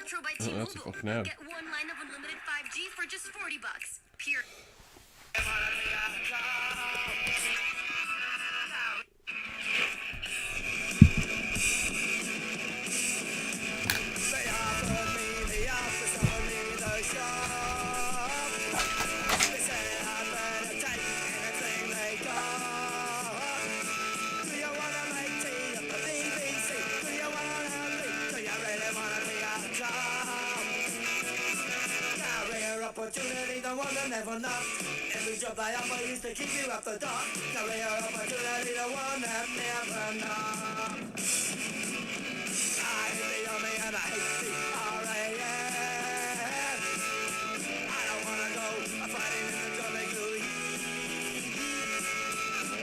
Metro by Oh, that's a T-Mobile. fucking ad. Get one line of unlimited 5G for just $40. Pure. Opportunity, the one that never knocked. Every job I offer used to keep you off the dock. Career opportunity, the one that never knocked. I hate the army and I hate the RAF. I don't wanna go fighting in the Johnny Glue heat.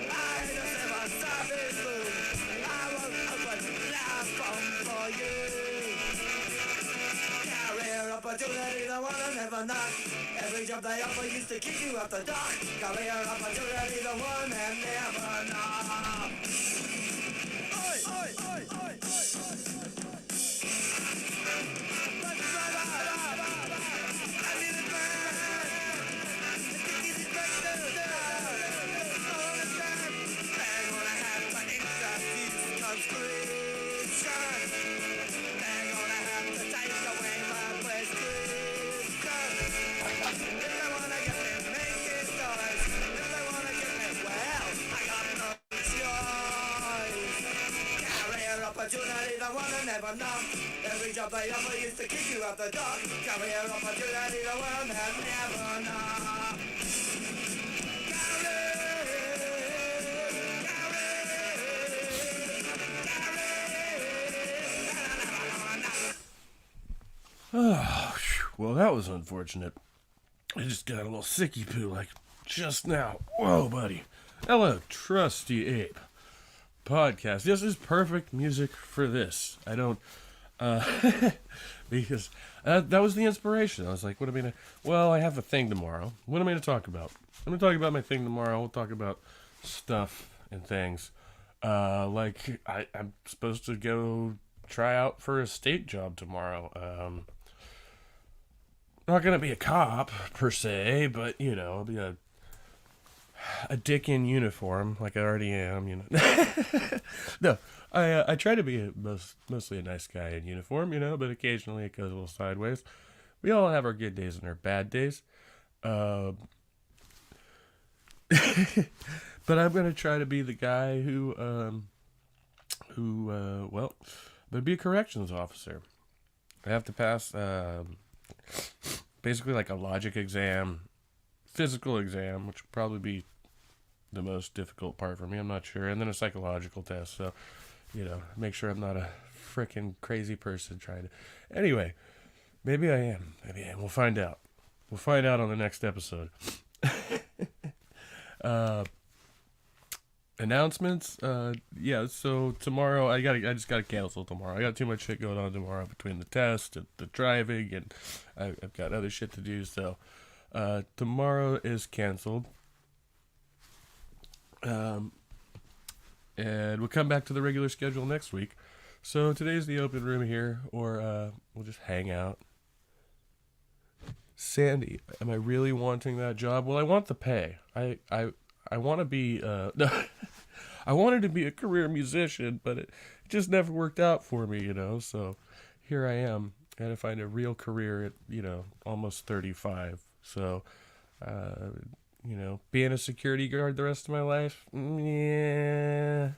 I hate the seven savage moon. I won't open last bomb for you. Career opportunity, the one that never knocked. Every job they offer used to keep you off the dock. Career opportunity, the one that never knocked. Oi, oi, oi, oi, oi. Opportunity, the one that never knocked. Every job they offer used to kick you out the dock. Career opportunity, the one that never knocked. Oh, well, that was unfortunate. I just got a little sicky poo like just now. Whoa, buddy. Hello, Trusty Ape. Podcast. This is perfect music for this. I don't, because that was the inspiration. I was like, what am I gonna, well, I have a thing tomorrow. What am I gonna talk about? I'm gonna talk about my thing tomorrow. We'll talk about stuff and things. Like, I'm supposed to go try out for a state job tomorrow. Not gonna be a cop, per se, but, you know, I'll be a dick in uniform, like I already am, you know. No, I try to be mostly a nice guy in uniform, you know, but occasionally it goes a little sideways. We all have our good days and our bad days. But I'm gonna try to be the guy who well, I'm gonna be a corrections officer. I have to pass basically like a logic exam, physical exam, which will probably be the most difficult part for me. I'm not sure. And then a psychological test. So, you know, make sure I'm not a freaking crazy person trying to. Anyway, maybe I am. Maybe I am. We'll find out. We'll find out on the next episode. Announcements. Yeah. So tomorrow, I just gotta cancel tomorrow. I got too much shit going on tomorrow between the test and the driving, and I've got other shit to do. So, tomorrow is canceled. And we'll come back to the regular schedule next week. So today's the open room here, or we'll just hang out. Sandy, am I really wanting that job? Well, I want the pay. I want to be no, I wanted to be a career musician, but it just never worked out for me, you know. So here I am. I had to find a real career at, you know, almost 35. So you know, being a security guard the rest of my life, yeah.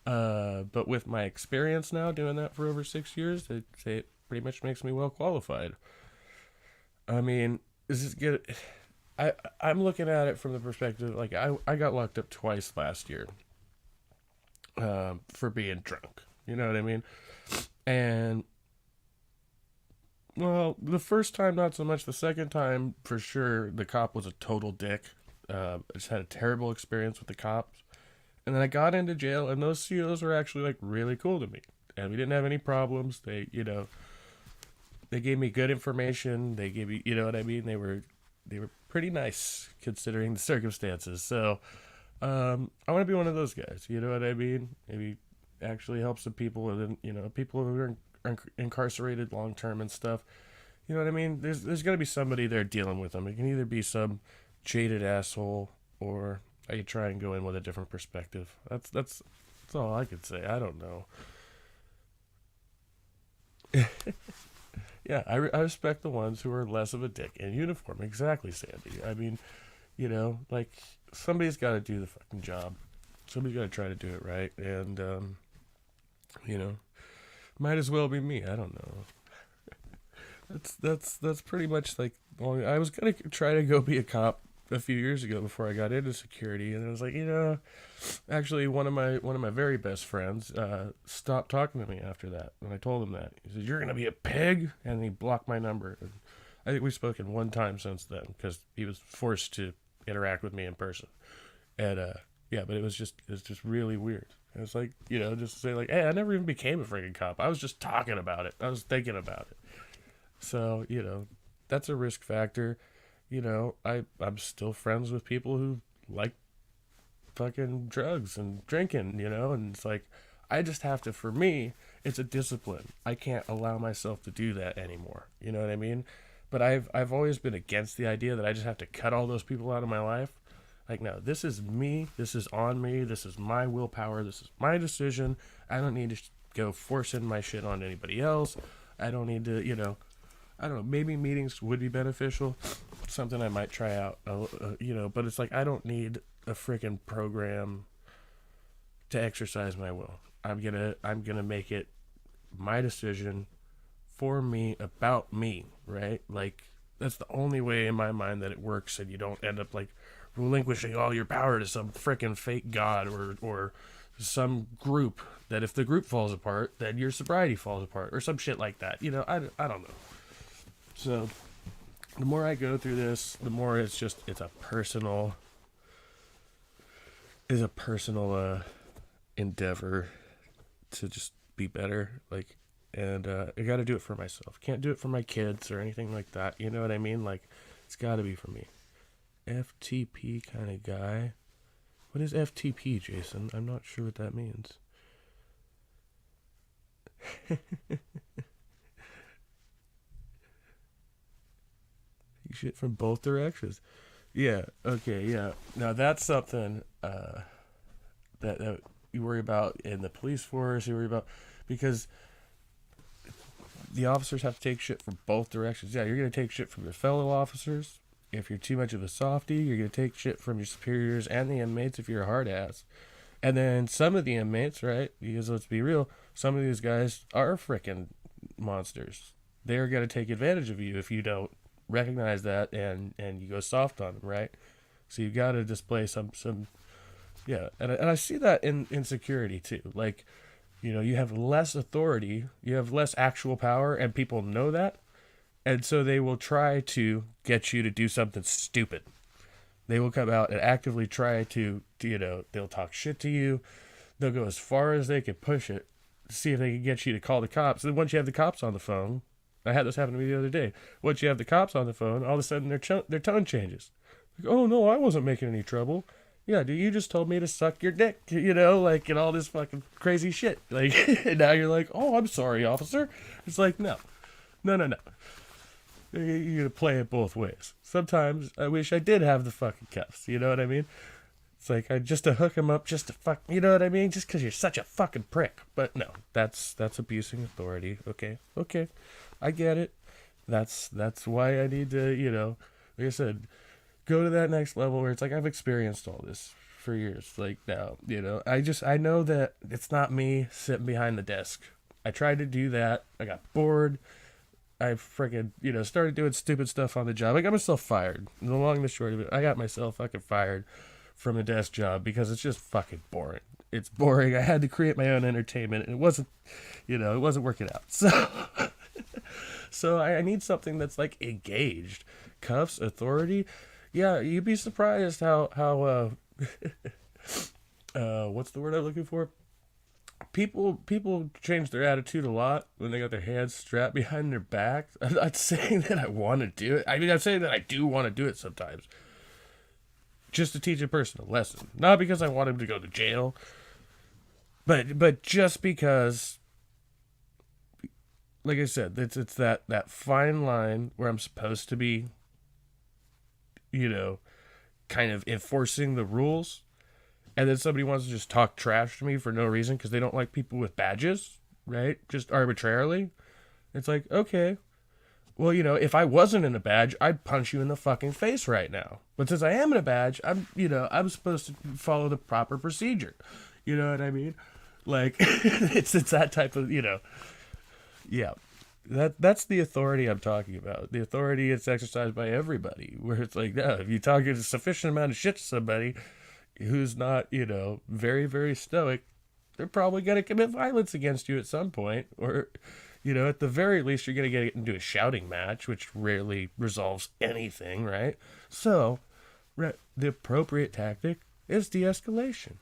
But with my experience now, doing that for over 6 years, I'd say it pretty much makes me well qualified. I mean, is this good? I'm looking at it from the perspective, like, I got locked up twice last year for being drunk. You know what I mean? And, well, the first time, not so much. The second time, for sure, the cop was a total dick. I just had a terrible experience with the cops. And then I got into jail, and those COs were actually, like, really cool to me. And we didn't have any problems. They, you know, they gave me good information. They gave me, you know what I mean? They were pretty nice, considering the circumstances. So, I want to be one of those guys. You know what I mean? Maybe actually help some people, and then, you know, people who incarcerated long term and stuff. You know what I mean? There's gonna be somebody there dealing with them. It can either be some jaded asshole, or I could try and go in with a different perspective. That's all I could say. I don't know. Yeah, I respect the ones who are less of a dick in uniform. Exactly, Sandy. I mean, like, somebody's got to do the fucking job. Somebody's got to try to do it right, and might as well be me. I don't know. That's pretty much like. Well, I was gonna try to go be a cop a few years ago before I got into security, and I was like, actually one of my very best friends stopped talking to me after that, and I told him that. He said, "You're gonna be a pig," and he blocked my number. And I think we've spoken one time since then because he was forced to interact with me in person, and yeah, but it was just really weird. It was like, just to say like, hey, I never even became a freaking cop. I was just talking about it. I was thinking about it. So that's a risk factor. I'm still friends with people who like fucking drugs and drinking, and it's like, I just have to, for me, it's a discipline. I can't allow myself to do that anymore. You know what I mean? But I've always been against the idea that I just have to cut all those people out of my life. Like, no, this is me. This is on me. This is my willpower. This is my decision. I don't need to go forcing my shit on anybody else. I don't need to, I don't know, maybe meetings would be beneficial. Something I might try out, but it's like, I don't need a freaking program to exercise my will. I'm gonna make it my decision for me, about me, right? Like, that's the only way in my mind that it works, and you don't end up like relinquishing all your power to some freaking fake god or some group that if the group falls apart, then your sobriety falls apart or some shit like that. I don't know. So the more I go through this, the more it's a personal endeavor to just be better. Like, and I got to do it for myself. Can't do it for my kids or anything like that. You know what I mean? Like, it's got to be for me. FTP kind of guy. What is FTP, Jason? I'm not sure what that means. Shit from both directions. Yeah. Okay. Yeah. Now that's something that you worry about in the police force. You worry about because the officers have to take shit from both directions. Yeah, you're gonna take shit from your fellow officers. If you're too much of a softie, you're gonna take shit from your superiors and the inmates if you're a hard ass. And then some of the inmates, right? Because let's be real, some of these guys are freaking monsters. They're gonna take advantage of you if you don't recognize that and you go soft on them, right? So you got to display some yeah, and I see that in security too. Like, you have less authority, you have less actual power, and people know that, and so they will try to get you to do something stupid. They will come out and actively try to they'll talk shit to you. They'll go as far as they can push it to see if they can get you to call the cops. And once you have the cops on the phone, I had this happen to me the other day. Once you have the cops on the phone, all of a sudden their tone changes. Like, oh no, I wasn't making any trouble. Yeah, dude, you just told me to suck your dick, like, and all this fucking crazy shit. Like, and now you're like, oh, I'm sorry, officer. It's like, no. You're gonna play it both ways. Sometimes I wish I did have the fucking cuffs. You know what I mean? It's like, just to hook him up, just to fuck, you know what I mean? Just because you're such a fucking prick. But no, that's abusing authority. Okay. I get it. That's why I need to, like I said, go to that next level where it's like, I've experienced all this for years. Like, now, I know that it's not me sitting behind the desk. I tried to do that. I got bored. I freaking, started doing stupid stuff on the job. I got myself fired. The long and the short of it, I got myself fucking fired from a desk job because it's just fucking boring. It's boring. I had to create my own entertainment, and it wasn't working out. So I need something that's like engaged. Cuffs, authority. Yeah, you'd be surprised how what's the word I'm looking for? People change their attitude a lot when they got their hands strapped behind their back. I'm not saying that I want to do it. I mean, I'm saying that I do want to do it sometimes. Just to teach a person a lesson. Not because I want him to go to jail. But just because like I said, it's that fine line where I'm supposed to be, kind of enforcing the rules, and then somebody wants to just talk trash to me for no reason because they don't like people with badges, right? Just arbitrarily. It's like, okay, well, if I wasn't in a badge, I'd punch you in the fucking face right now. But since I am in a badge, I'm supposed to follow the proper procedure. You know what I mean? Like, it's that type of, yeah. That's the authority I'm talking about. The authority is exercised by everybody, where it's like, no, if you talk a sufficient amount of shit to somebody who's not, very, very stoic, they're probably going to commit violence against you at some point. Or, at the very least, you're going to get into a shouting match, which rarely resolves anything, right? So, the appropriate tactic is de-escalation.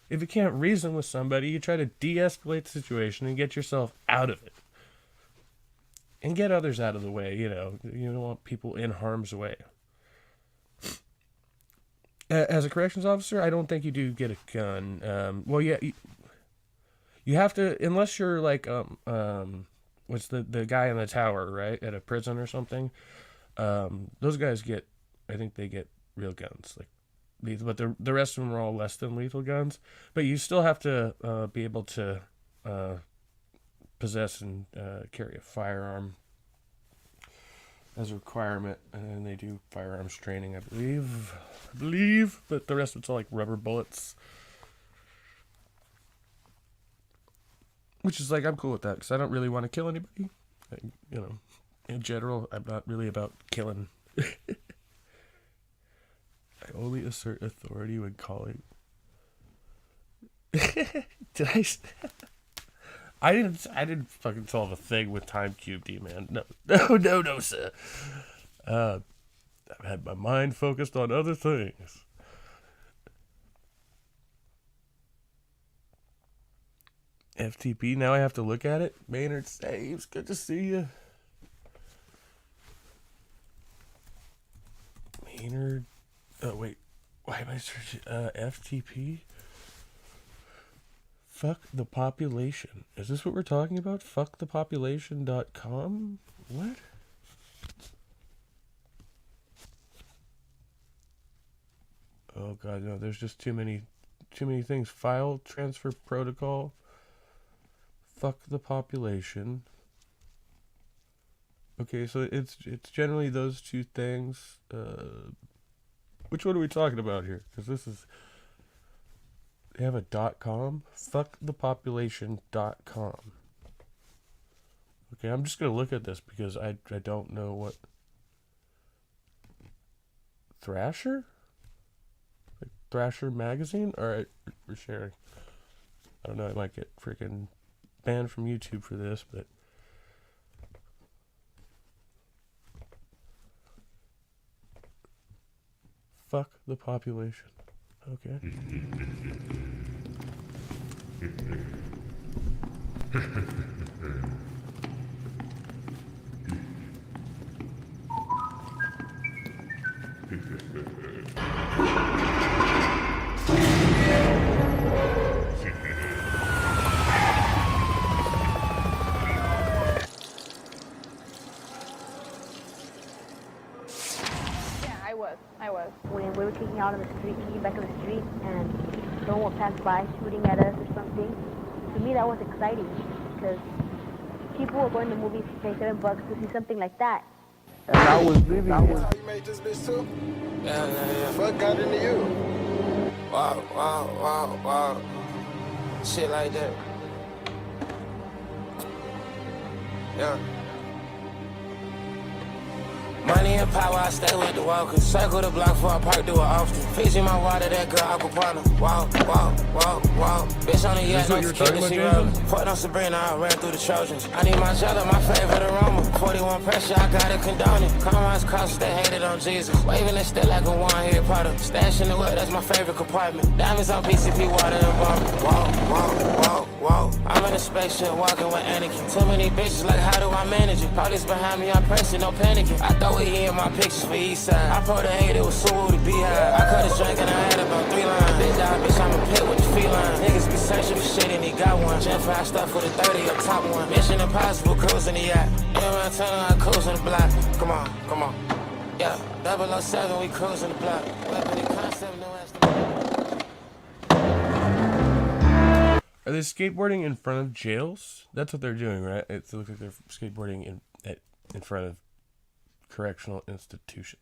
If you can't reason with somebody, you try to de-escalate the situation and get yourself out of it. And get others out of the way, you don't want people in harm's way. As a corrections officer, I don't think you do get a gun. Well, yeah, you have to, unless you're like, what's the guy in the tower, right? At a prison or something. Those guys I think they get real guns, like lethal, but the rest of them are all less than lethal guns. But you still have to be able to possess and carry a firearm as a requirement, and they do firearms training, I believe, but the rest of it's all like rubber bullets, which is like, I'm cool with that because I don't really want to kill anybody. In general, I'm not really about killing. I only assert authority when calling. Did I didn't fucking solve a thing with Time Cube D, man. No, sir. I've had my mind focused on other things. FTP, now I have to look at it. Maynard Saves, good to see you. Maynard, oh wait, why am I searching, FTP? Fuck the population. Is this what we're talking about? Fuckthepopulation.com? What? Oh god, no, there's just too many things. File transfer protocol. Fuck the population. Okay, so it's generally those two things. Which one are we talking about here? Because this is... They have a .com? Fuckthepopulation.com. Okay, I'm just going to look at this because I don't know what... Thrasher? Like Thrasher magazine? Alright, we're sharing. I don't know, I might get freaking banned from YouTube for this, but... Fuck the population. Okay. I was. When we were kicking out on the street, kicking back on the street, and someone would pass by shooting at us or something, to me that was exciting, because people were going to movies to pay $7 to see something like that. And I was living How you made this bitch too? Yeah. Fuck got into you. Wow. Shit like that. Yeah. Money and power, I stay with the walkers. Circle the block before I park, do it often. Fixing my water, that girl, aquapana. Wow. Bitch on the yacht, no forgetting she rolling. Fucked on Sabrina, I ran through the Trojans. I need my jello, my favorite aroma. 41 pressure, I gotta condone it. Compromise cautious, they hated on Jesus. Waving it still like a one-hit Potter. Stash in the wood, that's my favorite compartment. Diamonds on PCP, water and bomb. Whoa. I'm in the spaceship walking with Anakin. Too many bitches, like how do I manage it? Police behind me, I'm pressing, no panicking. I throw it in my pictures for East Side. I pro the hate, it was Sue the Beehive. I cut his drink and I had about 3 lines. Big dog, bitch, I'm a pit with the feline. Niggas be searching for shit and he got one. Gen 5 stuff with a 30, a top one. Mission Impossible, cruising the yacht. Around town, I cruise on the block. Come on, come on. Yeah, 007, we cruising the block. Weapon and concept, no estimate. Are they skateboarding in front of jails? That's what they're doing, right? It looks like they're skateboarding in front of correctional institutions.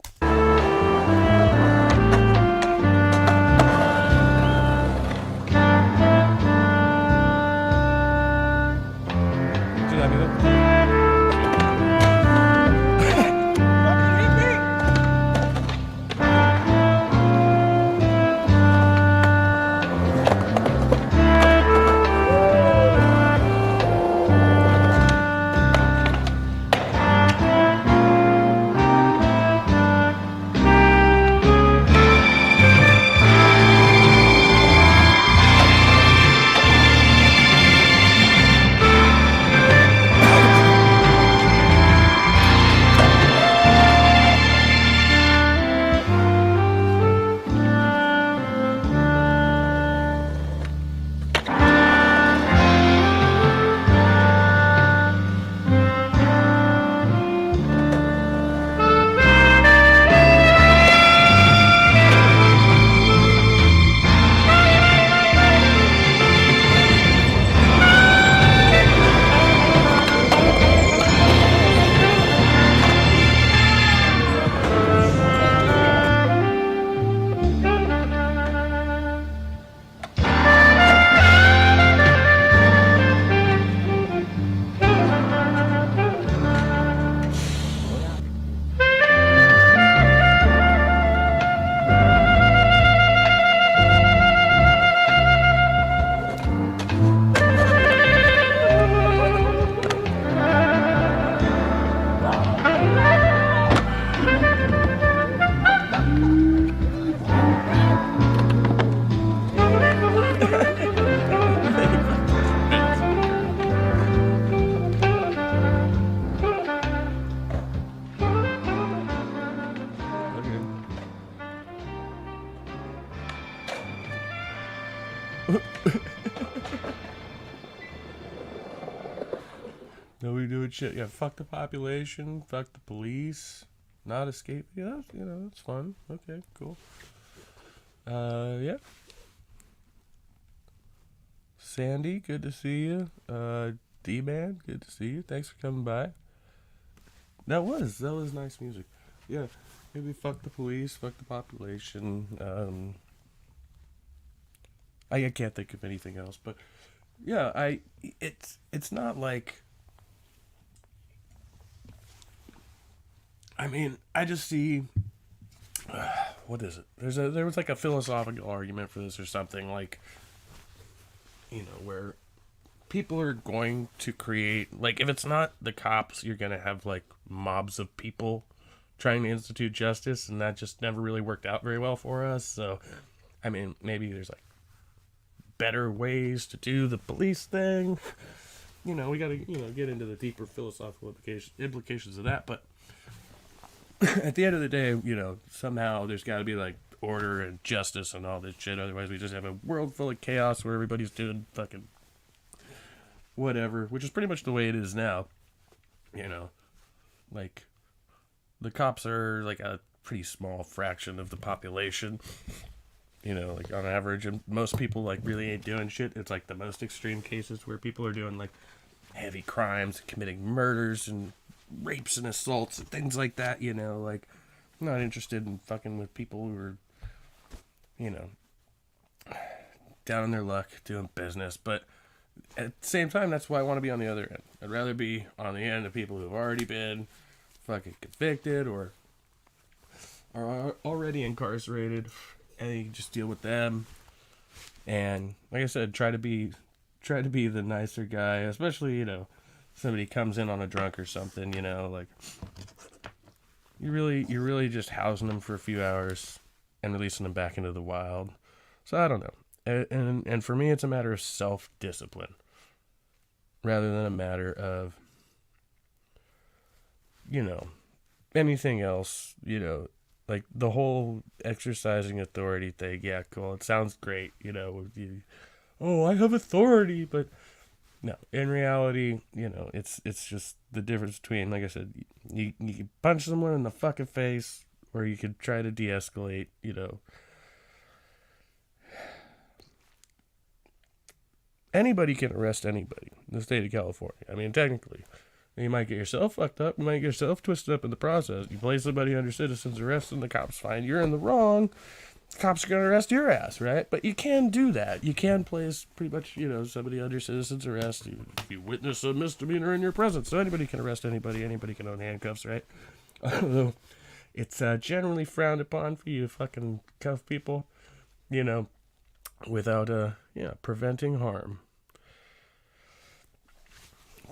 Nobody doing shit. Yeah, fuck the population, fuck the police, not escape. Yeah, that's fun. Okay, cool. Yeah. Sandy, good to see you. D-Man, good to see you. Thanks for coming by. That was nice music. Yeah, maybe fuck the police, fuck the population. I can't think of anything else, but yeah, it's not like, I mean, I just see, what is it? There was like a philosophical argument for this or something, like, where people are going to create, like, if it's not the cops, you're going to have, like, mobs of people trying to institute justice, and that just never really worked out very well for us. So, I mean, maybe there's, like, better ways to do the police thing. We got to, get into the deeper philosophical implications of that, but at the end of the day, somehow there's got to be, like, order and justice and all this shit. Otherwise, we just have a world full of chaos where everybody's doing fucking whatever, which is pretty much the way it is now. Like, the cops are, like, a pretty small fraction of the population. Like, on average, and most people, like, really ain't doing shit. It's, like, the most extreme cases where people are doing, like, heavy crimes, committing murders and rapes and assaults and things like that, like, I'm not interested in fucking with people who are, down on their luck, doing business, but at the same time, that's why I want to be on the other end. I'd rather be on the end of people who've already been fucking convicted or are already incarcerated, and you just deal with them. And like I said, try to be the nicer guy, especially, somebody comes in on a drunk or something, like, you're really just housing them for a few hours and releasing them back into the wild. So I don't know. And for me, it's a matter of self-discipline. rather than a matter of, anything else, like the whole exercising authority thing. Yeah, cool. It sounds great, oh, I have authority, but no, in reality, it's just the difference between, like I said, you can punch someone in the fucking face, or you could try to de-escalate, Anybody can arrest anybody in the state of California. I mean, technically. You might get yourself fucked up. You might get yourself twisted up in the process. You place somebody under citizen's arrest and the cops find you're in the wrong. The cops are going to arrest your ass, right? But you can do that. You can place pretty much, somebody under citizen's arrest if you witness a misdemeanor in your presence. So anybody can arrest anybody. Anybody can own handcuffs, right? Although it's generally frowned upon for you to fucking cuff people, without preventing harm.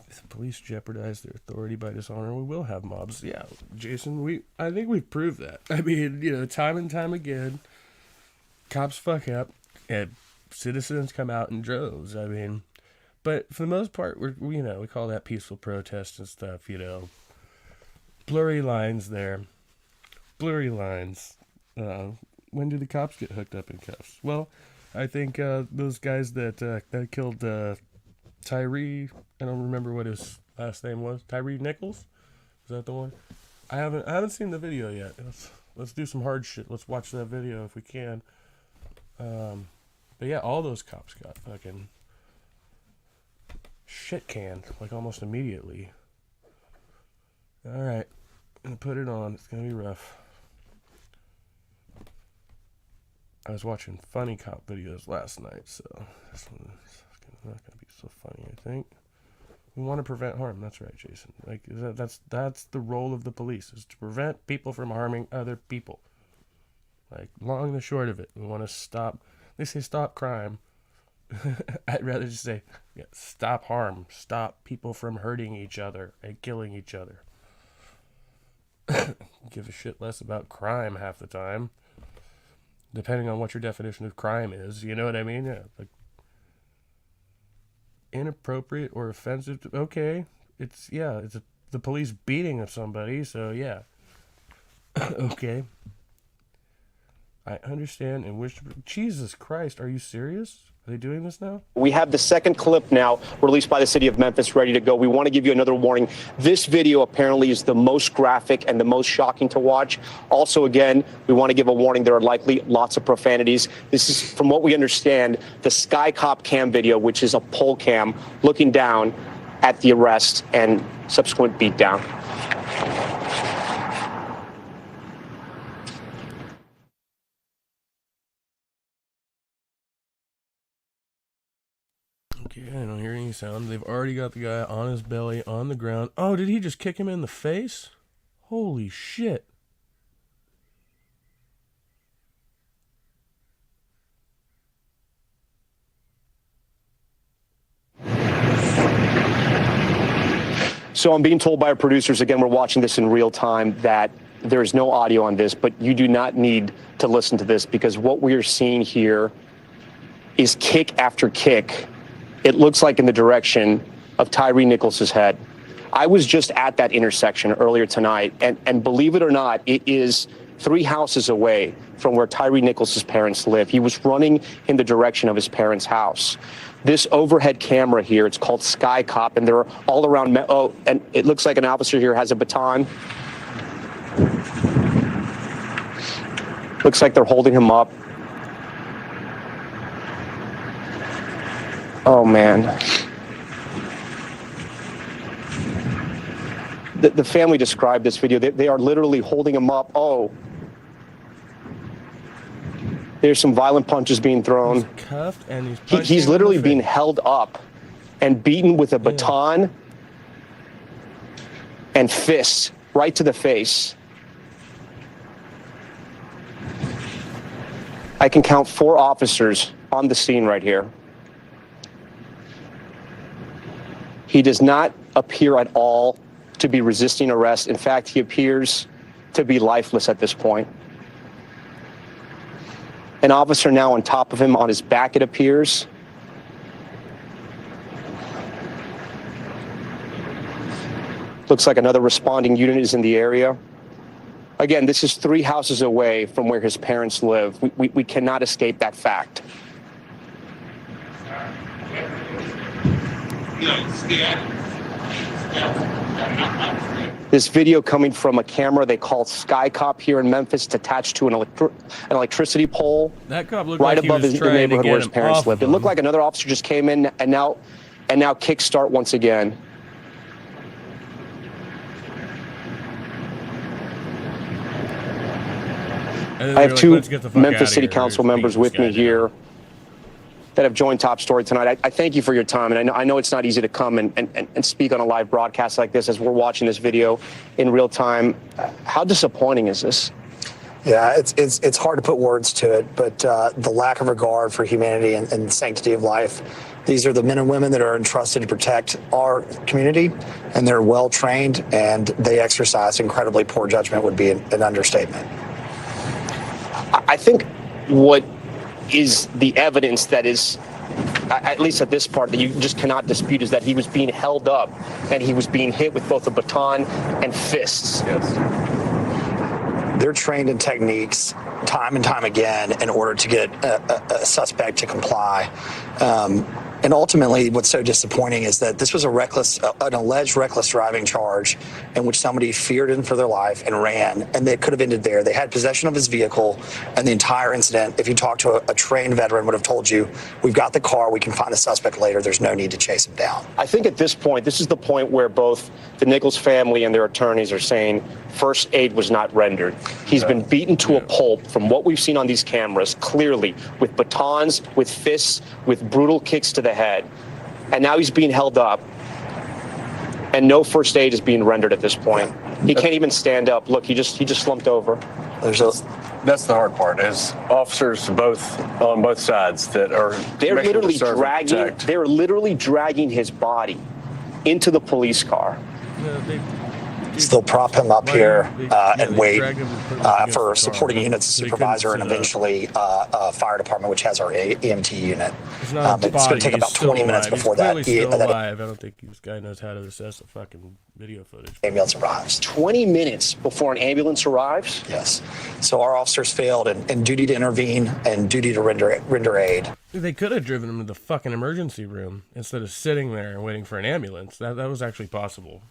If the police jeopardize their authority by dishonor, we will have mobs. Yeah, Jason, I think we've proved that. I mean, time and time again, cops fuck up and citizens come out in droves. I mean, but for the most part, we call that peaceful protest and stuff, blurry lines there. Blurry lines. When do the cops get hooked up in cuffs? Well, I think those guys that killed Tyree, I don't remember what his last name was. Tyree Nichols? Is that the one? I haven't seen the video yet. Let's do some hard shit. Let's watch that video if we can. But yeah, all those cops got fucking shit canned like almost immediately. All right, I'm gonna put it on. It's gonna be rough. I was watching funny cop videos last night, so this one's not gonna be so funny. I think we want to prevent harm. That's right, Jason. Like that's the role of the police, is to prevent people from harming other people. Like, long and the short of it, we want to stop. They say stop crime. I'd rather just say stop harm. Stop people from hurting each other and killing each other. Give a shit less about crime half the time. Depending on what your definition of crime is, you know what I mean? Yeah, like inappropriate or offensive. Okay, it's the police beating of somebody, so yeah. Okay. I understand and wish to. Jesus Christ, are you serious? Are they doing this now? We have the second clip now released by the city of Memphis ready to go. We want to give you another warning. This video apparently is the most graphic and the most shocking to watch. Also, again, we want to give a warning. There are likely lots of profanities. This is, from what we understand, the Sky Cop cam video, which is a pole cam looking down at the arrest and subsequent beatdown. Okay, I don't hear any sound. They've already got the guy on his belly, on the ground. Oh, did he just kick him in the face? Holy shit. So I'm being told by our producers, again, we're watching this in real time, that there is no audio on this, but you do not need to listen to this, because what we are seeing here is kick after kick. It looks like in the direction of Tyree Nichols' head. I was just at that intersection earlier tonight, and believe it or not, it is 3 houses away from where Tyree Nichols' parents live. He was running in the direction of his parents' house. This overhead camera here, it's called Sky Cop, and they're all around. Oh, and it looks like an officer here has a baton. Looks like they're holding him up. Oh, man. The family described this video. They are literally holding him up. Oh. There's some violent punches being thrown. He's cuffed and he's literally being held up and beaten with a baton and fists right to the face. I can count 4 officers on the scene right here. He does not appear at all to be resisting arrest. In fact, he appears to be lifeless at this point. An officer now on top of him, on his back, it appears. Looks like another responding unit is in the area. Again, this is 3 houses away from where his parents live. We cannot escape that fact. This video coming from a camera they call SkyCop here in Memphis. It's attached to an electricity pole That cop looked right like he above was the trying to neighborhood get where his him parents off lived. It of looked him. like another officer just came in and now kickstart once again. I have 2 Memphis City Council members with me here that have joined Top Story tonight. I thank you for your time, and I know it's not easy to come and speak on a live broadcast like this as we're watching this video in real time. How disappointing is this? Yeah, it's hard to put words to it, but the lack of regard for humanity and the sanctity of life. These are the men and women that are entrusted to protect our community, and they're well trained, and they exercise incredibly poor judgment would be an understatement. I think what is the evidence that is, at least at this part, that you just cannot dispute is that he was being held up and he was being hit with both a baton and fists. Yes. They're trained in techniques time and time again in order to get a suspect to comply. And ultimately, what's so disappointing is that this was an alleged reckless driving charge in which somebody feared him for their life and ran, and they could have ended there. They had possession of his vehicle, and the entire incident, if you talk to a trained veteran, would have told you, we've got the car, we can find the suspect later, there's no need to chase him down. I think at this point, this is the point where both the Nichols family and their attorneys are saying first aid was not rendered. He's been beaten to a pulp from what we've seen on these cameras, clearly, with batons, with fists, with brutal kicks to the head. And now he's being held up, and no first aid is being rendered at this point. He can't even stand up. Look, he just slumped over. That's the hard part, is officers on both sides that are they're literally dragging his body into the police car. They'll prop him up here and wait for supporting units, supervisor, and eventually fire department, which has our EMT unit. It's going to take about 20 minutes before that I don't think this guy knows how to assess the fucking video footage. Ambulance arrives. 20 minutes before an ambulance arrives? Yes. So our officers failed in duty to intervene and duty to render aid. They could have driven him to the fucking emergency room instead of sitting there and waiting for an ambulance. That was actually possible.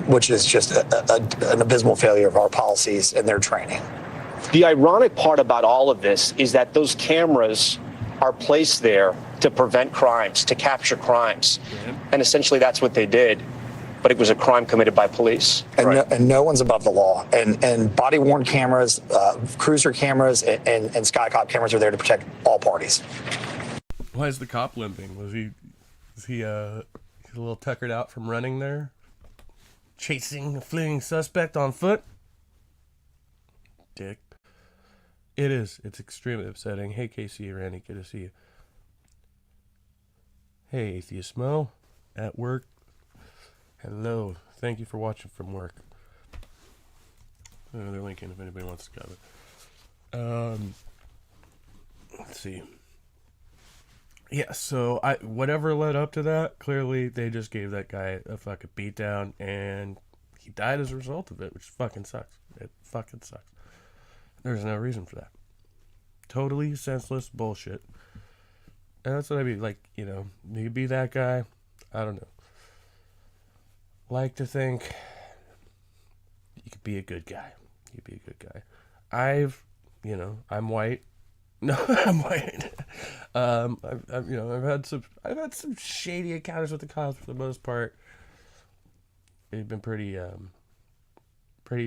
Which is just an abysmal failure of our policies and their training. The ironic part about all of this is that those cameras are placed there to prevent crimes, to capture crimes. Yeah. And essentially that's what they did. But it was a crime committed by police. And no one's above the law. And body-worn cameras, cruiser cameras, and SkyCop cameras are there to protect all parties. Why is the cop limping? Was he a little tuckered out from running there? Chasing a fleeing suspect on foot? Dick. It is. It's extremely upsetting. Hey, Casey, Randy, good to see you. Hey, Atheist Mo, at work. Hello. Thank you for watching from work. They're linking if anybody wants to cover. Let's see. Yeah, so whatever led up to that, clearly they just gave that guy a fucking beatdown, and he died as a result of it, which fucking sucks. It fucking sucks. There's no reason for that. Totally senseless bullshit. And that's what I mean. Like, you could be that guy. I don't know. Like to think you could be a good guy. You could be a good guy. I'm white. No, I'm white. I've had some shady encounters with the cops for the most part. They've been pretty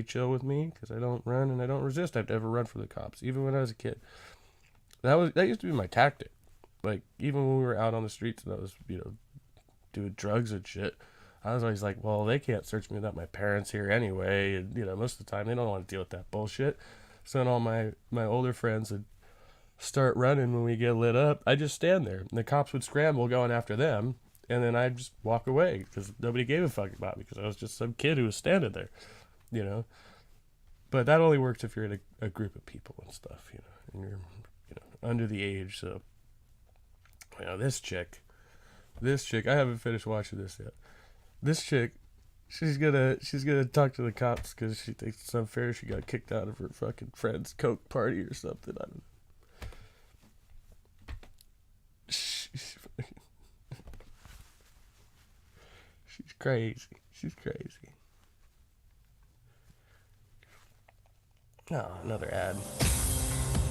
chill with me because I don't run and I don't resist. I've never run from the cops, even when I was a kid. That used to be my tactic. Like, even when we were out on the streets and I was, doing drugs and shit, I was always like, well, they can't search me without my parents here anyway. And, most of the time they don't want to deal with that bullshit. So then all my older friends would start running when we get lit up. I just stand there. And the cops would scramble going after them. And then I'd just walk away because nobody gave a fuck about me because I was just some kid who was standing there, But that only works if you're in a group of people and stuff, and you're, under the age. So, this chick, I haven't finished watching this yet. This chick, She's gonna talk to the cops because she thinks it's unfair. She got kicked out of her fucking friend's coke party or something. I don't know. She's crazy. She's crazy. Oh, another ad.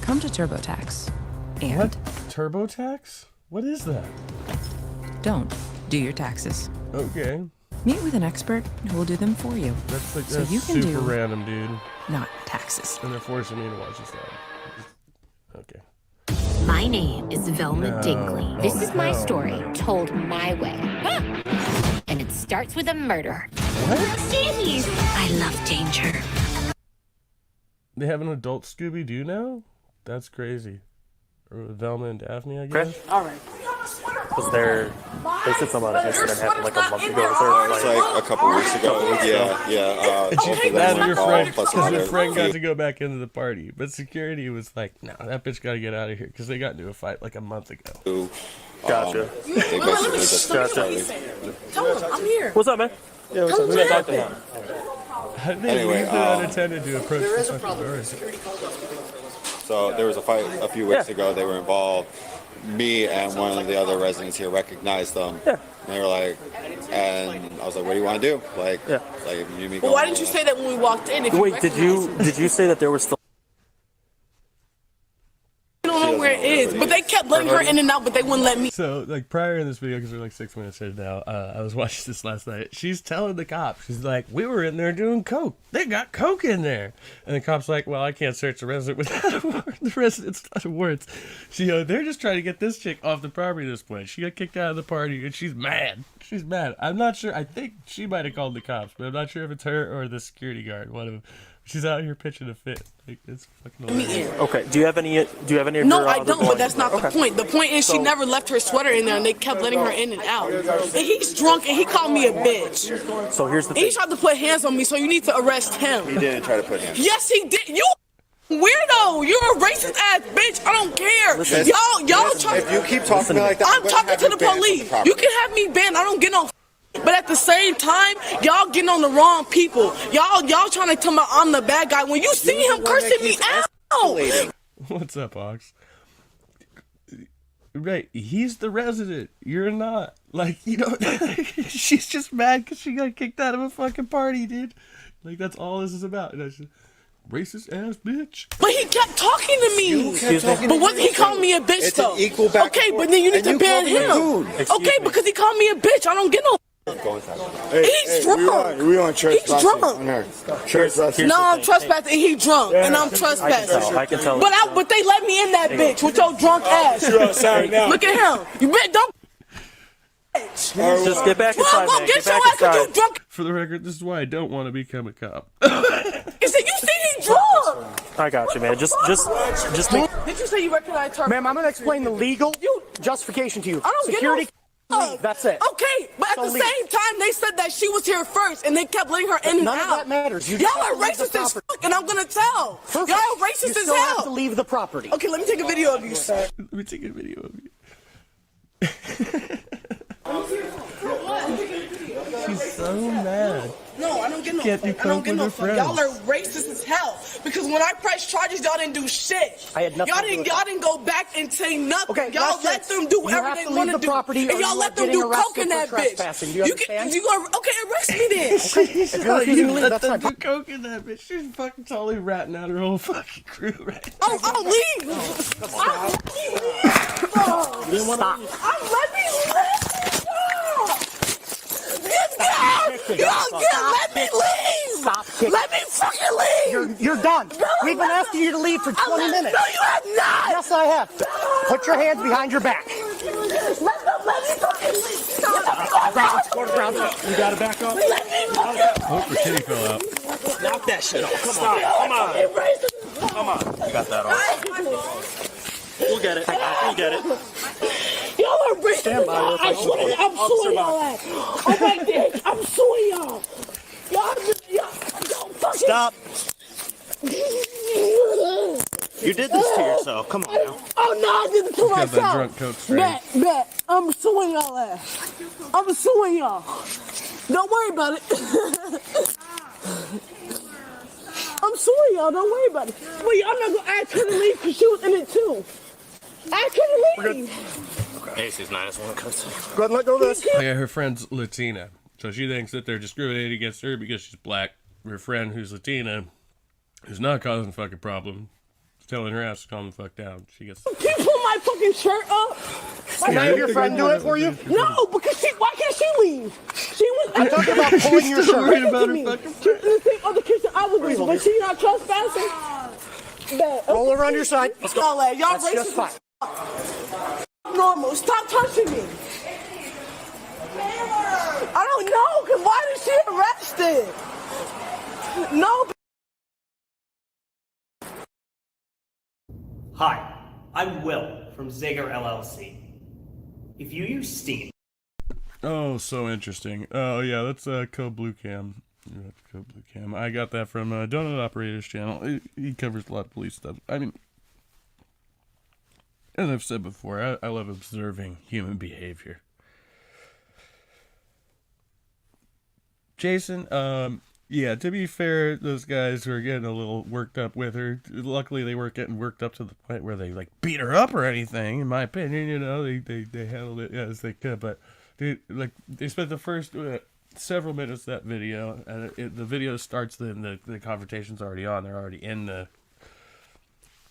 Come to TurboTax. And What? TurboTax? What is that? don't do your taxes. Okay. Meet with an expert who will do them for you. That's like So that's you can super do- random, dude. Not taxes. And they're forcing me to watch this ad. Okay. My name is Velma No. Dingley. This Oh, is my no. story, told my way. And it starts with a murder. What? I love danger. They have an adult Scooby-Doo now? That's crazy. Or Velma and Daphne, I guess. Alright. Was there? They said something about an incident happened like a month ago. It's like a couple weeks ago. Yeah. And she both of think them that your were friend, involved, plus because your another friend got few. to go back into the party, but security was like, "No, that bitch got to get out of here," because they got into a fight like a month ago. Gotcha. They basically just Tell him, I'm here. What's up, man? Yeah, what's up? We gotta talk to him. How did they Anyway, leave the unattended to approach the fucking doors? So there was a fight a few weeks ago. They were involved. Me and one of the other residents here recognized them. Yeah. And they were like, and I was like, "What do you want to do?" Like, Yeah. like if you meet. Well, why didn't you say that when we walked in? If Wait, did you say that there was still? I don't know where it is, but they kept letting her in and out, but they wouldn't let me. So, like, prior in this video, because we're like 6 minutes in now, I was watching this last night. She's telling the cops, she's like, "We were in there doing coke. They got coke in there." And the cop's like, "Well, I can't search the resident without a warrant. The resident's not warrants." She, they're just trying to get this chick off the property at this point. She got kicked out of the party, and she's mad. She's mad. I'm not sure. I think she might have called the cops, but I'm not sure if it's her or the security guard. One of them. She's out here pitching a fit. Like, it's fucking hilarious. Okay. Do you have any? Do you have any? Of No, your I other don't, but belongings? that's not the point. The point is she never left her sweater in there, and they kept letting her in and out. And he's drunk, and he called me a bitch. So here's the And he thing. tried to put hands on me, so you need to arrest him. He didn't try to put hands. Yes, he did. You weirdo. You're a racist ass bitch. I don't care. Listen, y'all try. If you keep talking to me like that, I'm talking to the police. You can have me banned. I don't get no. But at the same time, y'all getting on the wrong people. Y'all trying to tell me I'm the bad guy when you see him cursing me out. What's up, Ox? Right, he's the resident. You're not. Like, you know, she's just mad because she got kicked out of a fucking party, dude. Like, that's all this is about. And I said, racist ass bitch. But he kept talking to me. But wasn't he calling me a bitch It's though? an equal back Okay, and but then you need forth. to And ban you called him. me a dude. Okay, because he called me a bitch. I don't get no. He's drunk. We on He's drunk. No, I'm trespassing. And he drunk, and I'm trespassing. I can tell. But they let me in that bitch with your drunk ass. Look at him. You bet don't. Just get back inside, Well, man. get Get your back ass 'cause you inside. drunk. For the record, this is why I don't want to become a cop. He said, you see he drunk. I got you, man. Just make. Did you say you recognize her? Ma'am, I'm going to explain the legal justification to you. I don't Security. get no. That's it. Okay, but at So the leave. same time, they said that she was here first, and they kept letting her in and None out. of that matters. You Y'all just have are to leave the racist as property. fuck, and I'm gonna tell. Perfect. Y'all are racist You as still have to hell. leave the property. Okay, let me take a video of you, sir. Let me take a video of you. She's so mad. No, I don't get no Can't fuck. do I don't coke get with no her fuck. friends. Y'all are racist as hell. Because when I pressed charges, y'all didn't do shit. I had nothing to do with Y'all didn't go back and say nothing. Okay, y'all last let chance. them do You whatever have they to leave want to the do. property And or y'all you let are them getting do coke in arrested that for bitch. trespassing. Do you understand? Okay, arrest me then. If you're refusing to leave, that's Let them fine. do coke in that bitch. She's fucking totally ratting out her whole fucking crew right now. I'll leave. You didn't want to leave. Let me leave. Let me leave. Stop kicking. Let me fucking leave. You're done. We've been asking you to leave for 20 minutes. No, you have not. Yes, I have. Put your hands behind your back. Let me fucking leave. Stop. Go to ground. You got to back up. Let me fucking Oh, her kitty fell out. Knock that shit off. Come on. You got that off. We'll get it. We'll get it. Y'all are racist. I'm suing y'all ass. Oh my dick. I'm suing y'all. Y'all fucking. Stop. You did this to yourself. Come on now. Oh no, I did it to Got that myself. drunk coke strain. Bet. I'm suing y'all ass. I'm suing y'all. Don't worry about it. I'm sorry, y'all. Don't worry about it. Wait, I'm not gonna ask her to leave because she was in it too. Ask her to leave. Hey, she's nice when it comes to. Go ahead and let go of this. Oh, yeah, her friend's Latina, so she thinks that they're discriminating against her because she's black. Her friend, who's Latina, who's not causing a fucking problem, is telling her ass to calm the fuck down. She gets. Can you pull my fucking shirt up? Can I have your friend do it for you? No, because why can't she leave? She was. I'm talking about pulling your shirt. Worried about her fucking She was in the same other kitchen I was in, but she not trespassing. Roll her on your side. Let's go. Y'all That's just fine. Normal. Stop touching me. I don't know, because why is she arrested? No. Hi, I'm Will from Zager LLC. If you use Steam... Oh, so interesting. Oh, yeah, that's Code Blue Cam. That's Code Blue Cam. I got that from Donut Operator's channel. He covers a lot of police stuff. I mean, as I've said before, I love observing human behavior. Jason, yeah, to be fair, those guys were getting a little worked up with her. Luckily, they weren't getting worked up to the point where they, like, beat her up or anything, in my opinion, you know. They handled it as they could, but, dude, like, they spent the first several minutes of that video, and the video starts, then the confrontation's already on. They're already in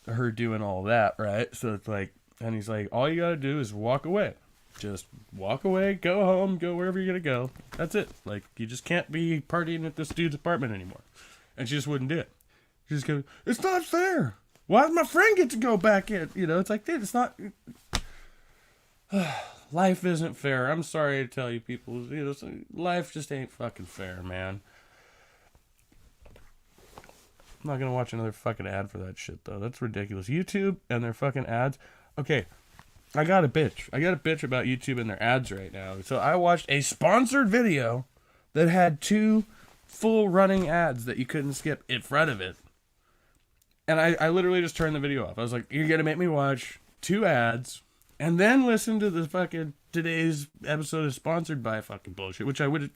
her doing all that, right? So it's like, and he's like, all you gotta do is walk away. Just walk away, go home, go wherever you're gonna go. That's it. Like, you just can't be partying at this dude's apartment anymore. And she just wouldn't do it. She just goes, it's not fair. Why does my friend get to go back in? You know, it's like, dude, it's not... Life isn't fair. I'm sorry to tell you people. You know, life just ain't fucking fair, man. I'm not gonna watch another fucking ad for that shit, though. That's ridiculous. YouTube and their fucking ads. Okay, I got a bitch. I got a bitch about YouTube and their ads right now. So I watched a sponsored video that had 2 full running ads that you couldn't skip in front of it. And I literally just turned the video off. I was like, you're gonna make me watch 2 ads and then listen to the fucking today's episode is sponsored by fucking bullshit, which I would...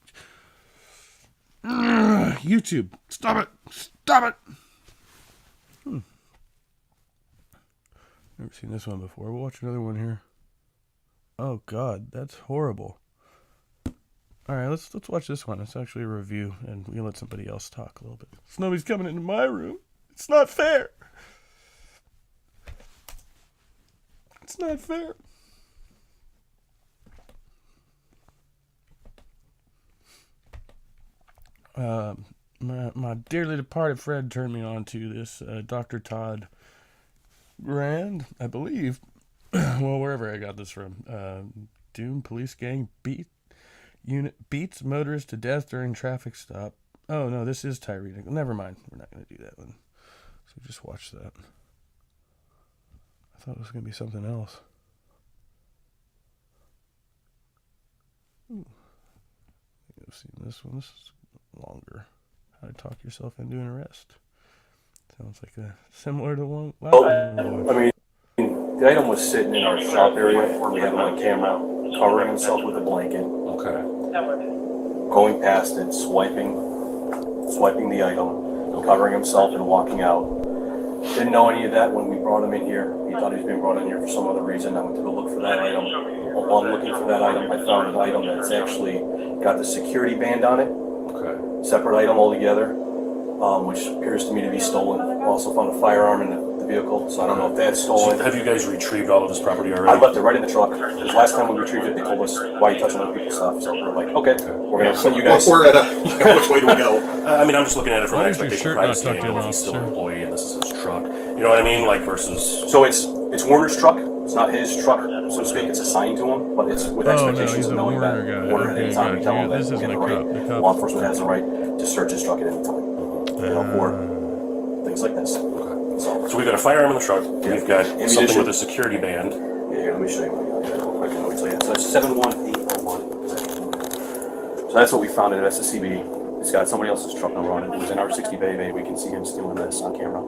YouTube, stop it! Stop it! Never seen this one before. We'll watch another one here. Oh god, that's horrible. Alright, let's watch this one. It's actually a review, and we can let somebody else talk a little bit. Nobody's coming into my room. It's not fair. It's not fair. My dearly departed friend turned me on to this Dr. Todd Rand, I believe. Well, wherever I got this from. Doom police gang beats motorist to death during traffic stop. Oh no, this is Tyree. Never mind. We're not going to do that one. So just watch that. I thought it was going to be something else. Ooh. I've seen this one. This is longer. How to talk yourself into an arrest. Sounds like similar to one. I mean, the item was sitting in our shop area. We had him on camera, covering himself with a blanket. Okay. Going past it, swiping the item, covering himself and walking out. Didn't know any of that when we brought him in here. He thought he was being brought in here for some other reason. I went to go look for that item. While looking for that item, I found an item that's actually got the security band on it. Okay. Separate item altogether, which appears to me to be stolen. Also found a firearm in the vehicle, so I don't know if that's stolen. So have you guys retrieved all of this property already? I left it right in the truck. Because last time we retrieved it, they told us, why are you touching other people's stuff? So we're like, okay, we're going to send you guys. We're at which way do we go? I mean, I'm just looking at it from an expectation of privacy. He's still an employee and this is his truck. You know what I mean? Like versus... So it's Warner's truck. It's not his truck, so to speak. It's assigned to him, but it's with expectations of knowing that Warner at any time we tell him that we get the right. Law enforcement has the right to search his truck at any time. You know, for things like this. So we've got a firearm in the truck. We've got something with a security band. Yeah, here, let me show you. So it's 71801. So that's what we found in SSCB. It's got somebody else's truck number on it. It was in our 60 Bay. We can see him stealing this on camera.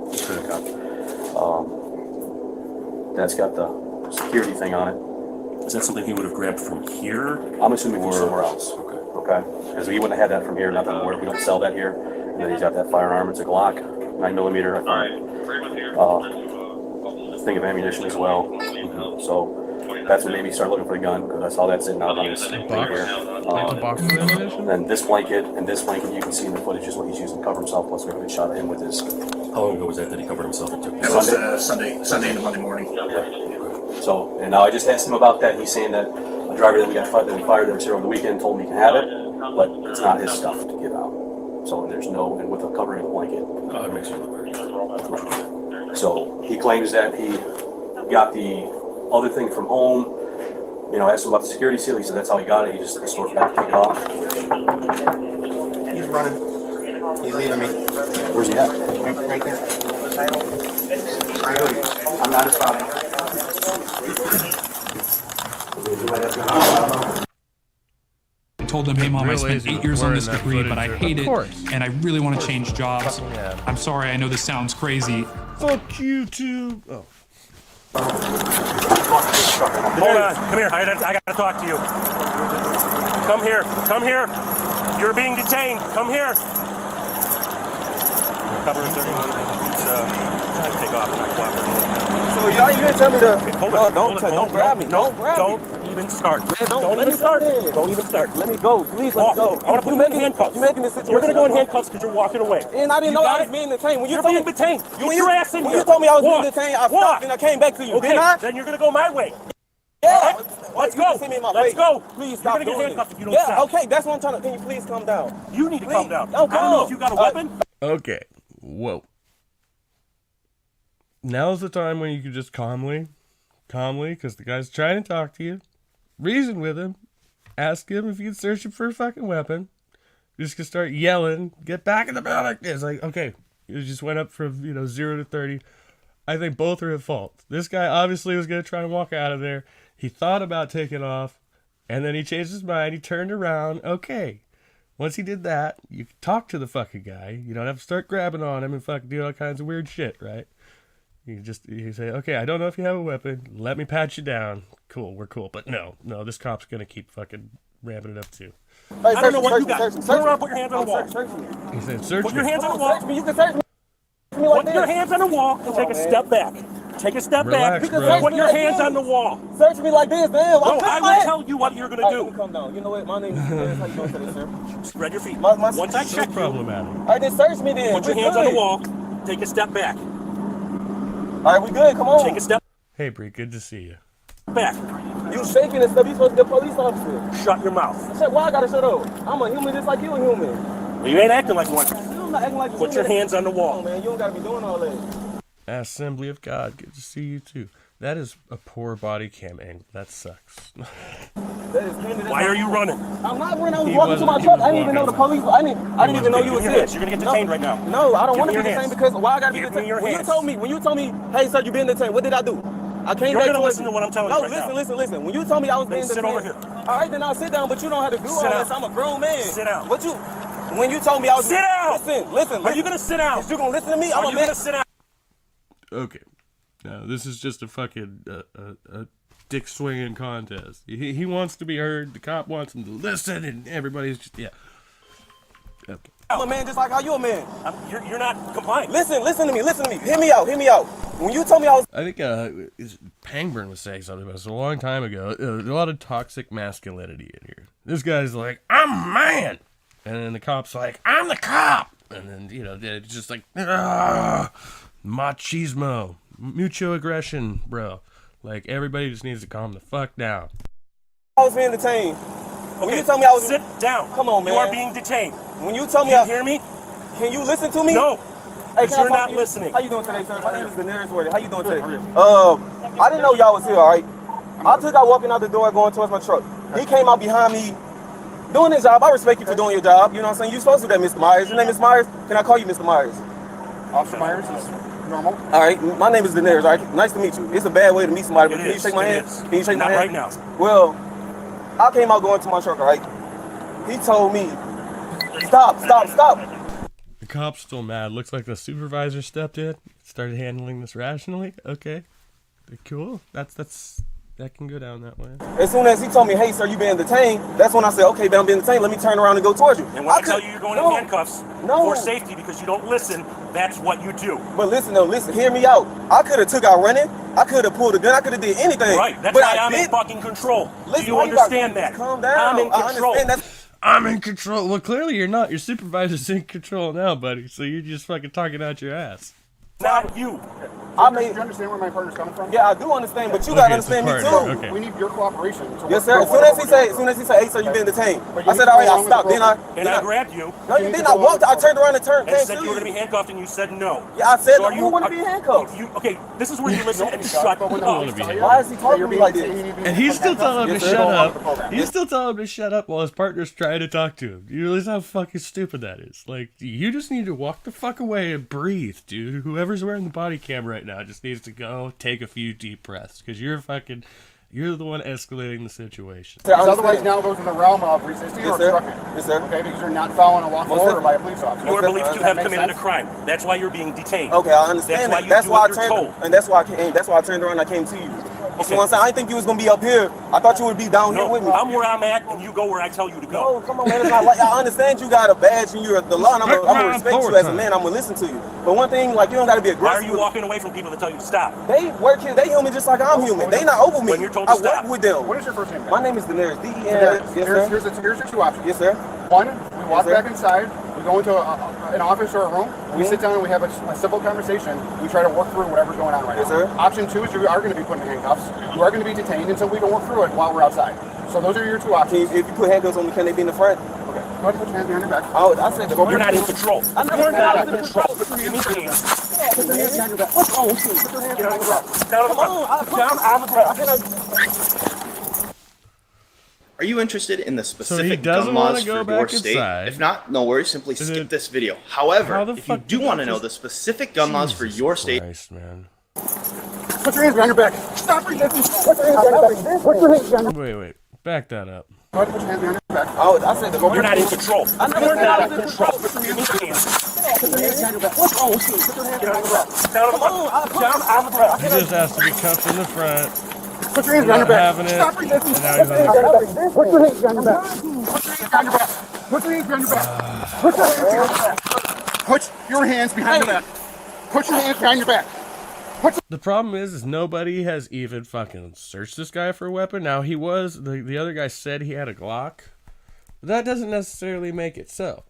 That's got the security thing on it. Is that something he would have grabbed from here? I'm assuming from somewhere else. Okay. Because he wouldn't have had that from here. Not that I'm aware of. We don't sell that here. And then he's got that firearm. It's a Glock, 9mm. Thing of ammunition as well. So that's when maybe he started looking for the gun, because I saw that sitting out on his thing here. Then this blanket and this blanket, you can see in the footage is what he's using to cover himself. Plus, we have a good shot of him with his. How long ago was that he covered himself? It took Sunday into Monday morning. So, and now I just asked him about that. He's saying that the driver that we fired that was here over the weekend told me he can have it, but it's not his stuff to give out. So there's no, and with a covering of a blanket. Oh, that makes you look very good. So he claims that he got the other thing from home. You know, asked him about the security seal. He said that's how he got it. He just took the store back to take it off. He's running. He's leaving me. Where's he at? Right there. I'm not his father. I told them, hey mom, I spent 8 years on this degree, but I hate it, and I really want to change jobs. I'm sorry, I know this sounds crazy. Fuck you too. Oh. Hold on. Come here. I gotta talk to you. Come here. Come here. You're being detained. Come here. Cover it. Take off. So y'all even tell me to hold on. Don't grab me. Don't grab me. Don't even start. Don't even start. Don't even start. Let me go. Please let me go. I want to put you in handcuffs. You're making this situation. You're gonna go in handcuffs because you're walking away. And I didn't know I was being detained. When you You're told being me detained. Get your ass in when here. you told me I was Walk. being detained, I stopped and I came back to you. Okay, Didn't I? then you're gonna go my way. Yeah. Let's You go. can see me in my Let's face. go. Please stop You're gonna get doing handcuffed it. if you don't Yeah, stop. okay, that's what I'm trying to. Can you please calm down? You need to calm down. Oh, I don't know if you got a weapon. Okay. Whoa. Now's the time when you can just calmly, because the guy's trying to talk to you, reason with him, ask him if you can search him for a fucking weapon. You're just gonna start yelling, get back in the building. It's like, okay, you just went up from 0 to 30. I think both are at fault. This guy obviously was gonna try and walk out of there. He thought about taking off, and then he changed his mind. He turned around. Okay. Once he did that, you talk to the fucking guy. You don't have to start grabbing on him and fucking do all kinds of weird shit, right? You say, okay, I don't know if you have a weapon. Let me pat you down. Cool, we're cool. But no, this cop's gonna keep fucking ramping it up too. Hey, I don't know what you got. Turn around, put your hands on the wall. He said, search Put me. your hands on the wall. Search me. You can search me like Put your this. hands on the wall and take a step back. Take a step Relax, back. bro. Put your hands on the wall. Search me like this, damn. No, I will tell you what you're gonna do. Come down. You know what? My name is. How you doing today, sir? Spread your feet. My Once I check you, problematic. All right, then search me then. put your We hands on the good. wall. Take a step back. All right, we good. Come on. Take a step Hey, Bree, good to see you. back. You shaking and stuff. You supposed to be a police officer. Shut your mouth. Shut. Why I gotta shut up? I'm a human just like you a human. You ain't acting like one. I'm not acting like a Put your human. hands on the Come on, wall. man. You don't gotta be doing all that. Assembly of God, good to see you too. That is a poor body cam angle. That sucks. Why are you running? I'm not running. I was He walking to my wasn't- truck. he I was didn't even know the walking. police. I didn't even know you was Give me your here. hands. You're gonna get detained right now. No, I don't Give want me to your be hands. detained because why I gotta be Give me detained? your When hands. you told me, hey sir, you being detained. What did I do? I came You're back gonna to listen to what I'm telling you right now. Listen. When you told me I was Then being sit detained, over here. all right, then I'll sit down. But you don't have to do all Sit this. down. I'm a grown man. Sit down. When you told me I was Sit down. Listen. Are you gonna sit down? You gonna listen to me? Are I'm a you man. gonna sit down? Okay. Now, this is just a fucking a dick swinging contest. He wants to be heard. The cop wants him to listen, and everybody's just, yeah. Okay. I'm a man just like how you a man. You're not complying. Listen to me. Hear me out. When you told me I was. I think Pangburn was saying something about this a long time ago. There's a lot of toxic masculinity in here. This guy's like, I'm a man. And then the cop's like, I'm the cop. And then, it's just like, machismo. Mucho aggression, bro. Like, everybody just needs to calm the fuck down. I was being detained. When Okay, you told me I was. sit down. Come on, man. You are being detained. When you told me You I. hear me? Can you listen to me? No. Hey, Because can I you're talk not to you? listening. How you doing today, sir? My name is Daenerys Worthy. How you doing today? I didn't know y'all was here, all right? I took out walking out the door going towards my truck. He came out behind me doing his job. I respect you for doing your job. You know what I'm saying? You're supposed to do that, Mr. Myers. Your name is Myers? Can I call you Mr. Myers? Officer Myers is normal. All right. My name is Daenerys, all right? Nice to meet you. It's a bad way to meet somebody, but It can you is, shake my it hand? is. Can you shake my Not hand? right now. Well, I came out going to my truck, all right? He told me, stop. The cop's still mad. Looks like the supervisor stepped in, started handling this rationally. Okay. Cool. That's that can go down that way. As soon as he told me, hey, sir, you being detained, that's when I said, okay, but I'm being detained. Let me turn around and go towards you. And when I tell you you're going in handcuffs for safety because you don't listen, that's what you do. But listen, hear me out. I could have took out running. I could have pulled a gun. I could have did anything. Right, that's but why I'm in fucking control. Listen, do you understand that? Calm down. I'm in control. I'm in control. Well, clearly you're not. Your supervisor's in control now, buddy. So you're just fucking talking out your ass. Not you. I mean, do you understand where my partner's coming from? Yeah, I do understand, but you gotta understand me too. Okay. We need your cooperation. Yes, sir. As soon as he say, hey, sir, you been detained. I said, all right, I stopped. Then I grabbed you. No, you didn't. I walked. I turned around and came said to you were going to be handcuffed, and you said no. Yeah, I said so you want to be handcuffed. Okay, this is where you listen and shut up. Why is he talking to me like this? And he's still telling him to shut up. He's still telling him to shut up while his partner's trying to talk to him. You realize how fucking stupid that is? Like, you just need to walk the fuck away and breathe, dude. Whoever's wearing the body cam right now just needs to go take a few deep breaths, because you're the one escalating the situation. Otherwise, now goes in the realm of resisting or obstructing. Yes, sir. Okay, because you're not following a lawful order by a police officer. You are believed to have committed a crime. That's why you're being detained. Okay, I understand. That's why I turned around and I came to you. Okay. So I didn't think you was gonna be up here. I thought you would be down here with me. I'm where I'm at, and you go where I tell you to go. No, come on, man. It's not like, I understand you got a badge and you're the law, and I'm gonna respect you as a man. I'm gonna listen to you. But one thing, like, you don't gotta be aggressive. Why are you walking away from people that tell you to stop? They work here. They human just like I'm human. They not over me. When you're told to stop. I work with them. What is your first name? My name is Daenerys. Here's your two options. Yes, sir. One, we walk back inside. We go into an office or a room. We sit down and we have a simple conversation. We try to work through whatever's going on right now. Yes, sir. Option two is you are going to be put in handcuffs. You are going to be detained until we can work through it while we're outside. So those are your two options. If you put handcuffs on me, can they be in the front? Okay. Go ahead and put your hands behind your back. Oh, I said you're not in control. I'm not in control. Put your hands behind your back. Oh, shoot. Put your hands behind your back. Down on the ground. Are you interested in the specific doesn't gun laws wanna go for your back state? inside. If not, no worries. Simply skip this video. However, if you do want to know the specific gun laws for your state, man. Put your hands behind your back. Stop resisting. Put your hands behind your back. Put your hands behind your back. Wait. Back that up. Go ahead and put your hands behind your back. Oh, I said you're not in control. You're not in control. Put your hands behind your back. Oh, shoot. Put your hands behind your back. Down on the ground. He just has to be cuffed in the front. Put your hands behind your back. Having it. Stop resisting. And now he's on the Put your hands behind your back. Put your hands behind your back. Put your hands behind your back. Put your hands behind your back. Put your hands behind your back. The problem is nobody has even fucking searched this guy for a weapon. Now, he was, the other guy said he had a Glock. But that doesn't necessarily make it so.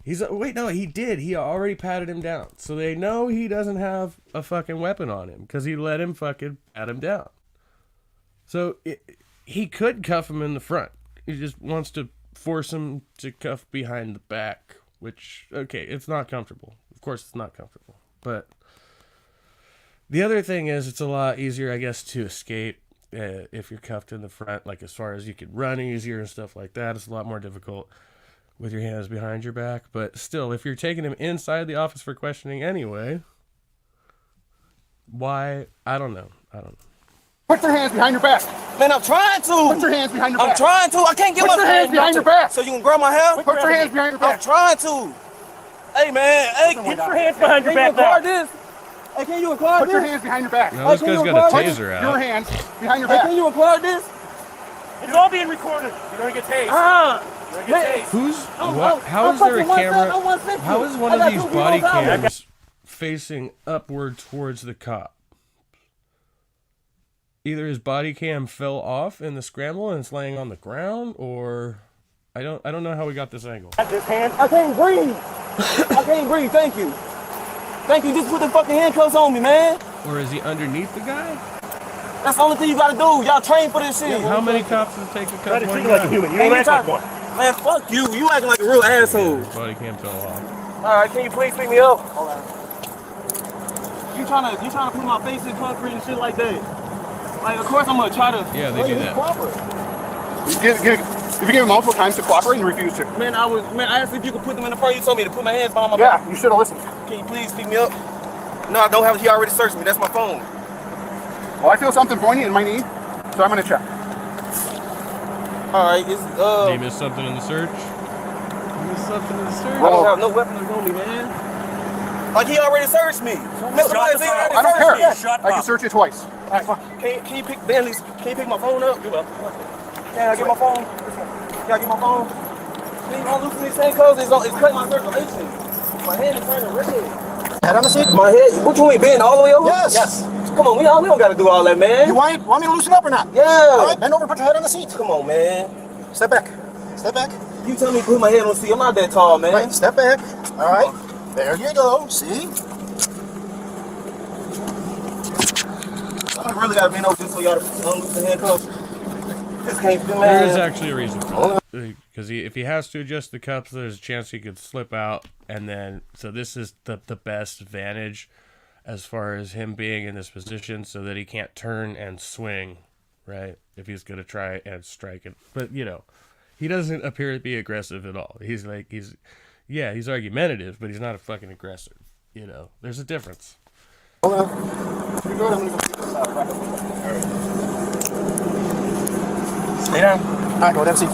Wait, no, he did. He already patted him down. So they know he doesn't have a fucking weapon on him because he let him fucking pat him down. So he could cuff him in the front. He just wants to force him to cuff behind the back, which, okay, it's not comfortable. Of course it's not comfortable. But the other thing is it's a lot easier, I guess, to escape if you're cuffed in the front. Like, as far as you can run easier and stuff like that, it's a lot more difficult with your hands behind your back. But still, if you're taking him inside the office for questioning anyway, why? I don't know. Put your hands behind your back. Man, I'm trying to. Put your hands behind your back. I'm trying to. I can't get my hands behind your back. So you can grab my hair? Put your hands behind your back. I'm trying to. Hey, man. Hey, get your hands behind your back now. This? Hey, can you record Put this? your hands behind your back. Now this guy's got a taser out. Your hands behind your back. Hey, can you record this? It's all being recorded. You're going to get tased. Who's what? How is there a camera? How is one of these body cams facing upward towards the cop? Either his body cam fell off in the scramble and it's laying on the ground, or I don't know how we got this angle. I can't breathe. I can't breathe. Thank you. Thank you. Just put the fucking handcuffs on me, man. Or is he underneath the guy? That's the only thing you gotta do. Y'all train for this shit. How many cops does it take to cuff one like a human. You don't act like one. Man, fuck you. You acting like a real asshole. Body cam fell off. All right, can you please pick me up? You trying to put my face in concrete and shit like that? Like, of course I'm gonna try to. Yeah, they do that. If you gave him multiple times to cooperate and you refused to. Man, I asked if you could put them in the front. You told me to put my hands behind my back. Yeah, you should have listened. Can you please pick me up? No, I don't have. He already searched me. That's my phone. Well, I feel something pointy in my knee, so I'm gonna check. All right, it's They missed something in the search. I don't have no weapons on me, man. Like he already searched me. Mr. Myers, he already I don't care. searched me. I can search you twice. All right, come on. Can you pick Bentley's? Can you pick my phone up? You will. Can I get my phone? Can I get my phone? Please don't loosen these same clothes. It's cutting my circulation. My head is turning red. Head on the seat. My head. What you mean, bend all the way over? Yes. Yes. Come on, we don't got to do all that, man. You want me to loosen up or not? Yeah. All right, bend over, put your head on the seat. Come on, man. Step back. Step back. You tell me to put my head on the seat. I'm not that tall, man. Right, step back. All right. There you go. See? I really got to bend over just so y'all unloose the handcuffs. This can't be, man. There is actually a reason for that. Because if he has to adjust the cups, there's a chance he could slip out. And then, so this is the best advantage as far as him being in this position so that he can't turn and swing, right? If he's going to try and strike it. But, you know, he doesn't appear to be aggressive at all. He's argumentative, but he's not a fucking aggressor. You know, there's a difference. Hold on. You're good. I'm going to go see this out. Right. Stay down. All right, go with that seat.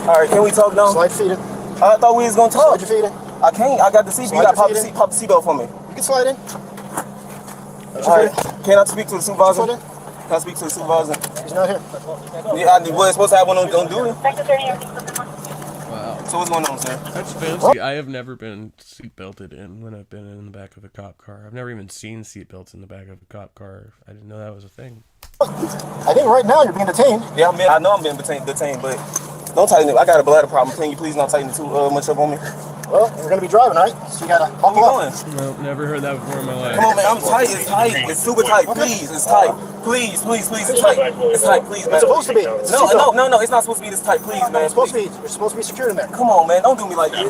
All right, can we talk now? Slide your feet in. I thought we was going to talk. Slide your feet in. I can't. I got the seat. You got to pop the seatbelt for me. You can slide in. All right. Can I speak to the supervisor? Can I speak to the supervisor? He's not here. Yeah, I was supposed to have one on duty. Wow. So what's going on, sir? That's fancy. I have never been seat belted in when I've been in the back of a cop car. I've never even seen seat belts in the back of a cop car. I didn't know that was a thing. I think right now you're being detained. Yeah, I know I'm being detained, but don't tighten it. I got a bladder problem. Can you please not tighten it too much up on me? Well, you're going to be driving, right? So you got to buckle up. No, never heard that before in my life. Come on, man. I'm tight. It's tight. It's super tight. Please, it's tight. Please, it's tight. It's tight, please, man. It's supposed to be. No, it's not supposed to be this tight. Please, man. It's supposed to be. You're supposed to be secured in there. Come on, man. Don't do me like this.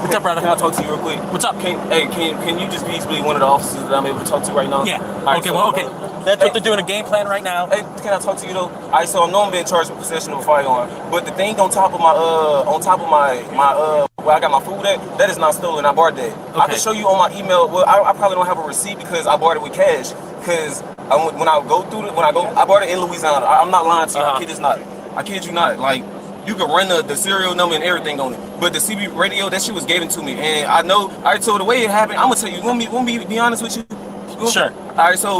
What's up, brother? Can I talk to you real quick? What's up? Can you just be one of the officers that I'm able to talk to right now? Yeah. Right, Okay, so, well, okay. That's what they're doing, a game plan right now. Hey, can I talk to you though? Alright, so I know I'm being charged with possession of a firearm, but the thing on top of my where I got my food at, that is not stolen. I bought that. Okay. I can show you on my email. Well, I probably don't have a receipt because I bought it with cash. Because when I bought it in Louisiana. I'm not lying to you. I kid you not. Like, you can run the serial number and everything on it. But the CB radio, that shit was given to me, and I know. Alright, so the way it happened, I'm gonna tell you. Want me be honest with you? Sure. Alright, so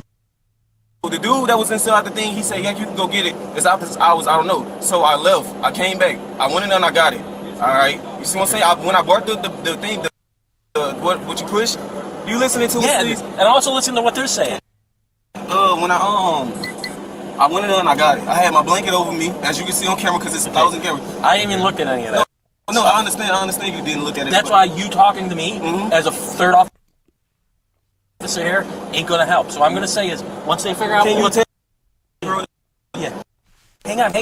the dude that was inside the thing, he said, yeah, you can go get it. It's opposite hours, I don't know. So I left. I came back. I went in there and I got it. All right. You see what I'm saying? When I bought the thing, what you push, you listening to it, please? And also listen to what they're saying. When I went in there and I got it. I had my blanket over me, as you can see on camera, because it's 1,000 camera. I didn't even look at any of that. No, I understand you didn't look at it. That's why you talking to me as a third officer here ain't gonna help. So what I'm gonna say is, once they figure out yeah. Hang on,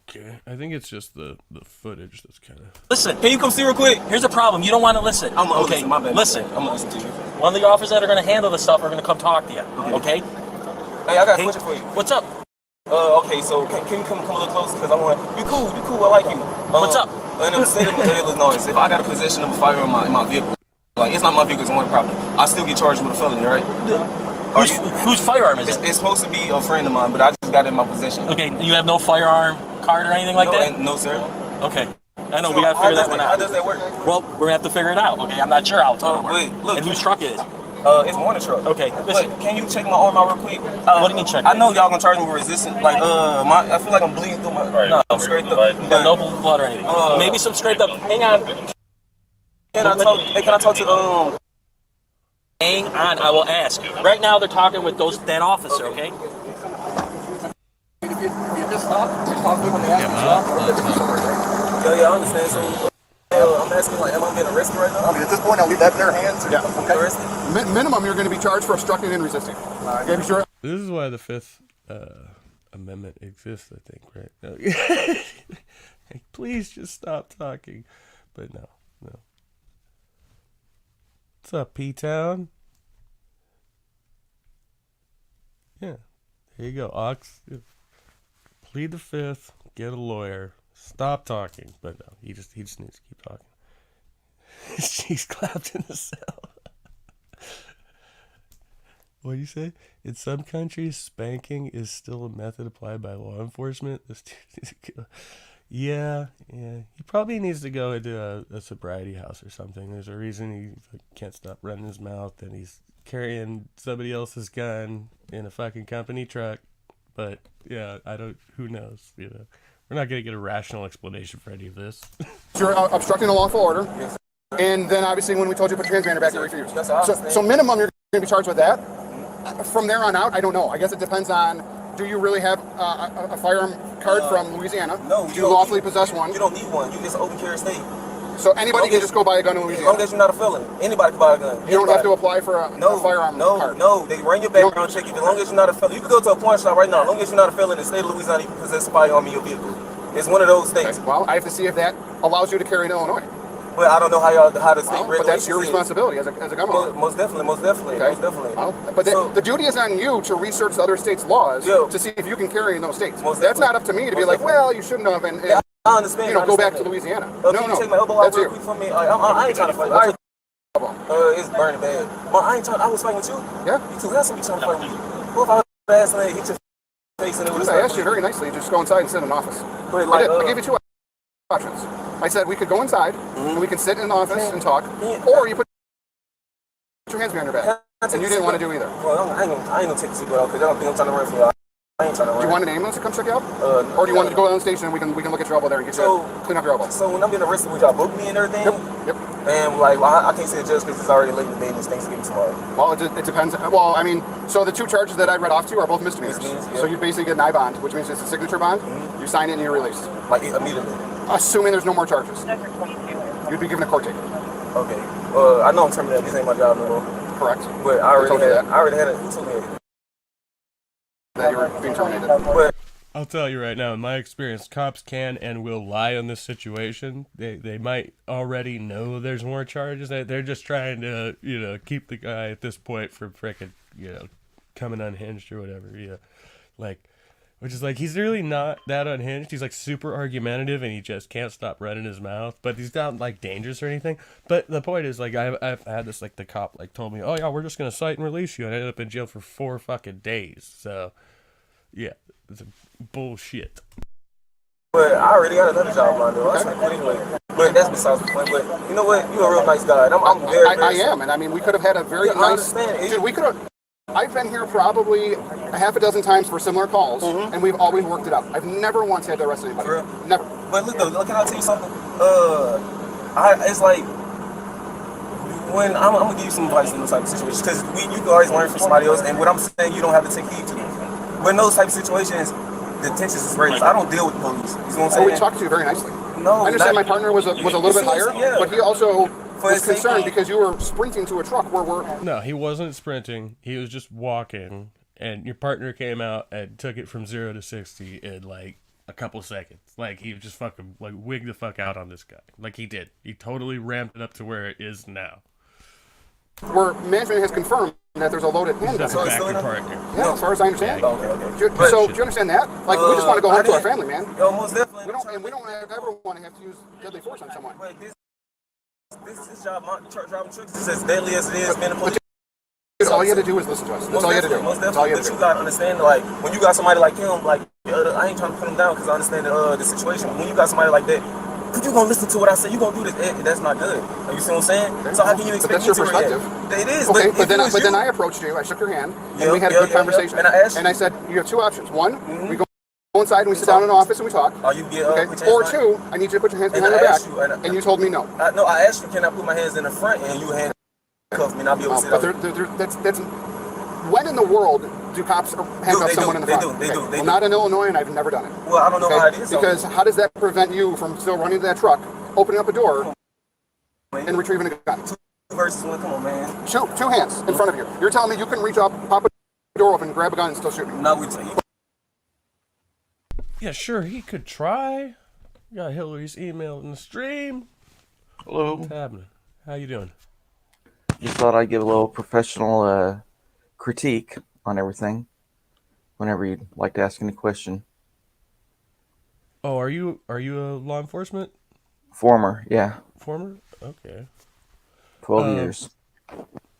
okay. I think it's just the footage that's kind of. Listen. Can you come see real quick? Here's the problem. You don't want to listen. Okay, my bad. Listen. I'm gonna listen to you. One of the officers that are gonna handle this stuff are gonna come talk to you. Okay? Hey, I got a question for you. What's up? Okay, so can you come a little closer? Because I want you cool. I like you. What's up? In the state of Illinois, if I got a possession of a firearm in my vehicle, like it's not my vehicle, it's one property, I still get charged with a felony, right? Whose firearm is it? It's supposed to be a friend of mine, but I just got it in my possession. Okay, you have no firearm card or anything like that? No, sir. Okay. I know, we gotta figure that one out. How does that work? Well, we're gonna have to figure it out, okay? I'm not sure how it's gonna work. Look, and whose truck it is? It's Warner truck. Okay, listen. But can you check my arm out real quick? What do you mean check? I know y'all gonna charge me with resistance. Like, I feel like I'm bleeding through my. No, I'm straight up. No blood or anything. Maybe some scraped up. Hang on. Can I talk to Hang on, I will ask. Right now they're talking with that officer, okay? If you just stop when they ask you to stop. Yeah, I understand. So, I'm asking, like, am I being arrested right now? I mean, at this point, I'll leave that in their hands. Yeah. Okay. Minimum, you're going to be charged for obstructing and resisting. This is why the Fifth Amendment exists, I think, right? No. Please just stop talking. But no. What's up, P-Town? Yeah. There you go, Ox. Plead the Fifth. Get a lawyer. Stop talking. But no, he just needs to keep talking. She's clapped in the cell. What do you say? In some countries, spanking is still a method applied by law enforcement. Yeah. He probably needs to go into a sobriety house or something. There's a reason he can't stop running his mouth, and he's carrying somebody else's gun in a fucking company truck. But yeah, who knows? You know, we're not gonna get a rational explanation for any of this. You're obstructing a lawful order. Yes. And then obviously when we told you to put your hands behind your back, you refused. So minimum, you're going to be charged with that. From there on out, I don't know. I guess it depends on, do you really have a firearm card from Louisiana? No. Do you lawfully possess one? You don't need one. You just open carry state. So anybody can just go buy a gun in Louisiana? As long as you're not a felon. Anybody can buy a gun. You don't have to apply for a firearm card? No. They run your background check. As long as you're not a felon. You can go to a pawn shop right now. As long as you're not a felon in the state of Louisiana, you can possess a firearm in your vehicle. It's one of those things. Okay. Well, I have to see if that allows you to carry in Illinois. But I don't know how the state regulations. But that's your responsibility as a gun owner. Most definitely. Okay. Most definitely. Well, but the duty is on you to research the other states' laws to see if you can carry in those states. That's not up to me to be like, well, you shouldn't have, and I understand. Go back to Louisiana. No, take my elbow that's out real quick for me. I ain't trying to fight. It's burning bad. I was fighting with you. Yeah. You too handsome. You trying to fight with you? What if I was fast and hit your face and it was? I asked you very nicely. Just go inside and sit in an office. But I gave you two options. I said we could go inside and we can sit in an office and talk, or you put your hands behind your back, and you didn't want to do either. Well, I ain't gonna take the seatbelt out because I don't think I'm trying to run for y'all. I ain't trying to run. Do you want an ambulance to come check you out? Or do you want to go down the station and we can look at your elbow there and get you clean up your elbow? So when I'm getting arrested, would y'all book me and everything? Yep. And like, I can't say a judge because it's already late in the day and it's Thanksgiving tomorrow. Well, it depends. Well, I mean, so the two charges that I read off to you are both misdemeanors. So you basically get an I bond, which means it's a signature bond. You sign it and you're released. Like immediately? Assuming there's no more charges. You'd be given a court date. Okay. I know I'm terminated. This ain't my job no more. Correct. But I already had it. Who told me that you were being terminated? But I'll tell you right now, in my experience, cops can and will lie on this situation. They might already know there's more charges. They're just trying to, keep the guy at this point from frickin', coming unhinged or whatever. Yeah. Which is like, he's really not that unhinged. He's like super argumentative and he just can't stop running his mouth. But he's not like dangerous or anything. But the point is, like, I've had this, like, the cop like told me, oh yeah, we're just gonna cite and release you, and I ended up in jail for 4 fucking days. So yeah, it's bullshit. But I already got another job lined up. Anyway. But that's besides the point. But you know what? You're a real nice guy. I'm very. I am, and I mean, we could have had a very nice. Dude, we could have. I've been here probably a half a dozen times for similar calls, and we've always worked it out. I've never once had to arrest anybody. Never. But look, though, can I tell you something? It's like when I'm gonna give you some advice in those type of situations, because you can always learn from somebody else, and what I'm saying, you don't have to take heed to. But in those type of situations, the tension is great. I don't deal with the police. You know what I'm saying? We talked to you very nicely. No, I understand my partner was a little bit higher, but he also was concerned because you were sprinting to a truck where we're... No, he wasn't sprinting. He was just walking, and your partner came out and took it from 0 to 60 in, like, a couple seconds. Like, he just fucking, like, wigged the fuck out on this guy. Like, he did. He totally ramped it up to where it is now. Where management has confirmed that there's a loaded handgun. That's a factory partner. Yeah, as far as I understand. Yeah, okay. So, do you understand that? Like, we just want to go home to our family, man. Yo, most definitely. We don't ever want to have to use deadly force on someone. But this job, driving trucks, is as deadly as it is being a police. All you had to do is listen to us. That's all you had to do. That's all you had to do. But you gotta understand, like, when you got somebody like him, like, I ain't trying to put him down because I understand the situation. When you got somebody like that, you gonna listen to what I say, you gonna do this. That's not good. You see what I'm saying? So how can you expect me to react? It is. Okay, but then I approached you. I shook your hand, and we had a good conversation. And I asked you. And I said, you have two options. One, we go inside and we sit down in an office and we talk. Or two, I need you to put your hands behind your back. And you told me no. No, I asked you, can I put my hands in the front, and you handcuffed me, and I'll be able to sit that's when in the world do cops handcuff someone in the front? They do. Well, not in Illinois, and I've never done it. Well, I don't know how it is. Because how does that prevent you from still running to that truck, opening up a door, and retrieving a gun? Two versus one, come on, man. Two hands in front of you. You're telling me you can reach up, pop a door open, grab a gun, and still shoot me? No, we tell you. Yeah, sure, he could try. Got Hillary's email in the stream. Hello. What's happening? How you doing? Just thought I'd give a little professional critique on everything whenever you'd like to ask any question. Oh, are you a law enforcement? Former, yeah. Former? Okay. 12 years.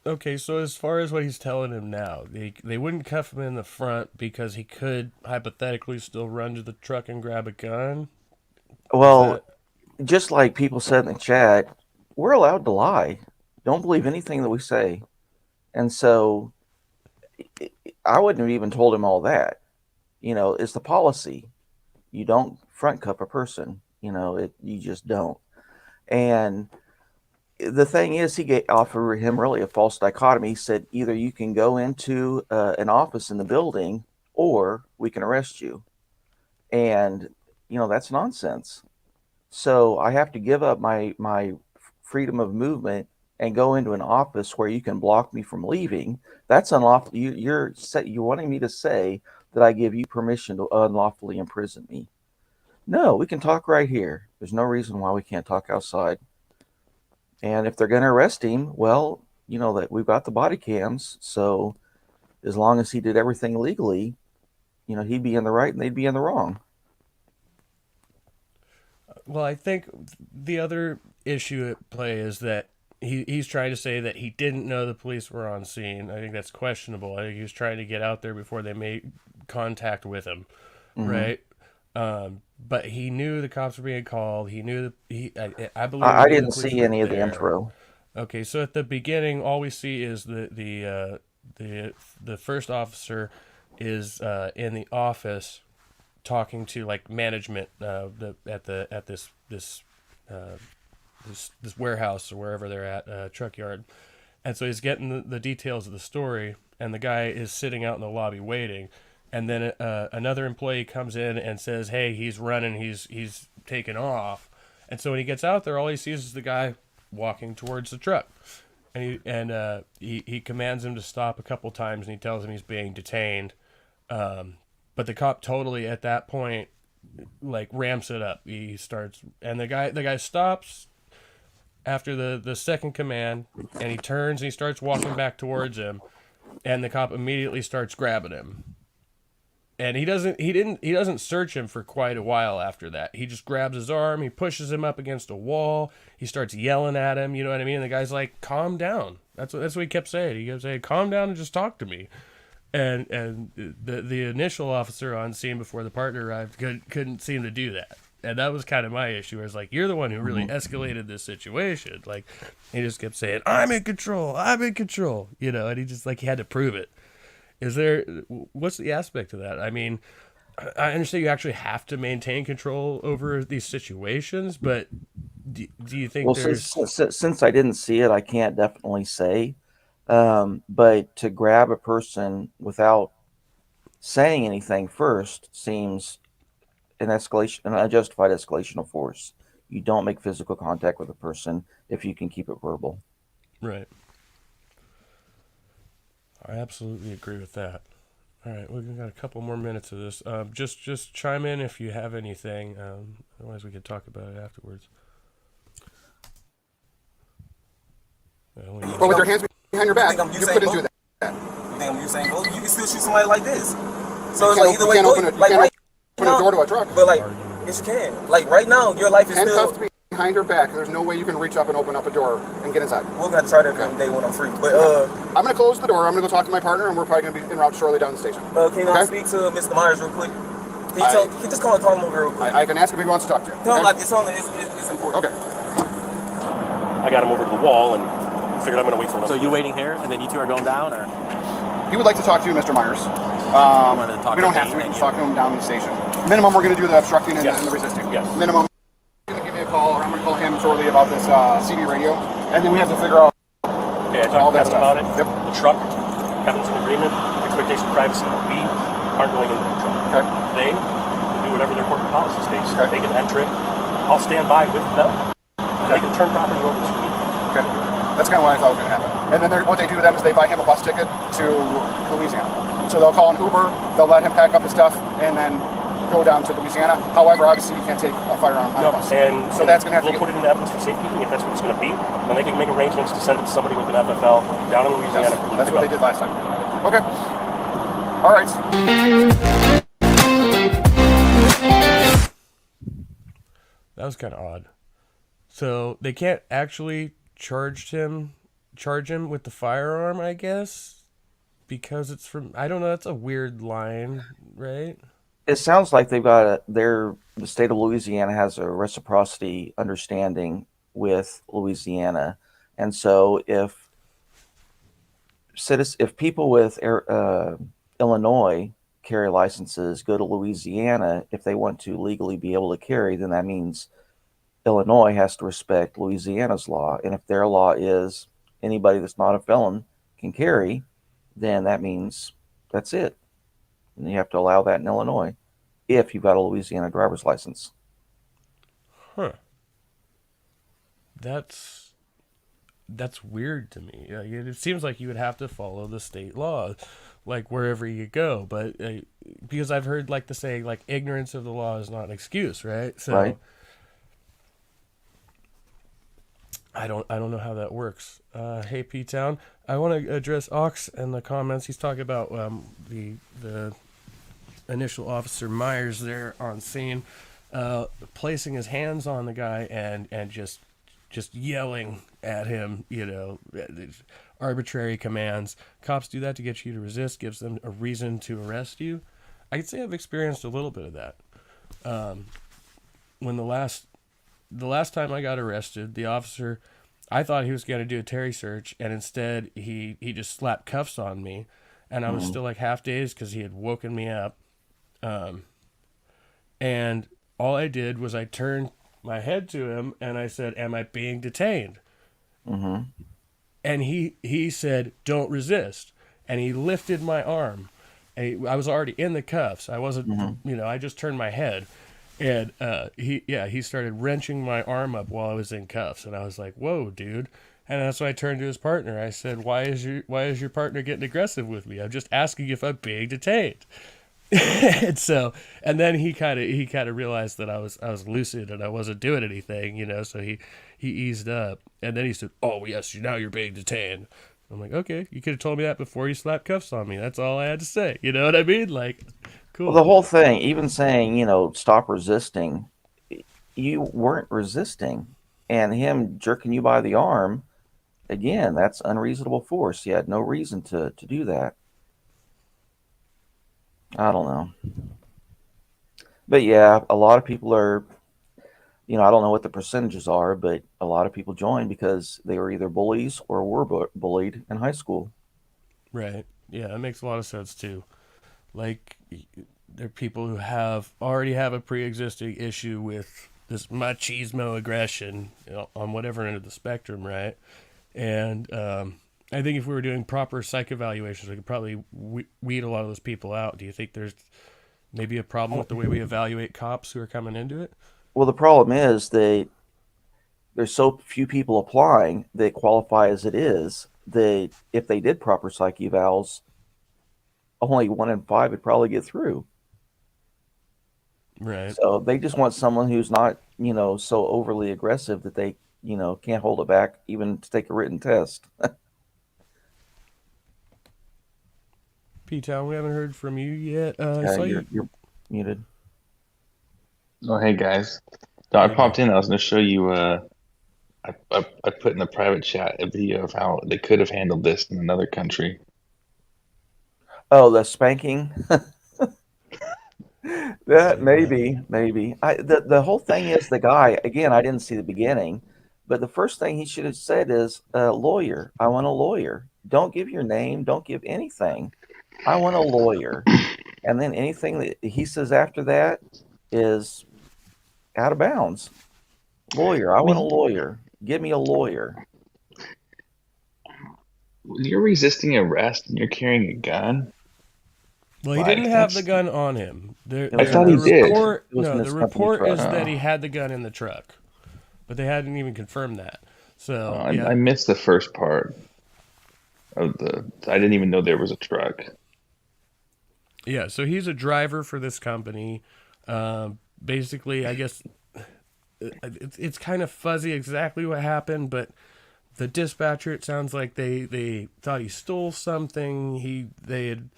Okay, so as far as what he's telling him now, they wouldn't cuff him in the front because he could hypothetically still run to the truck and grab a gun. Well, just like people said in the chat, we're allowed to lie. Don't believe anything that we say. And so I wouldn't have even told him all that. It's the policy. You don't front cuff a person. You just don't. And the thing is, he offered him really a false dichotomy. He said, either you can go into an office in the building or we can arrest you. And, that's nonsense. So I have to give up my freedom of movement and go into an office where you can block me from leaving. That's unlawful. You're wanting me to say that I give you permission to unlawfully imprison me. No, we can talk right here. There's no reason why we can't talk outside. And if they're going to arrest him, well, that we've got the body cams. So as long as he did everything legally, he'd be in the right and they'd be in the wrong. Well, I think the other issue at play is that he's trying to say that he didn't know the police were on scene. I think that's questionable. I think he was trying to get out there before they made contact with him, right? But he knew the cops were being called. He knew I believe. I didn't see any of the intro. Okay, so at the beginning, all we see is the first officer is in the office talking to like management at this warehouse or wherever they're at, truck yard. And so he's getting the details of the story, and the guy is sitting out in the lobby waiting. And then another employee comes in and says, hey, he's running, he's taking off. And so when he gets out there, all he sees is the guy walking towards the truck. And he commands him to stop a couple times, and he tells him he's being detained. But the cop totally at that point like ramps it up. He starts, and the guy stops after the second command, and he turns and he starts walking back towards him, and the cop immediately starts grabbing him. And he doesn't search him for quite a while after that. He just grabs his arm, he pushes him up against a wall, he starts yelling at him, you know what I mean? And the guy's like, calm down. That's what he kept saying. He kept saying, calm down and just talk to me. And the initial officer on scene before the partner arrived couldn't seem to do that. And that was kind of my issue. I was like, you're the one who really escalated this situation. Like, he just kept saying, I'm in control, and he just like, he had to prove it. What's the aspect of that? I mean, I understand you actually have to maintain control over these situations, but do you think since I didn't see it, I can't definitely say. But to grab a person without saying anything first seems an unjustified escalation of force. You don't make physical contact with a person if you can keep it verbal. Right. I absolutely agree with that. All right, we've got a couple more minutes of this. Just chime in if you have anything. Otherwise, we could talk about it afterwards. But with your hands behind your back, you couldn't do that. You think I'm Usain Bolt? You can still shoot somebody like this. So it's like either you way, can't open a door to a truck. But like, yes, you can. Like right now, your life is handcuffed still behind her back. There's no way you can reach up and open up a door and get inside. We're gonna try that one day when I'm free. But I'm gonna close the door. I'm gonna go talk to my partner, and we're probably gonna be en route shortly down the station. Can I speak to Mr. Myers real quick? Can you just call him over real quick? I can ask him if he wants to talk to you. Tell him like it's important. Okay. I got him over to the wall and figured I'm going to wait for him. So you waiting here, and then you two are going down, or? He would like to talk to you, Mr. Myers. We don't have to. We can just talk to him down the station. Minimum, we're going to do the obstructing and the resisting. Yes. Minimum, you're going to give me a call, or I'm going to call him shortly about this CB radio, and then we have to figure out all that stuff. about it. Yep. The truck, Kevin's in agreement, expectation of privacy. We aren't going into the truck. Okay. They can do whatever their corporate policy states. Okay. They can enter it. I'll stand by with them. They can turn property over to me. Okay. That's kind of what I thought was going to happen. And then what they do to them is they buy him a bus ticket to Louisiana. So they'll call an Uber, they'll let him pack up his stuff, and then go down to Louisiana. However, obviously you can't take a firearm on a bus. And so that's going to have we'll put it in evidence for safekeeping if that's what it's going to be. Then they can make arrangements to send it to somebody with an FFL down in Louisiana. Yes, that's what they did last time. Okay. All right. That was kind of odd. So they can't actually charge him with the firearm, I guess, because it's from, I don't know, that's a weird line, right? It sounds like they've got the state of Louisiana has a reciprocity understanding with Louisiana, and so if people with Illinois carry licenses go to Louisiana, if they want to legally be able to carry, then that means Illinois has to respect Louisiana's law, and if their law is anybody that's not a felon can carry, then that means that's it. And you have to allow that in Illinois if you've got a Louisiana driver's license. Huh. That's weird to me. It seems like you would have to follow the state law, like wherever you go. But because I've heard like the saying, like ignorance of the law is not an excuse, right? So Right. I don't know how that works. Hey, P-Town, I want to address Ox and the comments. He's talking about the initial officer Myers there on scene, placing his hands on the guy and just yelling at him, arbitrary commands. Cops do that to get you to resist, gives them a reason to arrest you. I could say I've experienced a little bit of that. When the last time I got arrested, the officer, I thought he was going to do a Terry search, and instead he just slapped cuffs on me, and I was still like half dazed because he had woken me up. And all I did was I turned my head to him and I said, "Am I being detained?" Mm-hmm. And he said, "Don't resist." And he lifted my arm. And I was already in the cuffs. I wasn't, I just turned my head. And he started wrenching my arm up while I was in cuffs. And I was like, "Whoa, dude." And that's when I turned to his partner. I said, why is your partner getting aggressive with me? I'm just asking if I'm being detained." and then he kind of realized that I was lucid and I wasn't doing anything, so he eased up. And then he said, "Oh yes, now you're being detained." I'm like, "Okay, you could have told me that before you slapped cuffs on me. That's all I had to say." You know what I mean? Like, cool. Well, the whole thing, even saying, stop resisting, you weren't resisting, and him jerking you by the arm, again, that's unreasonable force. You had no reason to do that. I don't know. But yeah, a lot of people are, I don't know what the percentages are, but a lot of people join because they were either bullies or were bullied in high school. Right. Yeah, that makes a lot of sense too. Like, there are people who already have a pre-existing issue with this machismo aggression, on whatever end of the spectrum, right? And I think if we were doing proper psych evaluations, we could probably weed a lot of those people out. Do you think there's maybe a problem with the way we evaluate cops who are coming into it? Well, the problem is there's so few people applying that qualify as it is, that if they did proper psych evals, only 1 in 5 would probably get through. Right. So they just want someone who's not, so overly aggressive that they, can't hold it back even to take a written test. P-Town, we haven't heard from you yet. You're muted. Oh, hey guys. So I popped in. I was going to show you. I put in the private chat a video of how they could have handled this in another country. Oh, the spanking. That maybe. The whole thing is the guy. Again, I didn't see the beginning, but the first thing he should have said is, "Lawyer. I want a lawyer. Don't give your name. Don't give anything. I want a lawyer." And then anything that he says after that is out of bounds. Lawyer. I want a lawyer. Give me a lawyer. When you're resisting arrest and you're carrying a gun. Well, he didn't have the gun on him. I thought he did. The report is that he had the gun in the truck, but they hadn't even confirmed that. So I missed the first part of I didn't even know there was a truck. Yeah, so he's a driver for this company. Basically, I guess it's kind of fuzzy exactly what happened, but the dispatcher, it sounds like they thought he stole something. They had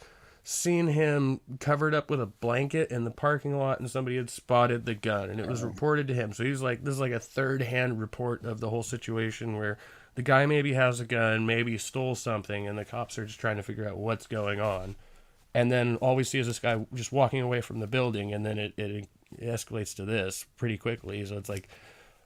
seen him covered up with a blanket in the parking lot, and somebody had spotted the gun, and it was reported to him. So he's like, this is like a third-hand report of the whole situation where the guy maybe has a gun, maybe stole something, and the cops are just trying to figure out what's going on. And then all we see is this guy just walking away from the building, and then it escalates to this pretty quickly. So it's like,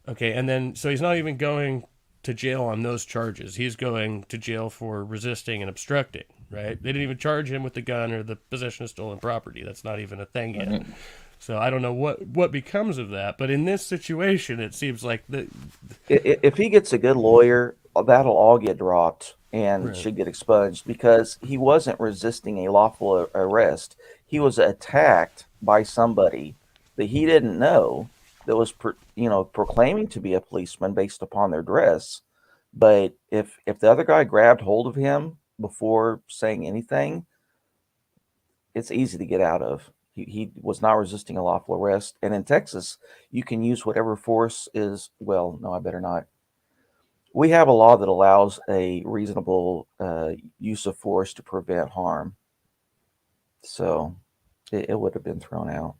okay, and then so he's not even going to jail on those charges. He's going to jail for resisting and obstructing, right? They didn't even charge him with the gun or the possession of stolen property. That's not even a thing yet. Mm-hmm. So I don't know what becomes of that. But in this situation, it seems like if he gets a good lawyer, that'll all get dropped and Right. should get expunged, because he wasn't resisting a lawful arrest. He was attacked by somebody that he didn't know, that was proclaiming to be a policeman based upon their dress. But if the other guy grabbed hold of him before saying anything, it's easy to get out of. He was not resisting a lawful arrest. And in Texas, you can use whatever force is, well, no, I better not. We have a law that allows a reasonable use of force to prevent harm. So it would have been thrown out.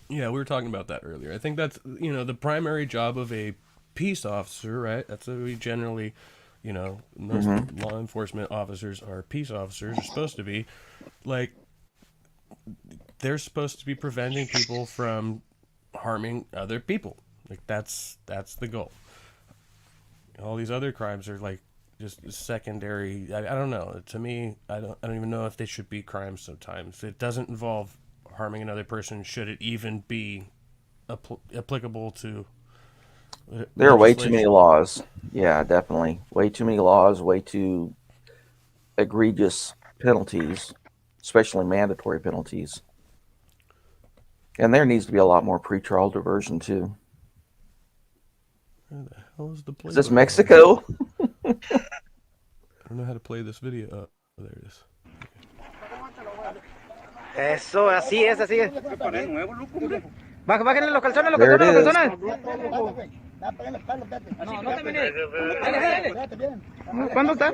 Yeah, we were talking about that earlier. I think that's, the primary job of a peace officer, right? That's what we generally, most law enforcement officers are peace officers, are supposed to be. Like, they're supposed to be preventing people from harming other people. Like, that's the goal. All these other crimes are like just secondary. I don't know. To me, I don't even know if they should be crimes sometimes. It doesn't involve harming another person. Should it even be applicable to There are way too many laws. Yeah, definitely. Way too many laws, way too egregious penalties, especially mandatory penalties. And there needs to be a lot more pretrial diversion too. Where the hell is the play? Is this Mexico? I don't know how to play this video. Oh, there it is. Eso, así es, así es. Bájenle los calzones, los There it calzones, los is. calzones. No, no terminé. Dale, dale. ¿Cuándo está?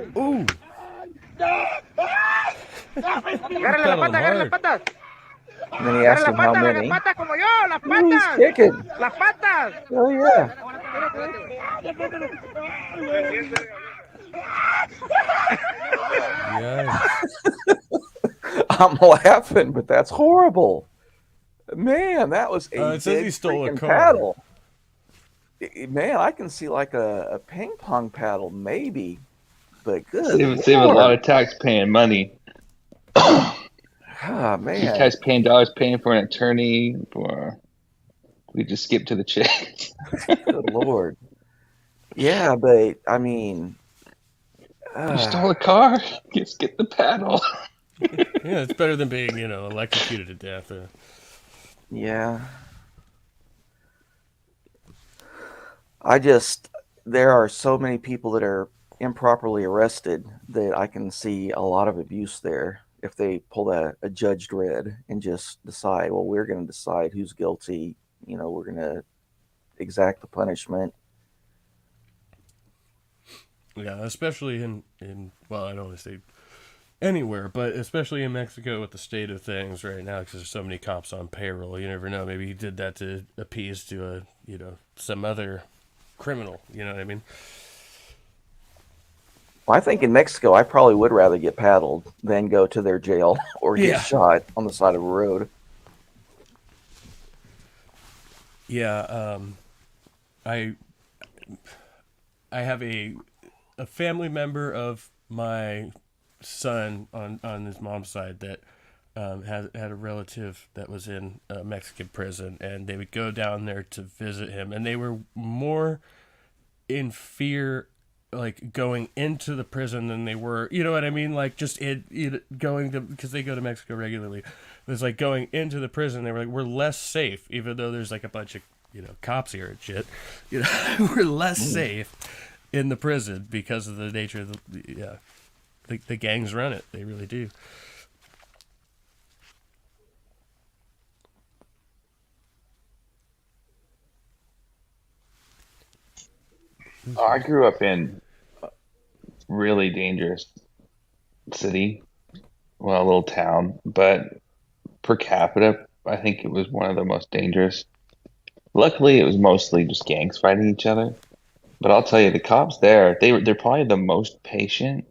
Agárrale las patas, agárrale las patas. And then he asked him how Agárrale many. las patas como yo, las Ooh, he's patas. kicking. Las patas. Oh yeah. I'm laughing, but that's horrible. Man, that was a It says he big stole a freaking car. paddle. Man, I can see like a ping pong paddle, maybe. But good. Save a Lord. lot of tax-paying money. Ah, You man. guys paying dollars, paying for an attorney, for we just skip to the chase. Good Lord. Yeah, but I mean, You stole a car. Just get the paddle. Yeah, it's better than being, electrocuted to death. yeah. There are so many people that are improperly arrested that I can see a lot of abuse there if they pull a judged red and just decide, well, we're going to decide who's guilty. We're going to exact the punishment. Yeah, especially in well, I don't want to say anywhere, but especially in Mexico with the state of things right now, because there's so many cops on payroll. You never know. Maybe he did that to appease to some other criminal. You know what I mean? Well, I think in Mexico, I probably would rather get paddled than go to their jail or get Yeah. shot on the side of a road. Yeah, I have a family member of my son on his mom's side that had a relative that was in a Mexican prison, and they would go down there to visit him, and they were more in fear, like going into the prison than they were, you know what I mean? Like just going to, because they go to Mexico regularly. It was like going into the prison. They were like, we're less safe, even though there's like a bunch of, cops here and shit. We're less safe in the prison because of the nature of the gangs run it. They really do. I grew up in a really dangerous city, well, a little town, but per capita, I think it was one of the most dangerous. Luckily, it was mostly just gangs fighting each other. But I'll tell you, the cops there, they're probably the most patient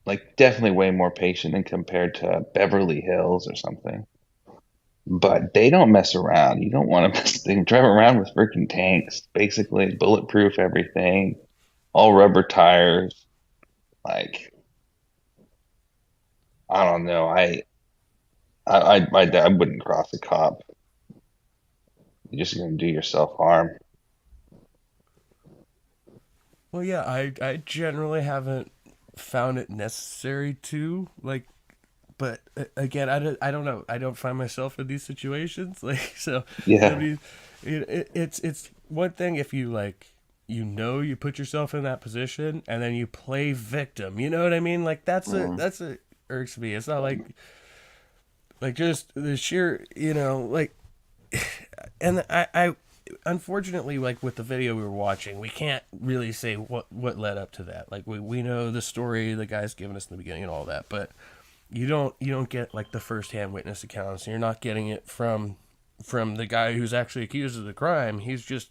like definitely way more patient than compared to Beverly Hills or something. But they don't mess around. You don't want to mess. They drive around with freaking tanks, basically bulletproof everything, all rubber tires. Like, I don't know. I wouldn't cross a cop. You're just gonna do yourself harm. Well, yeah, I generally haven't found it necessary to, like, but again, I don't know. I don't find myself in these situations, like, so. Yeah. I mean, it's one thing if you, like, you put yourself in that position and then you play victim. You know what I mean? Like, that's a irks me. It's not like just the sheer, like, and I unfortunately, like with the video we were watching, we can't really say what led up to that. Like we know the story the guy's given us in the beginning and all that, but you don't get like the first-hand witness accounts. You're not getting it from the guy who's actually accused of the crime. He's just,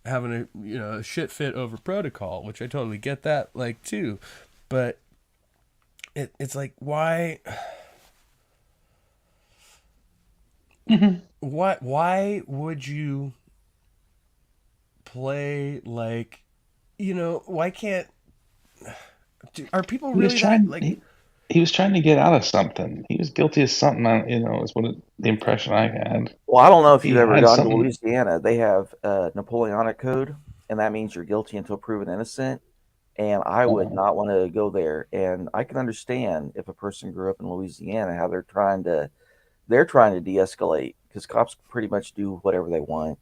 having a shit fit over protocol, which I totally get that, like, too. But it's like, why why would you play like, why can't, are people really he was trying to get out of something. He was guilty of something, is the impression I had. Well, I don't know if you've ever had gone to something- Louisiana. They have a Napoleonic code, and that means you're guilty until proven innocent. And I would not want to go there. And I can understand if a person grew up in Louisiana, how they're trying to de-escalate, because cops pretty much do whatever they want.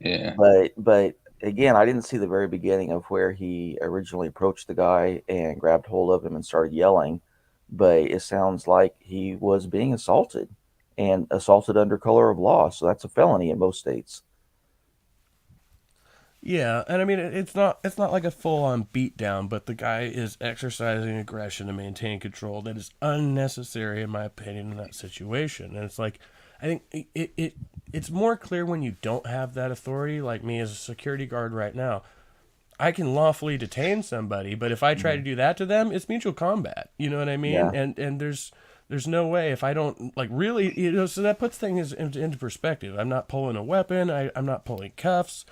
Yeah. But again, I didn't see the very beginning of where he originally approached the guy and grabbed hold of him and started yelling. But it sounds like he was being assaulted, and assaulted under color of law. So that's a felony in most states. Yeah, and I mean it's not like a full-on beatdown, but the guy is exercising aggression to maintain control that is unnecessary, in my opinion, in that situation. And it's like, I think it's more clear when you don't have that authority. Like me as a security guard right now, I can lawfully detain somebody, but if I try to do that to them, it's mutual combat. You know what I mean? Yeah. And there's no way if I don't, like, really, so that puts things into perspective. I'm not pulling a weapon. I'm not pulling cuffs.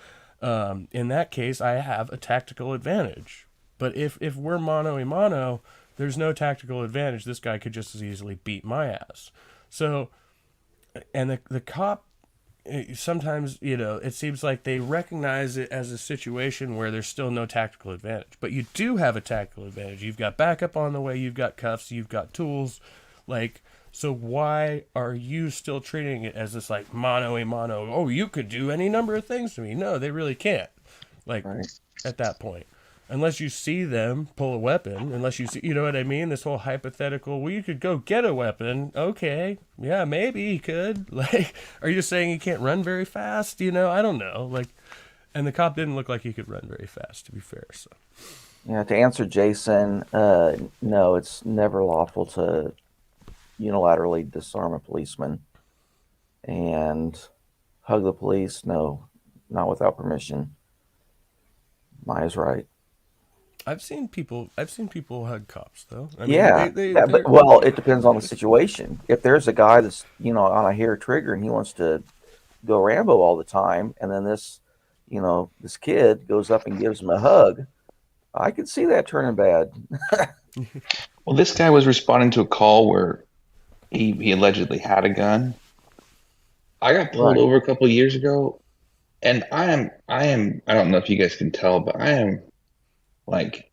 In that case, I have a tactical advantage. But if we're mano a mano, there's no tactical advantage. This guy could just as easily beat my ass. So, and the cop, sometimes, it seems like they recognize it as a situation where there's still no tactical advantage. But you do have a tactical advantage. You've got backup on the way. You've got cuffs. You've got tools. Like, so why are you still treating it as this, like, mano a mano? Oh, you could do any number of things to me. No, they really can't. Like, at that point. Unless you see them pull a weapon, unless you see, you know what I mean? This whole hypothetical, well, you could go get a weapon. Okay. Yeah, maybe he could. Like, are you saying he can't run very fast? I don't know. Like, and the cop didn't look like he could run very fast, to be fair. So, Yeah, to answer Jason, no, it's never lawful to unilaterally disarm a policeman and hug the police. No, not without permission. Maya's right. I've seen people hug cops, though. I mean, Yeah, but, well, it depends on the situation. If there's a guy that's on a hair trigger and he wants to go Rambo all the time, and then this kid goes up and gives him a hug, I could see that turning bad. Well, this guy was responding to a call where he allegedly had a gun. I got pulled over a couple of years ago, and I am I don't know if you guys can tell, but I am, like,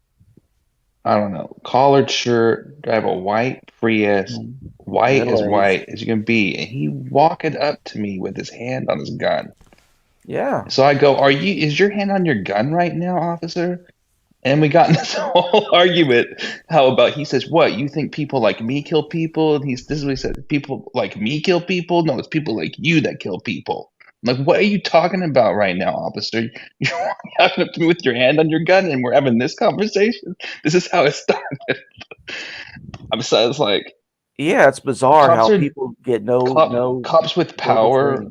I don't know, collared shirt, I have a white Prius, white as you can be, and he walking up to me with his hand on his gun. Yeah. So I go, is your hand on your gun right now, officer? And we got in this whole argument. He says, what, you think people like me kill people? And this is what he said, people like me kill people? No, it's people like you that kill people. I'm like, what are you talking about right now, officer? You're walking up to me with your hand on your gun and we're having this conversation? This is how it started. So it's like, yeah, it's bizarre how are- people get no cops with power,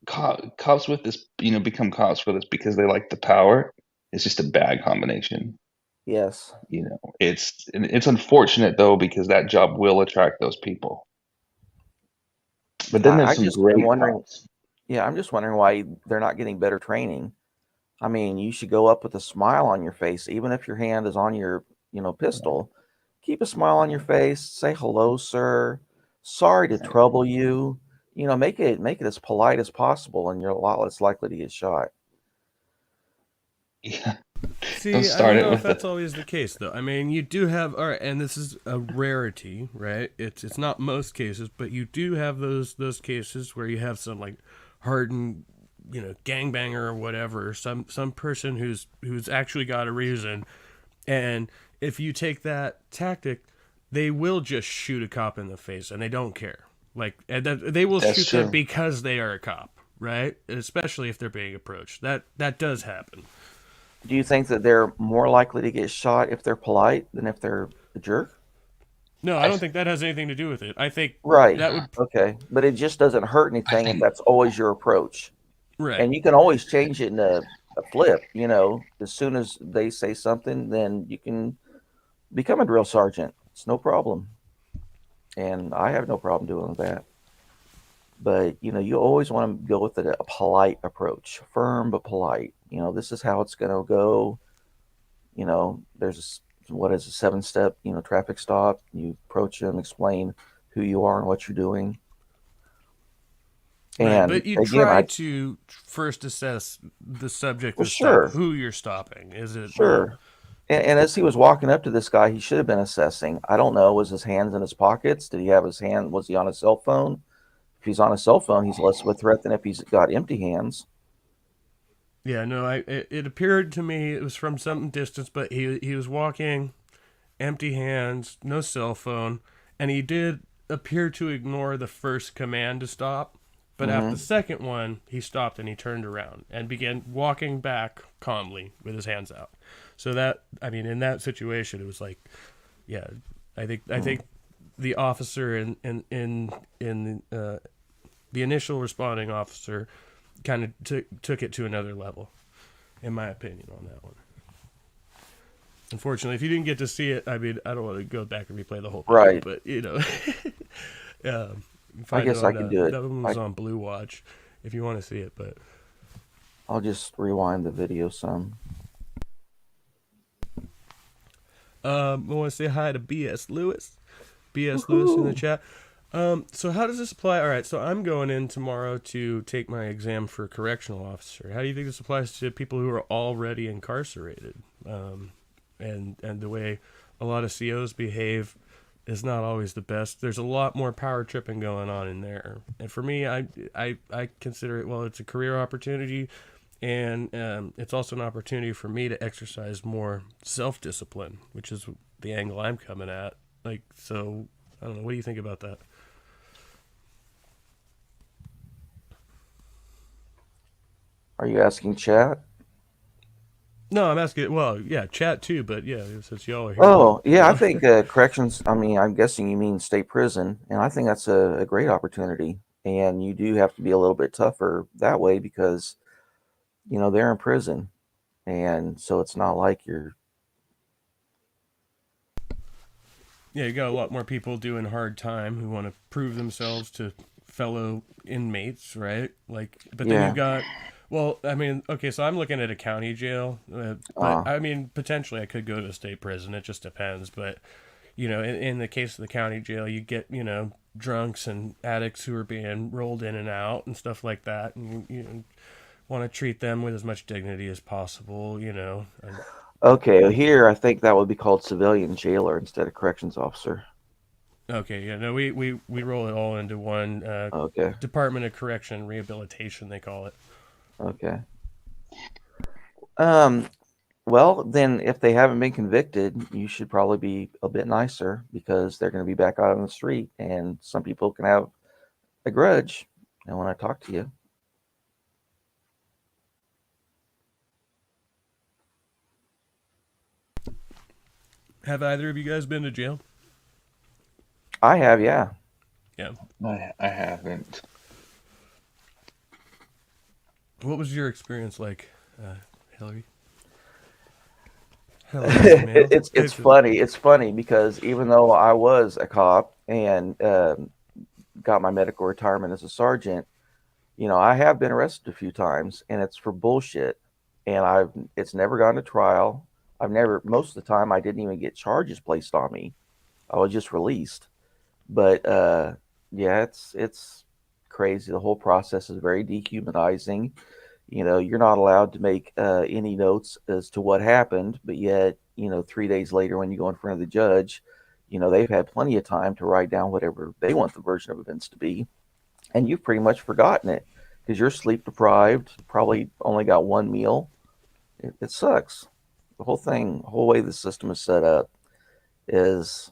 cops with this, become cops for this because they like the power. It's just a bad combination. Yes. You know, it's unfortunate though because that job will attract those people. But then there's I some just great am wondering. cops. Yeah, I'm just wondering why they're not getting better training. I mean, you should go up with a smile on your face, even if your hand is on your, pistol. Keep a smile on your face. Say hello, sir. Sorry to trouble you. Make it as polite as possible, and you're a lot less likely to get shot. Yeah. See, I don't know if that's always the case, though. I mean, you do have, all right, and this is a rarity, right? It's not most cases, but you do have those cases where you have some like hardened, gangbanger or whatever, some person who's actually got a reason, and if you take that tactic, they will just shoot a cop in the face, and they don't care. Like, and they will shoot them because they are a cop, right? Especially if they're being approached. That does happen. Do you think that they're more likely to get shot if they're polite than if they're a jerk? No, I don't think that has anything to do with it. I think right. that would okay, but it just doesn't hurt anything if that's always your approach. Right. And you can always change it in a flip. As soon as they say something, then you can become a drill sergeant. It's no problem. And I have no problem doing that. But, you always want to go with a polite approach, firm but polite. This is how it's going to go. There's a 7-step, traffic stop. You approach them, explain who you are and what you're doing. And right, but you try to first assess the subject of who you're stopping. Is it sure? And as he was walking up to this guy, he should have been assessing. I don't know. Was his hands in his pockets? Did he have his hand? Was he on a cell phone? If he's on a cell phone, he's less of a threat than if he's got empty hands. Yeah, no, it appeared to me it was from some distance, but he was walking, empty hands, no cell phone, and he did appear to ignore the first command to stop. But after the second one, he stopped and he turned around and began walking back calmly with his hands out. So that, I mean, in that situation, it was like, yeah, I think the officer in the initial responding officer kind of took it to another level, in my opinion, on that one. Unfortunately, if you didn't get to see it, I mean, I don't want to go back and replay the whole thing, right? But I guess I can do it. That one was on Blue Watch, if you want to see it. But I'll just rewind the video some. I want to say hi to BS Lewis. BS Lewis in the chat. So how does this apply? All right, so I'm going in tomorrow to take my exam for correctional officer. How do you think this applies to people who are already incarcerated? And the way a lot of COs behave is not always the best. There's a lot more power tripping going on in there. And for me, I consider it, well, it's a career opportunity, and it's also an opportunity for me to exercise more self-discipline, which is the angle I'm coming at. Like, so, I don't know. What do you think about that? Are you asking chat? No, I'm asking, well, yeah, chat too, but yeah, since y'all are here. Oh, yeah, I think corrections, I mean, I'm guessing you mean state prison, and I think that's a great opportunity. And you do have to be a little bit tougher that way because, they're in prison. And so it's not like you're... Yeah, you got a lot more people doing hard time who want to prove themselves to fellow inmates, right? Like, but then you've got... Well, I mean, okay, so I'm looking at a county jail, but I mean, potentially I could go to a state prison. It just depends. But, in the case of the county jail, you get, drunks and addicts who are being rolled in and out and stuff like that. And you want to treat them with as much dignity as possible, And, okay, here I think that would be called civilian jailer instead of corrections officer. Okay, yeah, no, we roll it all into one Department of Correction and Rehabilitation, they call it. Okay. Well, then if they haven't been convicted, you should probably be a bit nicer because they're going to be back out on the street, and some people can have a grudge. And when I talk to you, have either of you guys been to jail? I have, yeah. Yeah. I haven't. What was your experience like, Hillary? It's funny. It's funny because even though I was a cop and got my medical retirement as a sergeant, I have been arrested a few times, and it's for bullshit. And it's never gone to trial. Most of the time, I didn't even get charges placed on me. I was just released. But yeah, it's crazy. The whole process is very dehumanizing. You're not allowed to make any notes as to what happened, but yet, 3 days later when you go in front of the judge, they've had plenty of time to write down whatever they want the version of events to be. And you've pretty much forgotten it because you're sleep deprived, probably only got one meal. It sucks. The whole way the system is set up is,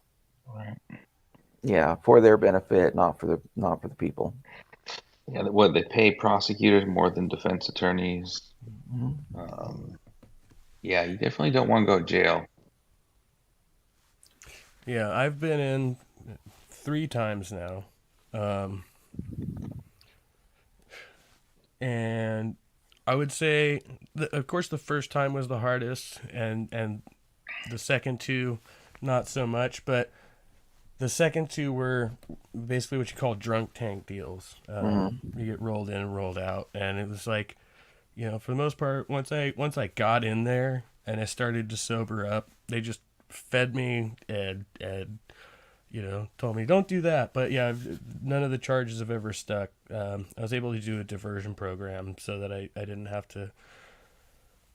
yeah, for their benefit, not for the people. Yeah, they pay prosecutors more than defense attorneys. Yeah, you definitely don't want to go to jail. Yeah, I've been in 3 times now. And I would say, of course, the first time was the hardest, and the second 2, not so much. But the second 2 were basically what you call drunk tank deals. You get rolled in and rolled out, and it was like, for the most part, once I got in there and I started to sober up, they just fed me and told me don't do that. But yeah, none of the charges have ever stuck. I was able to do a diversion program so that I didn't have to,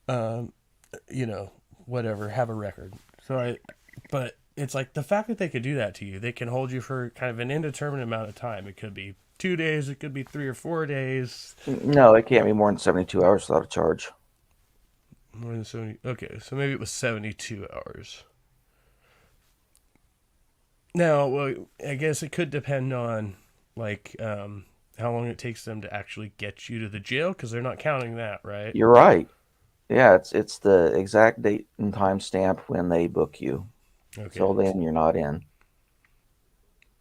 have a record. But it's like the fact that they could do that to you, they can hold you for kind of an indeterminate amount of time. It could be 2 days, it could be 3 or 4 days. No, it can't be more than 72 hours without a charge. More than 70. Okay, so maybe it was 72 hours. Now, well, I guess it could depend on, how long it takes them to actually get you to the jail, because they're not counting that, right? You're right. Yeah, it's the exact date and time stamp when they book you. Okay. So then you're not in.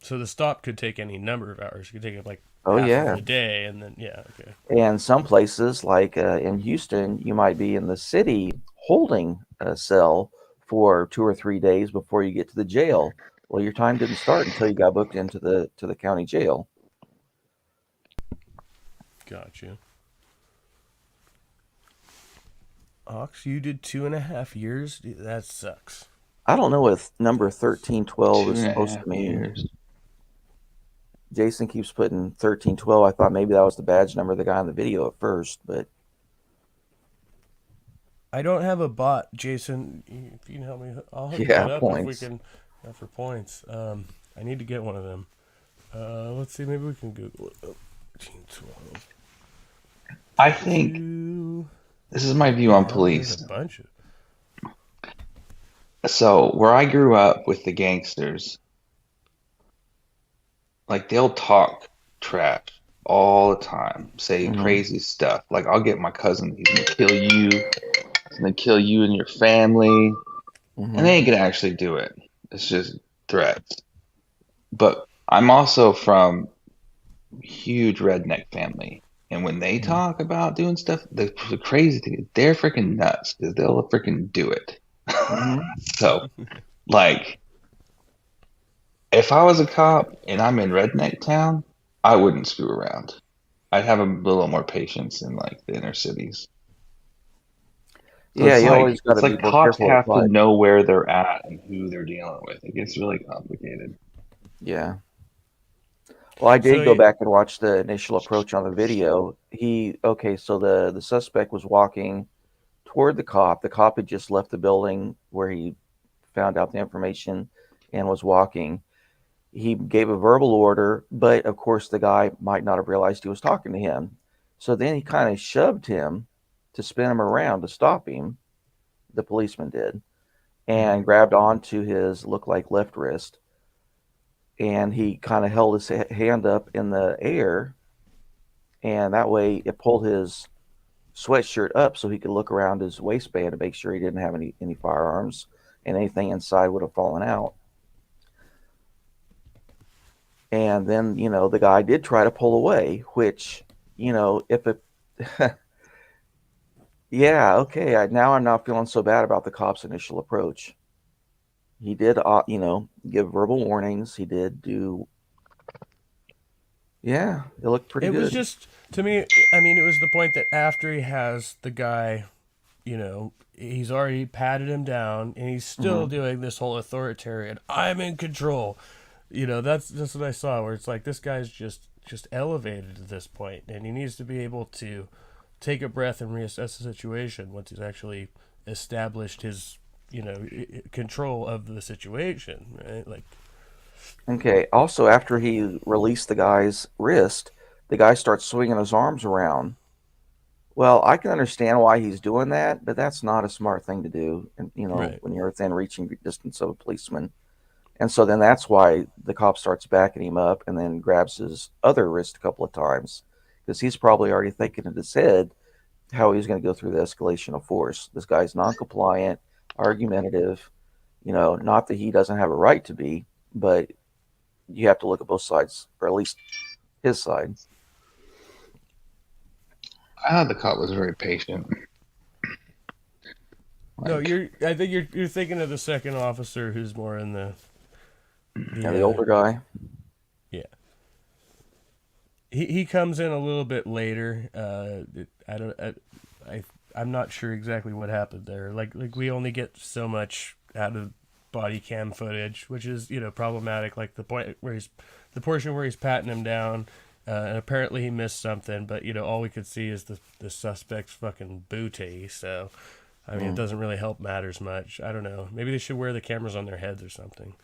So the stop could take any number of hours. It could take half of the day, and then okay. And some places, like in Houston, you might be in the city holding a cell for 2 or 3 days before you get to the jail. Well, your time didn't start until you got booked into the county jail. Gotcha. Ox, you did 2.5 years? Dude, that sucks. I don't know what number 1312 is supposed to mean. Jason keeps putting 1312. I thought maybe that was the badge number of the guy in the video at first, but I don't have a bot, Jason. If you can help me, I'll hook yeah, that up points. if we can. For points. I need to get one of them. Let's see, maybe we can Google it. 1312. I think this is my view on police. A bunch of... So where I grew up with the gangsters, they'll talk trash all the time, say crazy stuff. Like, I'll get my cousin, he's gonna kill you, he's gonna kill you and your family, and they ain't gonna actually do it. It's just threats. But I'm also from huge redneck family. And when they talk about doing stuff, the crazy thing is they're freaking nuts because they'll freaking do it. So, if I was a cop and I'm in redneck town, I wouldn't screw around. I'd have a little more patience in the inner cities. So yeah, you always got to be more cops careful. have to know where they're at and who they're dealing with. It gets really complicated. Yeah. Well, I did go back and watch the initial approach on the video. So the suspect was walking toward the cop. The cop had just left the building where he found out the information and was walking. He gave a verbal order, but of course the guy might not have realized he was talking to him. So then he kind of shoved him to spin him around to stop him. The policeman did, and grabbed onto his looked like left wrist. And he kind of held his hand up in the air, and that way it pulled his sweatshirt up so he could look around his waistband to make sure he didn't have any firearms, and anything inside would have fallen out. And then, the guy did try to pull away, which, if Yeah, okay. Now I'm not feeling so bad about the cop's initial approach. He did, give verbal warnings. He did do. Yeah, it looked pretty good. It was just, to me, I mean, it was the point that after he has the guy, he's already patted him down, and he's still doing this whole authoritarian, I'm in control. That's what I saw, where it's like, this guy's just elevated at this point, and he needs to be able to take a breath and reassess the situation once he's actually established his, control of the situation, right? Like, Okay. Also, after he released the guy's wrist, the guy starts swinging his arms around. Well, I can understand why he's doing that, but that's not a smart thing to do. And Right. when you're within reaching distance of a policeman. And so then that's why the cop starts backing him up and then grabs his other wrist a couple of times, because he's probably already thinking in his head how he's going to go through the escalation of force. This guy's non-compliant, argumentative. Not that he doesn't have a right to be, but you have to look at both sides, or at least his side. I thought the cop was very patient. No, I think you're thinking of the second officer who's more in the older guy. Yeah. He comes in a little bit later. I'm not sure exactly what happened there. Like we only get so much out of body cam footage, which is problematic. Like the portion where he's patting him down, and apparently he missed something, but all we could see is the suspect's fucking booty. So, I mean, it doesn't really help matters much. I don't know. Maybe they should wear the cameras on their heads or something.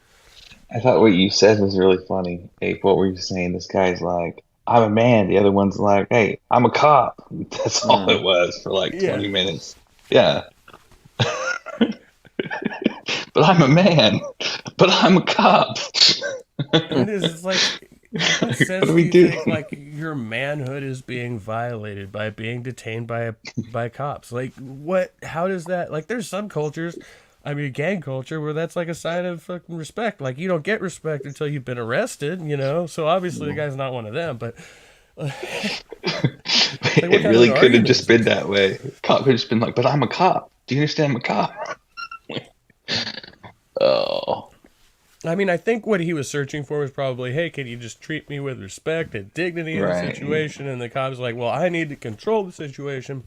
I thought what you said was really funny. Ape, what were you saying? This guy's like, I'm a man. The other one's like, hey, I'm a cop. That's all it was for like 20 minutes. Yeah. But I'm a man. But I'm a cop. It is. It's like, what sense do we you do? think like your manhood is being violated by being detained by cops? Like, what? How does that? Like, there's some cultures, I mean, gang culture, where that's like a sign of fucking respect. Like, you don't get respect until you've been arrested. So obviously the guy's not one of them. But It really could have just been that way. Cop could have just been like, but I'm a cop. Do you understand I'm a cop? Oh. I mean, I think what he was searching for was probably, hey, can you just treat me with respect and dignity in the Right. situation? And the cop's like, well, I need to control the situation.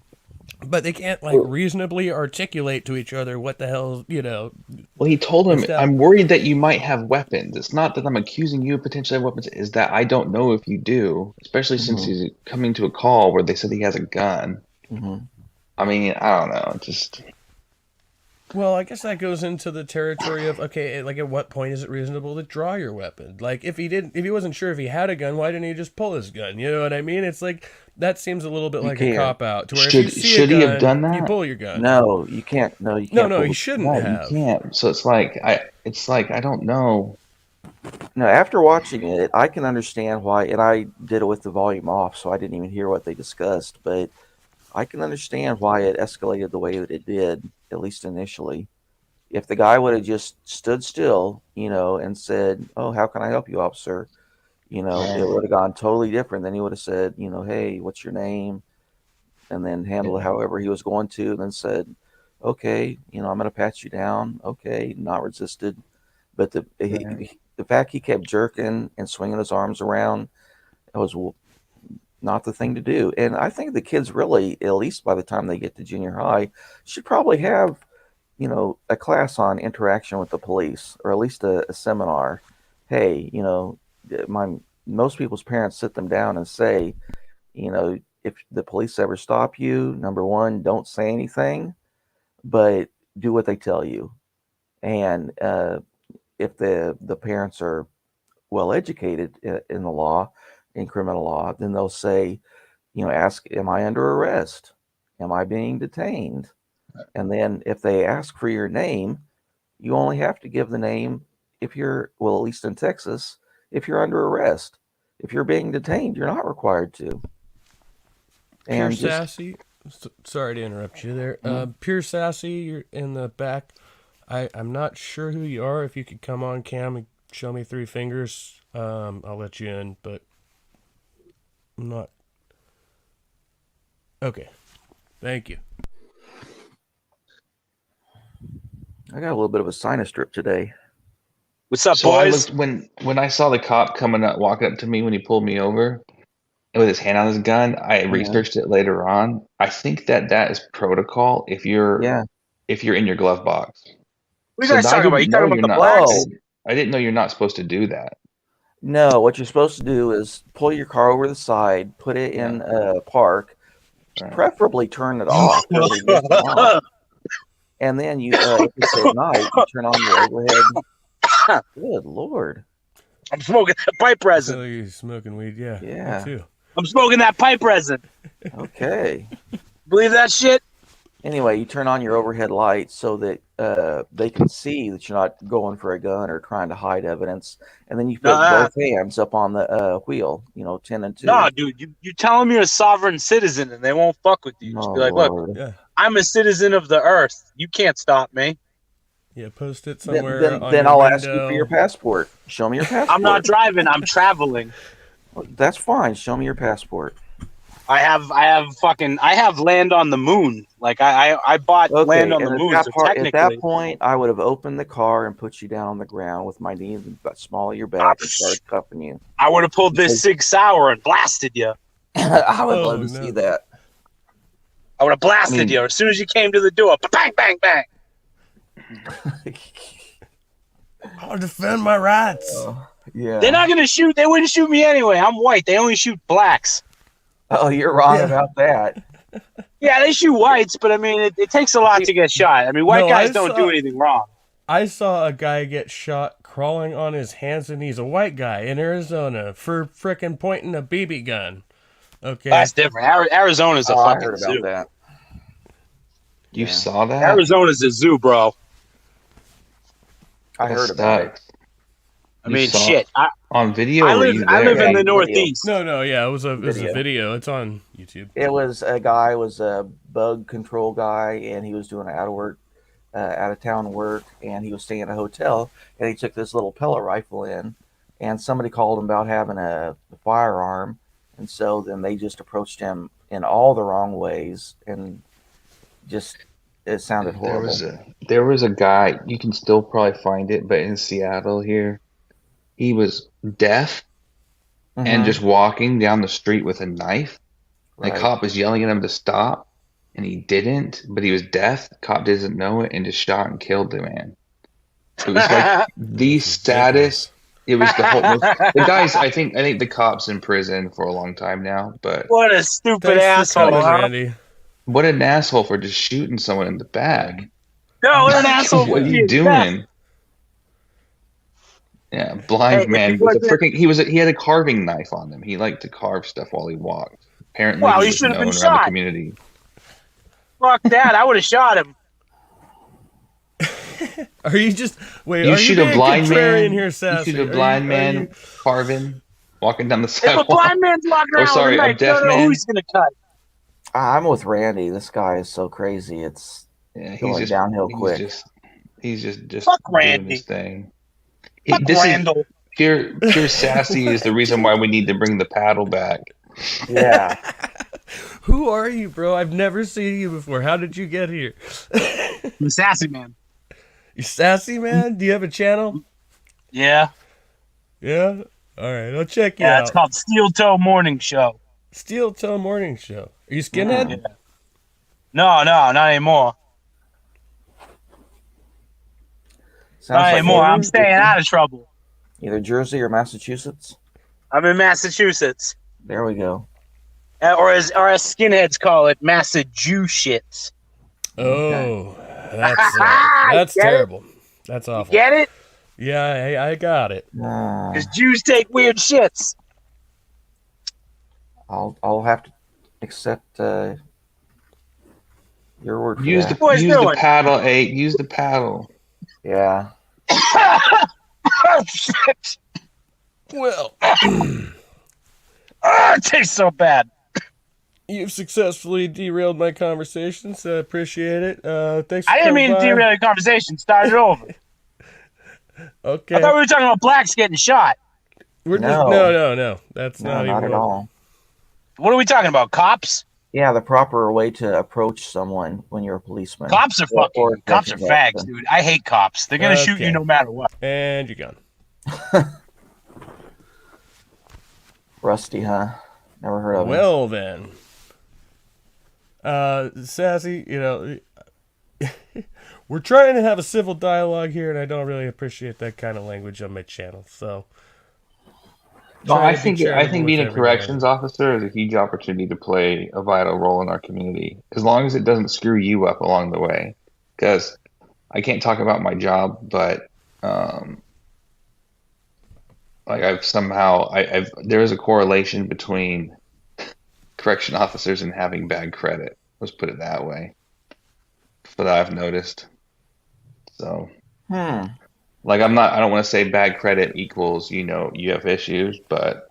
But they can't, like, reasonably articulate to each other what the hell, Well, he told him, Instead- I'm worried that you might have weapons. It's not that I'm accusing you of potentially having weapons. Is that I don't know if you do, especially since he's coming to a call where they said he has a gun. I mean, I don't know. Just Well, I guess that goes into the territory of, okay, like, at what point is it reasonable to draw your weapon? Like, if he wasn't sure if he had a gun, why didn't he just pull his gun? You know what I mean? It's like, that seems a little bit like a can't. cop-out, to where Should- if you see should a he gun, have done that? you pull your gun. No, you can't. No, you can't. No, pull he the- shouldn't no, have. you can't. So it's like I don't know. No, after watching it, I can understand why, and I did it with the volume off, so I didn't even hear what they discussed, but I can understand why it escalated the way that it did, at least initially. If the guy would have just stood still, and said, "Oh, how can I help you, officer?" It would have gone totally different. Then he would have said, "Hey, what's your name?" And then handled it however he was going to, and then said, "Okay, I'm going to pat you down." Okay, not resisted. But the fact he kept jerking and swinging his arms around, it was not the thing to do. And I think the kids really, at least by the time they get to junior high, should probably have, a class on interaction with the police, or at least a seminar. Hey, most people's parents sit them down and say, if the police ever stop you, number one, don't say anything, but do what they tell you. And if the parents are well educated in the law, in criminal law, then they'll say, ask, am I under arrest? Am I being detained? And then if they ask for your name, you only have to give the name if you're, well, at least in Texas, if you're under arrest. If you're being detained, you're not required to. Pure And Sassy, sorry to interrupt you there. Pure Sassy, you're in the back. I'm not sure who you are. If you could come on cam and show me 3 fingers, I'll let you in, but I'm not. Okay. Thank you. I got a little bit of a sinus drip today. What's up, So boys? when I saw the cop coming up, walking up to me when he pulled me over, and with his hand on his gun, I researched it later on. I think that is protocol if you're in your glove box. What are you guys talking about? You talking about the blacks? I didn't know you're not supposed to do that. No, what you're supposed to do is pull your car over the side, put it in a park, preferably turn it off, really lift it off. And then you, if it's at night, you turn on your overhead. Good Lord. I'm smoking that pipe resin. So you're smoking weed, yeah. Yeah. Me too. I'm smoking that pipe resin. Okay. Believe that shit? Anyway, you turn on your overhead lights so that they can see that you're not going for a gun or trying to hide evidence. And then you put both hands up on the wheel, 10 and 2. No, dude, you tell them you're a sovereign citizen and they won't fuck with you. Just be like, look, I'm a citizen of the earth. You can't stop me. Yeah, post it somewhere. Then I'll ask you for your passport. Show me your passport. I'm not driving. I'm traveling. That's fine. Show me your passport. I have land on the moon. Like I bought land on the moon. So technically, at that point, I would have opened the car and put you down on the ground with my knees small of your back and started cuffing you. I would have pulled this Sig Sauer and blasted you. I would love to see that. I would have blasted you as soon as you came to the door. Bang, bang, bang. I'll defend my rights. Yeah. They're not gonna shoot. They wouldn't shoot me anyway. I'm white. They only shoot blacks. Oh, you're wrong about that. Yeah, they shoot whites, but I mean, it takes a lot to get shot. I mean, white guys don't do anything wrong. I saw a guy get shot crawling on his hands and knees, a white guy in Arizona, for frickin' pointing a BB gun. Okay, that's different. Arizona's a fucking I heard zoo. about that. You saw that? Arizona's a zoo, bro. I heard about it. I mean, shit. On video? I live in the Northeast. No, yeah, it was a video. It's on YouTube. It was a guy, was a bug control guy, and he was doing out of town work, and he was staying at a hotel, and he took this little pellet rifle in, and somebody called him about having a firearm, and so then they just approached him in all the wrong ways, and just it sounded horrible. There was a guy, you can still probably find it, but in Seattle here, he was deaf and just walking down the street with a knife. Right. The cop was yelling at him to stop, and he didn't, but he was deaf. The cop doesn't know it and just shot and killed the man. It was like the saddest. It was the whole. The guys, I think the cop's in prison for a long time now. But what a stupid asshole, Randy. What an asshole for just shooting someone in the back. No, what an asshole. What are you doing? Yeah, blind man with a freaking. He had a carving knife on him. He liked to carve stuff while he walked. Apparently, he was should have known been around the shot. community. Fuck that! I would have shot him. Are you just wait? You are shoot you a blind man. Here, You shoot a blind man carving, walking down the If sidewalk. a blind man's walking around sorry, with a a knife, deaf you don't know man. who he's gonna cut. I'm with Randy. This guy is so crazy. It's going downhill quick. He's just Fuck doing Randy. his thing. Fuck Randall. Pure sassy is the reason why we need to bring the paddle back. Yeah. Who are you, bro? I've never seen you before. How did you get here? I'm sassy man. You sassy man? Do you have a channel? Yeah. Yeah. All right, I'll check you out. Yeah, it's called Steel Toe Morning Show. Steel Toe Morning Show. Are you skinhead? Yeah. No, not anymore. Not anymore. I'm staying out of trouble. Either Jersey or Massachusetts. I'm in Massachusetts. There we go. Or as skinheads call it, Massachusetts. Oh, that's terrible. That's awful. Get it? Yeah, I got it. Because Jews take weird shits. I'll have to accept your word for Use that. the paddle, 8. Use the paddle. Yeah. Oh, shit. Well, it tastes so bad. You've successfully derailed my conversation, so I appreciate it. Thanks. I didn't mean to derail the conversation. Start it over. Okay. I thought we were talking about blacks getting shot. No. That's not even at all. What are we talking about? Cops? Yeah, the proper way to approach someone when you're a policeman. Cops are fucking. Cops are fags, dude. I hate cops. They're gonna shoot you no matter what. And you're gone. Rusty, huh? Never heard of Well, then. Sassy, we're trying to have a civil dialogue here, and I don't really appreciate that kind of language on my channel, so... No, I think being a corrections officer is a huge opportunity to play a vital role in our community, as long as it doesn't screw you up along the way. Because I can't talk about my job, but there is a correlation between correction officers and having bad credit. Let's put it that way. That I've noticed. So, I don't want to say bad credit equals, you have issues, but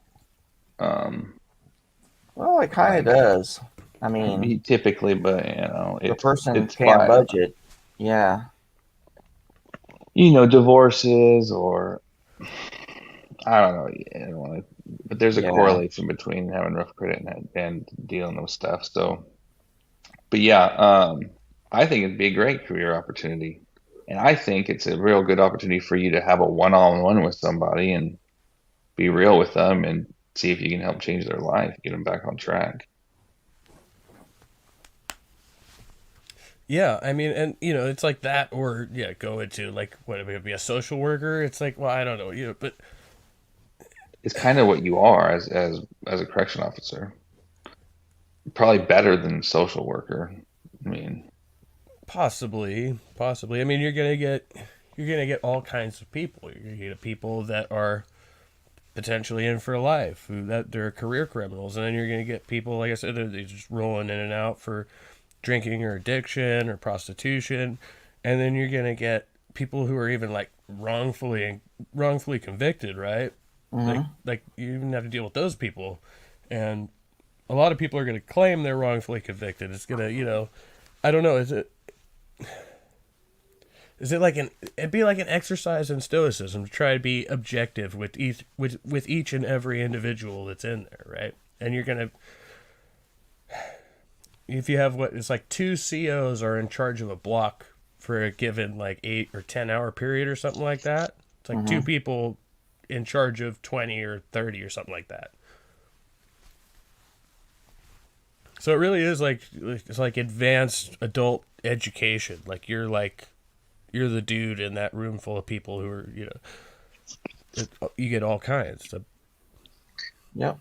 well, it kind of does. I mean, typically, but the person can't budget. Yeah. Divorces or I don't know. I don't want to, but there's a correlation between having rough credit and dealing with stuff. So, but yeah, I think it'd be a great career opportunity. And I think it's a real good opportunity for you to have a one-on-one with somebody and be real with them and see if you can help change their life, get them back on track. Yeah, I mean, and it's like that, or go into like what it would be a social worker. It's like, well, I don't know, but it's kind of what you are as a correction officer. Probably better than social worker. I mean, possibly. I mean, you're gonna get all kinds of people. You're gonna get people that are potentially in for life, that they're career criminals, and then you're gonna get people, like I said, they're just rolling in and out for drinking or addiction or prostitution, and then you're gonna get people who are even like wrongfully convicted, right? Like you even have to deal with those people, and a lot of people are gonna claim they're wrongfully convicted. It's gonna, I don't know. Is it like it'd be like an exercise in stoicism to try to be objective with each and every individual that's in there, right? And you're gonna, if you have it's like 2 COs are in charge of a block for a given like 8 or 10 hour period or something like that. It's like 2 people in charge of 20 or 30 or something like that. So it really is it's like advanced adult education. Like you're the dude in that room full of people who are, you get all kinds. So. Yeah.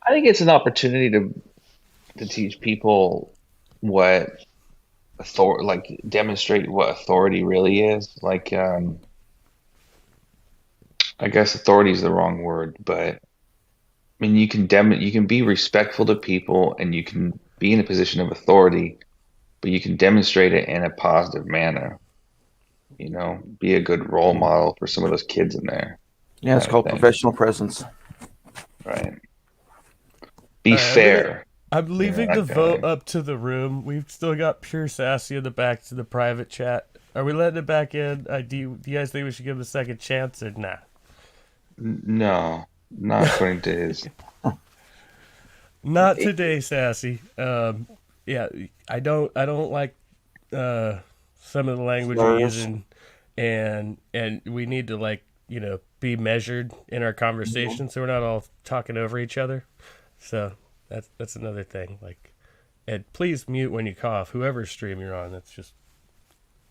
I think it's an opportunity to teach people demonstrate what authority really is. Like, I guess authority is the wrong word, but I mean, you can be respectful to people and you can be in a position of authority, but you can demonstrate it in a positive manner. Be a good role model for some of those kids in there. Yeah, it's called professional presence. Right. Be fair. I'm leaving the vote up to the room. We've still got Pure Sassy in the back to the private chat. Are we letting it back in? Do you guys think we should give him a second chance or not? No, not according to his. Not today, Sassy. Yeah, I don't like some of the language we're using, and we need to be measured in our conversation, so we're not all talking over each other. So that's another thing. And please mute when you cough. Whoever stream you're on, that's just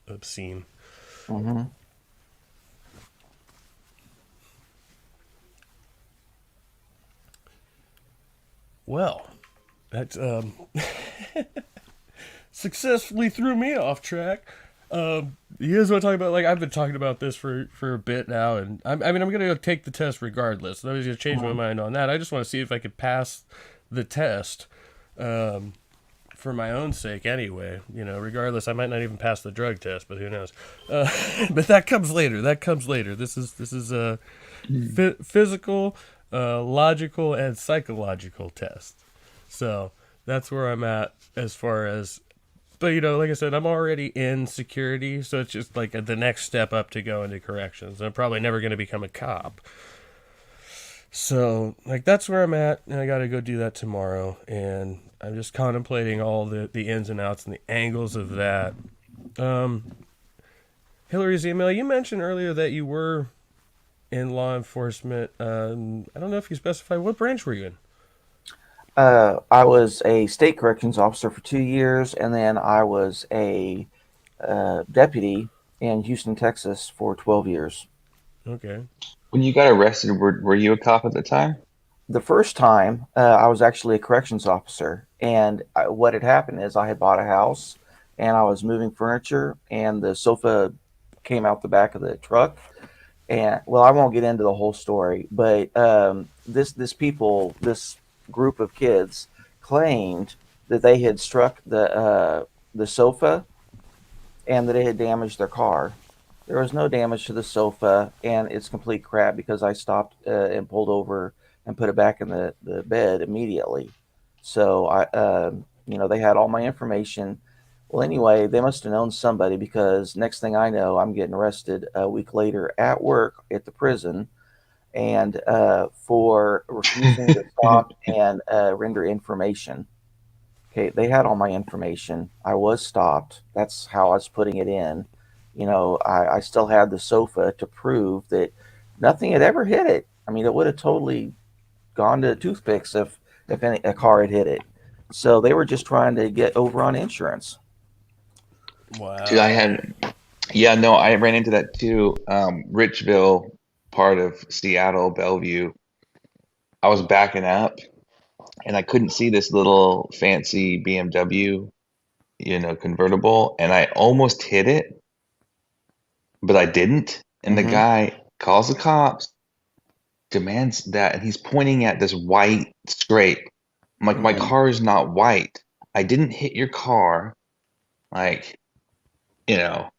obscene. Well, that successfully threw me off track. You guys want to talk about, I've been talking about this for a bit now, and I'm going to go take the test regardless. I was going to change my mind on that. I just want to see if I could pass the test for my own sake anyway. Regardless, I might not even pass the drug test, but who knows? But that comes later. This is a physical, logical, and psychological test. So that's where I'm at as far as, but like I said, I'm already in security, so it's just the next step up to go into corrections. I'm probably never going to become a cop. So, like, that's where I'm at, and I got to go do that tomorrow, and I'm just contemplating all the ins and outs and the angles of that. Hillary's email, you mentioned earlier that you were in law enforcement. I don't know if you specified, what branch were you in? I was a state corrections officer for 2 years, and then I was a deputy in Houston, Texas for 12 years. Okay. When you got arrested, were you a cop at the time? The first time, I was actually a corrections officer, and what had happened is I had bought a house, and I was moving furniture, and the sofa came out the back of the truck. And well, I won't get into the whole story, but this group of kids claimed that they had struck the sofa, and that it had damaged their car. There was no damage to the sofa, and it's complete crap because I stopped and pulled over and put it back in the bed immediately. So they had all my information. Well, anyway, they must have known somebody, because next thing I know, I'm getting arrested a week later at work at the prison, and for refusing to stop and render information. Okay, they had all my information. I was stopped. That's how I was putting it in. I still had the sofa to prove that nothing had ever hit it. I mean, it would have totally gone to toothpicks if a car had hit it. So they were just trying to get over on insurance. Wow. Dude, I ran into that too. Richville, part of Seattle, Bellevue. I was backing up, and I couldn't see this little fancy BMW, convertible, and I almost hit it, but I didn't. And the guy calls the cops, demands that, and he's pointing at this white scrape. I'm like, my car is not white. I didn't hit your car. Yeah.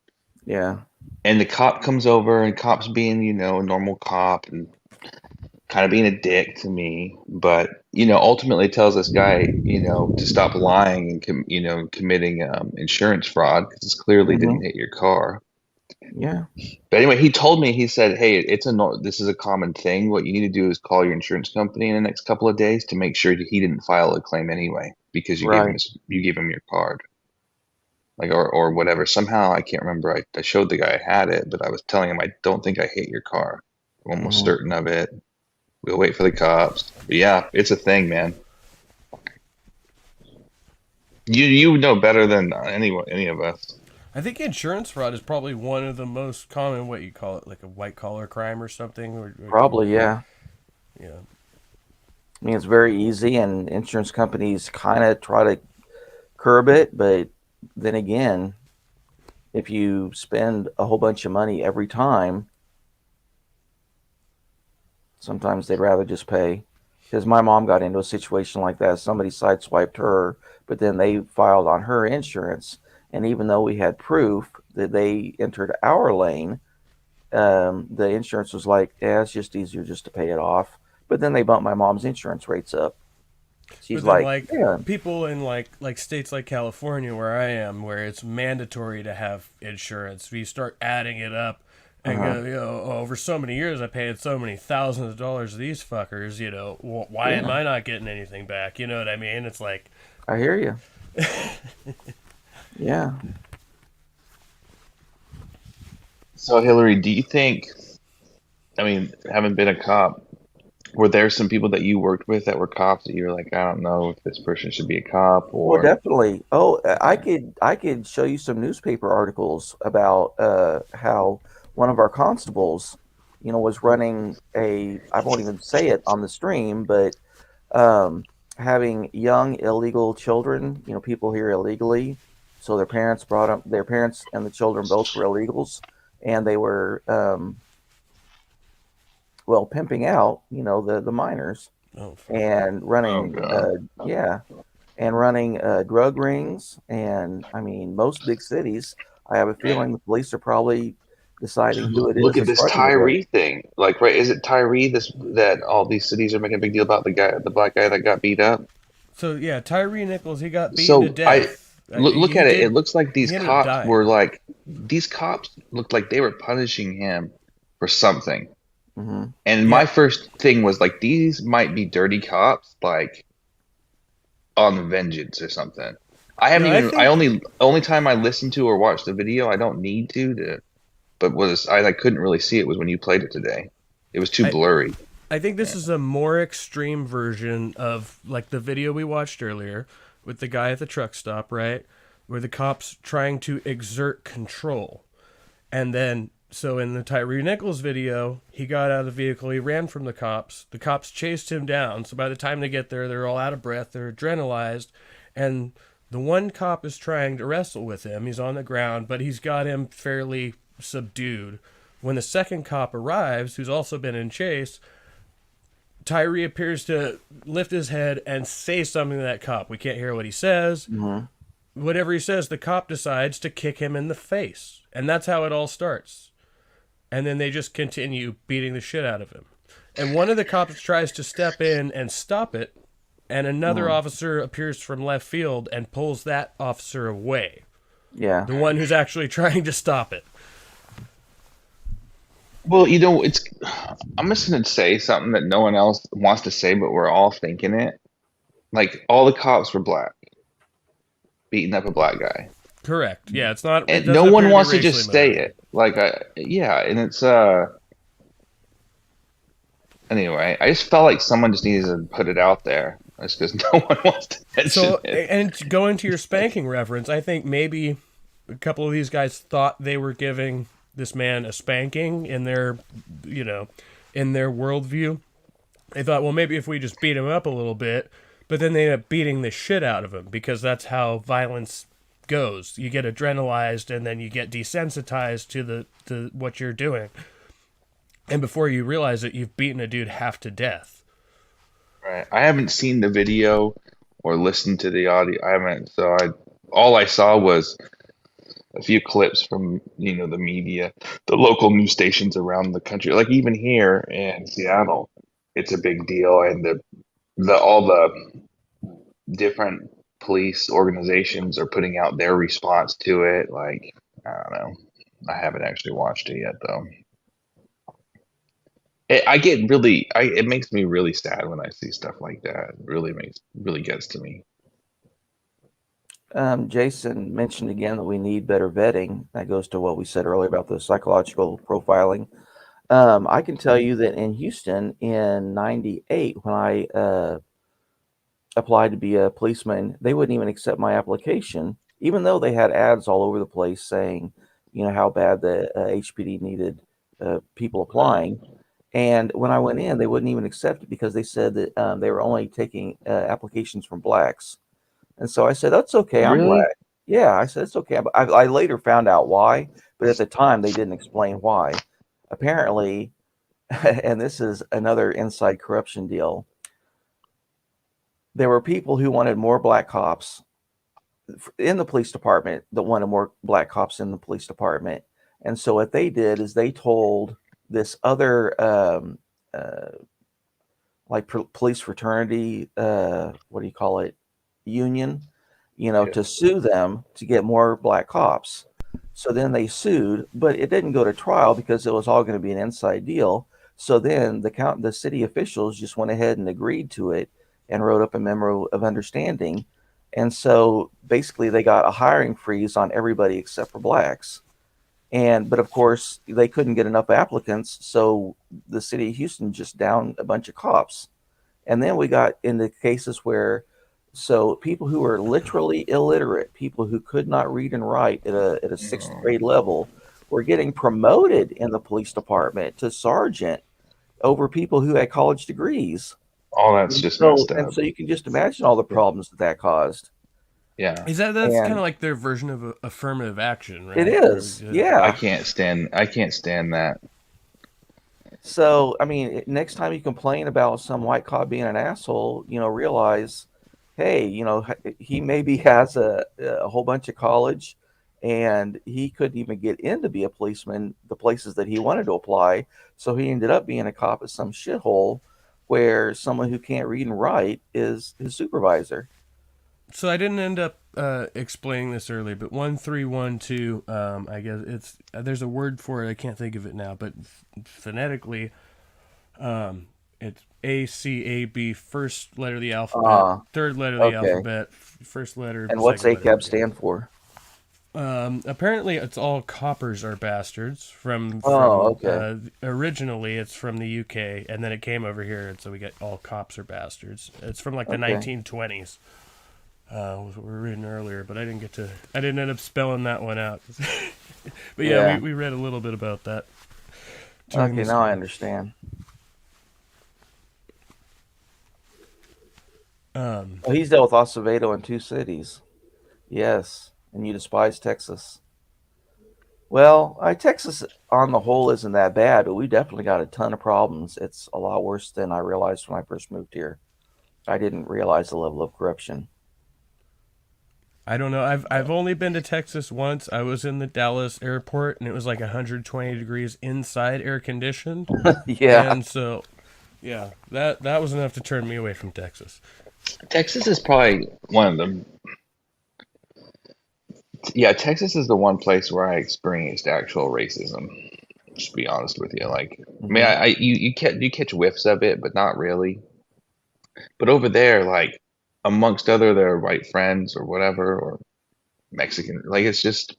And the cop comes over, and cop's being, a normal cop and kind of being a dick to me, but ultimately tells this guy, to stop lying and committing insurance fraud, because it clearly didn't hit your car. Yeah. But anyway, he told me, he said, hey, this is a common thing. What you need to do is call your insurance company in the next couple of days to make sure that he didn't file a claim anyway, because you gave him your card. Or whatever. Somehow, I can't remember. I showed the guy I had it, but I was telling him, I don't think I hit your car. I'm almost certain of it. We'll wait for the cops. But yeah, it's a thing, man. You know better than any of us. I think insurance fraud is probably one of the most common, what you call it, like a white collar crime or something. Probably, yeah. Yeah. I mean, it's very easy, and insurance companies kind of try to curb it, but then again, if you spend a whole bunch of money every time, sometimes they'd rather just pay. Because my mom got into a situation like that. Somebody sideswiped her, but then they filed on her insurance. And even though we had proof that they entered our lane, the insurance was like, yeah, it's just easier just to pay it off. But then they bumped my mom's insurance rates up. She's like yeah. People in like states like California, where I am, where it's mandatory to have insurance. If you start adding it up and go, over so many years, I paid so many thousands of dollars to these fuckers. Why am I not getting anything back? You know what I mean? It's like, I hear you. Yeah. So, Hillary, do you think, having been a cop, were there some people that you worked with that were cops that you were like, I don't know if this person should be a cop? Or Well, definitely. Oh, I could show you some newspaper articles about how one of our constables, was running I won't even say it on the stream, but having young illegal children, people here illegally. So their parents and the children both were illegals, and they were pimping out, the minors, and running, drug rings. And most big cities, I have a feeling the police are probably deciding who it is. Look at this Tyree thing. Is it Tyree that all these cities are making a big deal about, the black guy that got beat up? So yeah, Tyree Nichols, he got beaten to death. Look at it. It looks like these cops were these cops looked like they were punishing him for something. And my first thing was like, these might be dirty cops, like on vengeance or something. I haven't only time I listened to or watched the video, I don't need to, but I couldn't really see it was when you played it today. It was too blurry. I think this is a more extreme version of like the video we watched earlier with the guy at the truck stop, right? Where the cops trying to exert control. And then, so in the Tyree Nichols video, he got out of the vehicle, he ran from the cops chased him down. So by the time they get there, they're all out of breath, they're adrenalized, and the one cop is trying to wrestle with him. He's on the ground, but he's got him fairly subdued. When the second cop arrives, who's also been in chase, Tyree appears to lift his head and say something to that cop. We can't hear what he says. Whatever he says, the cop decides to kick him in the face. And that's how it all starts. And then they just continue beating the shit out of him. And one of the cops tries to step in and stop it, and another officer appears from left field and pulls that officer away. Yeah. The one who's actually trying to stop it. Well, I'm just going to say something that no one else wants to say, but we're all thinking it. Like, all the cops were black, beating up a black guy. Correct. Yeah, it's not. And no one wants to just say it. Like, and it's anyway. I just felt like someone just needed to put it out there, just because no one wants to mention it. And to go into your spanking reference, I think maybe a couple of these guys thought they were giving this man a spanking in their, in their worldview. They thought, well, maybe if we just beat him up a little bit, but then they end up beating the shit out of him because that's how violence goes. You get adrenalized and then you get desensitized to what you're doing. And before you realize it, you've beaten a dude half to death. Right. I haven't seen the video or listened to the audio. I haven't. So all I saw was a few clips from, the media, the local news stations around the country. Like even here in Seattle, it's a big deal. And all the different police organizations are putting out their response to it. Like, I don't know. I haven't actually watched it yet though. It makes me really sad when I see stuff like that. It really gets to me. Jason mentioned again that we need better vetting. That goes to what we said earlier about the psychological profiling. I can tell you that in Houston in '98, when I applied to be a policeman, they wouldn't even accept my application, even though they had ads all over the place saying, how bad the HPD needed people applying. And when I went in, they wouldn't even accept it because they said that they were only taking applications from blacks. And so I said, that's okay. I'm black. Yeah, I said, it's okay. I later found out why, but at the time they didn't explain why. Apparently, and this is another inside corruption deal, there were people who wanted more black cops in the police department that wanted more black cops in the police department. And so what they did is they told this other police fraternity, union, to sue them to get more black cops. So then they sued, but it didn't go to trial because it was all going to be an inside deal. So then the city officials just went ahead and agreed to it and wrote up a memo of understanding. And so basically they got a hiring freeze on everybody except for blacks. But of course they couldn't get enough applicants. So the city of Houston just downed a bunch of cops. And then we got into cases where, people who were literally illiterate, people who could not read and write at a sixth grade level, were getting promoted in the police department to sergeant over people who had college degrees. Oh, that's just messed up. And so you can just imagine all the problems that caused. Yeah. That's kind of like their version of affirmative action, right? It is. Yeah. I can't stand that. So, next time you complain about some white cop being an asshole, realize, hey, he maybe has a whole bunch of college and he couldn't even get in to be a policeman, the places that he wanted to apply. So he ended up being a cop at some shithole where someone who can't read and write is his supervisor. So I didn't end up explaining this earlier, but 1312, I guess there's a word for it. I can't think of it now, but phonetically, It's ACAB, first letter of the alphabet, third letter of the alphabet, first letter. And what's ACAB stand for? Apparently, it's all coppers are bastards. Originally, it's from the UK, and then it came over here, and so we get all cops are bastards. It's from like the 1920s. We were reading earlier, but I didn't end up spelling that one out. But yeah, we read a little bit about that. Okay, now I understand. He's dealt with Acevedo in 2 cities. Yes, and you despise Texas. Well, Texas on the whole isn't that bad, but we definitely got a ton of problems. It's a lot worse than I realized when I first moved here. I didn't realize the level of corruption. I don't know. I've only been to Texas once. I was in the Dallas airport, and it was like 120 degrees inside, air conditioned. Yeah. And so, yeah, that was enough to turn me away from Texas. Texas is probably one of them. Yeah, Texas is the one place where I experienced actual racism. Just to be honest with you, like, I mean, you catch whiffs of it, but not really. But over there, like, amongst their white friends or whatever, or Mexican, like, it's just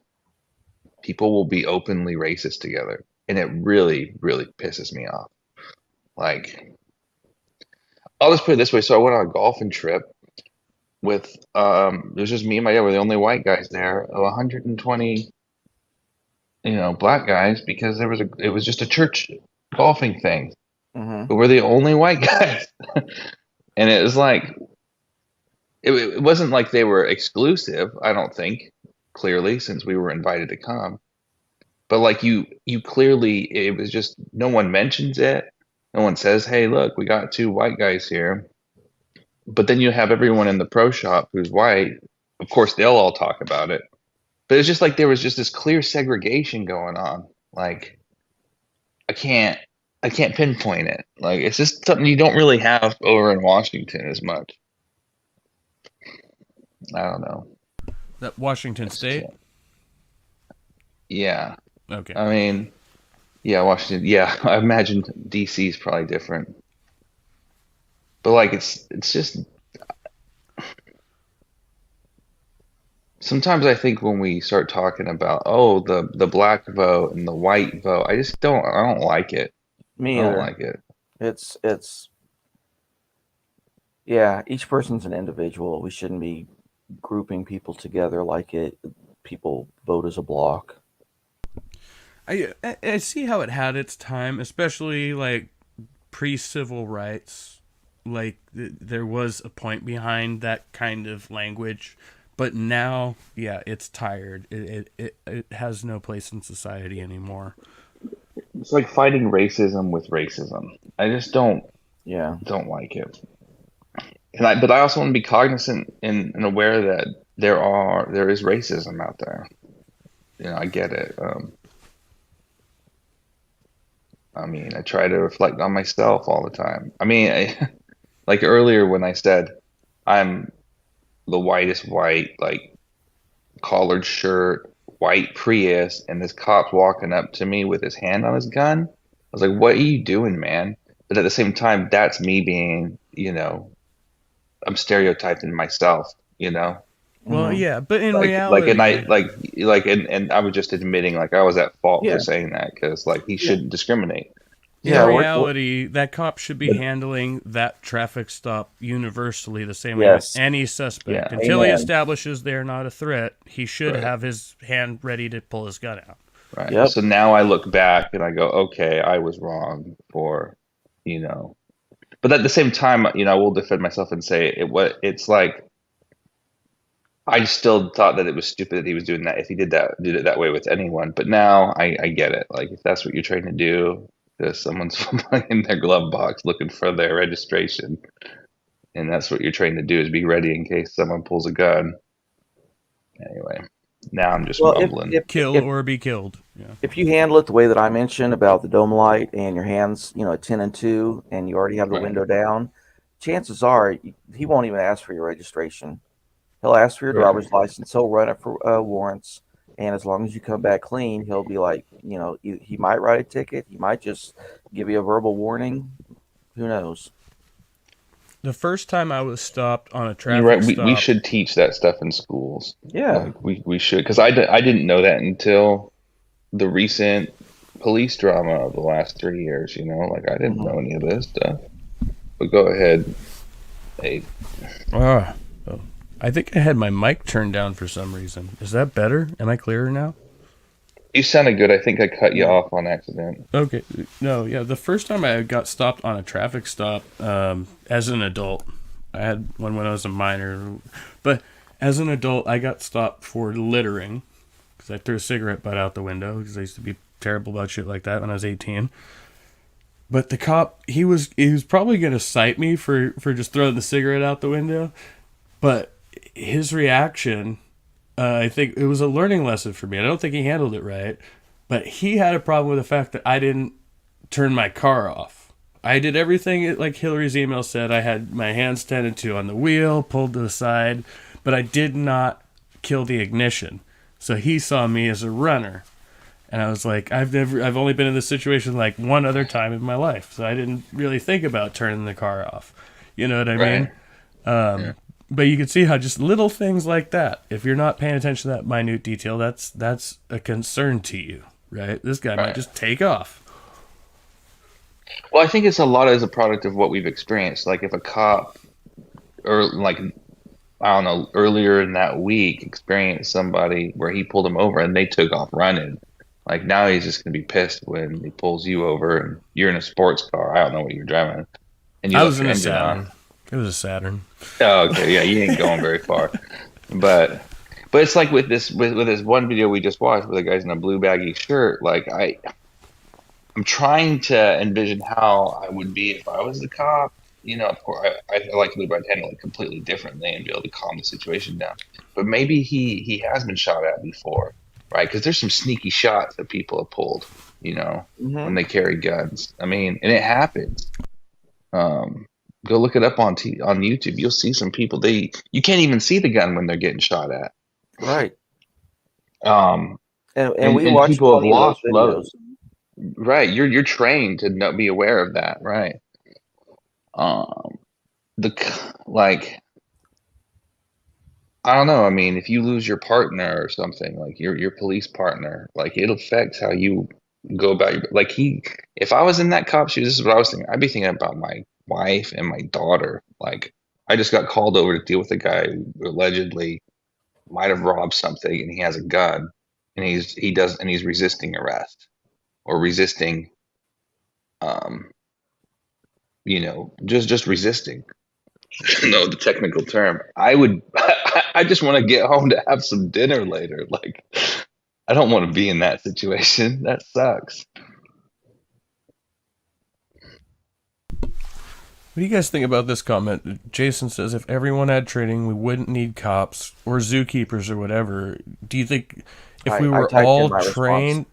people will be openly racist together, and it really, really pisses me off. Like, I'll just put it this way: so I went on a golfing trip with it was just me and my dad were the only white guys there, of 120, black guys, because it was just a church golfing thing. But we're the only white guys, and it was like. It wasn't like they were exclusive, I don't think, clearly, since we were invited to come. But like you clearly, it was just, no one mentions it. No one says, hey, look, we got 2 white guys here. But then you have everyone in the pro shop who's white. Of course, they'll all talk about it. But it's just like there was just this clear segregation going on. Like, I can't pinpoint it. Like, it's just something you don't really have over in Washington as much. I don't know. That Washington State? Yeah. Okay. I mean, yeah, Washington. Yeah, I imagine DC is probably different. But like, it's just. Sometimes I think when we start talking about the black vote and the white vote, I don't like it. Me either. I don't like it. It's. Yeah, each person's an individual. We shouldn't be grouping people together like people vote as a block. I see how it had its time, especially like pre-civil rights. Like there was a point behind that kind of language, but now, yeah, it's tired. It has no place in society anymore. It's like fighting racism with racism. I just don't like it. But I also want to be cognizant and aware that there is racism out there. I get it. I mean, I try to reflect on myself all the time. I mean, like earlier when I said I'm the whitest white, like collared shirt, white Prius, and this cop's walking up to me with his hand on his gun, I was like, what are you doing, man? But at the same time, that's me being, I'm stereotyping myself, Well, yeah, but in reality, and I was just admitting, like, I was at fault for saying that, because, like, he shouldn't discriminate. In reality, that cop should be handling that traffic stop universally the same way with any suspect. Yeah. Until he establishes they're not a threat, he should have his hand ready to pull his gun out. Right. Yep. So now I look back and I go, okay, I was wrong for, But at the same time, I will defend myself and say it's like, I still thought that it was stupid that he was doing that if he did it that way with anyone. But now I get it. Like, if that's what you're trying to do, because someone's in their glove box looking for their registration, and that's what you're trying to do, is be ready in case someone pulls a gun. Anyway, now I'm just mumbling. Kill or be killed. Yeah. If you handle it the way that I mentioned about the dome light and your hands, at 10 and 2, and you already have the window down, chances are he won't even ask for your registration. He'll ask for your driver's license. He'll run it for warrants. And as long as you come back clean, he'll be like, he might write a ticket. He might just give you a verbal warning. Who knows? The first time I was stopped on a traffic You're right. We stop, should teach that stuff in schools. Yeah. Like we should, because I didn't know that until the recent police drama of the last 3 years. You know, like I didn't know any of this stuff. But go ahead, Abe. I think I had my mic turned down for some reason. Is that better? Am I clearer now? You sounded good. I think I cut you off on accident. Okay. No, yeah. The first time I got stopped on a traffic stop as an adult, I had one when I was a minor. But as an adult, I got stopped for littering because I threw a cigarette butt out the window because I used to be terrible about shit like that when I was 18. But the cop, he was probably going to cite me for just throwing the cigarette out the window. But his reaction... I think it was a learning lesson for me. I don't think he handled it right, but he had a problem with the fact that I didn't turn my car off. I did everything like Hillary's email said. I had my hands tended to on the wheel, pulled to the side, but I did not kill the ignition. So he saw me as a runner, and I was like, I've only been in this situation like one other time in my life, so I didn't really think about turning the car off. You know what I mean? Yeah. But you can see how just little things like that, if you're not paying attention to that minute detail, that's a concern to you, right? This guy might just take off. Well, I think it's a lot as a product of what we've experienced. Like if a cop, or like, I don't know, earlier in that week experienced somebody where he pulled him over and they took off running. Like now he's just going to be pissed when he pulls you over and you're in a sports car. I don't know what you're driving. And you I was in a Saturn. It was a Saturn. Oh, okay. Yeah, you ain't going very far. But it's like with this one video we just watched where the guy's in a blue baggy shirt. Like I'm trying to envision how I would be if I was the cop. You know, of course, I like to handle it completely differently and be able to calm the situation down. But maybe he has been shot at before, right? Because there's some sneaky shots that people have pulled. You know, when they carry guns. I mean, and it happens. Go look it up on YouTube. You'll see some people. You can't even see the gun when they're getting shot at. Right. And we watch people have plenty of lost those loads. videos. Right. You're trained to not be aware of that. Right. I don't know. I mean, if you lose your partner or something, like your police partner, like it affects how you go about your, if I was in that cop shoes, this is what I was thinking. I'd be thinking about my wife and my daughter. Like I just got called over to deal with a guy who allegedly might have robbed something and he has a gun and he's resisting arrest or resisting, just resisting. I don't know the technical term. I just want to get home to have some dinner later. Like I don't want to be in that situation. That sucks. What do you guys think about this comment? Jason says, if everyone had training, we wouldn't need cops or zookeepers or whatever. Do you think if we were all trained...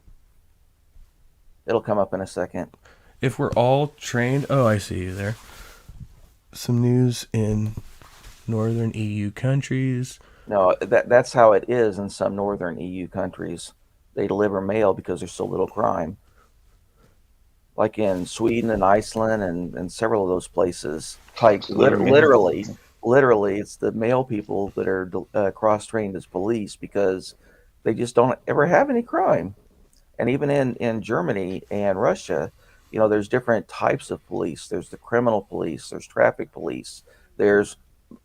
It'll come up in a second. If we're all trained... Oh, I see you there. Some news in northern EU countries. No, that's how it is in some northern EU countries. They deliver mail because there's so little crime. Like in Sweden and Iceland and several of those places. Like literally, it's the male people that are cross-trained as police because they just don't ever have any crime. And even in Germany and Russia, there's different types of police. There's the criminal police, there's traffic police, there's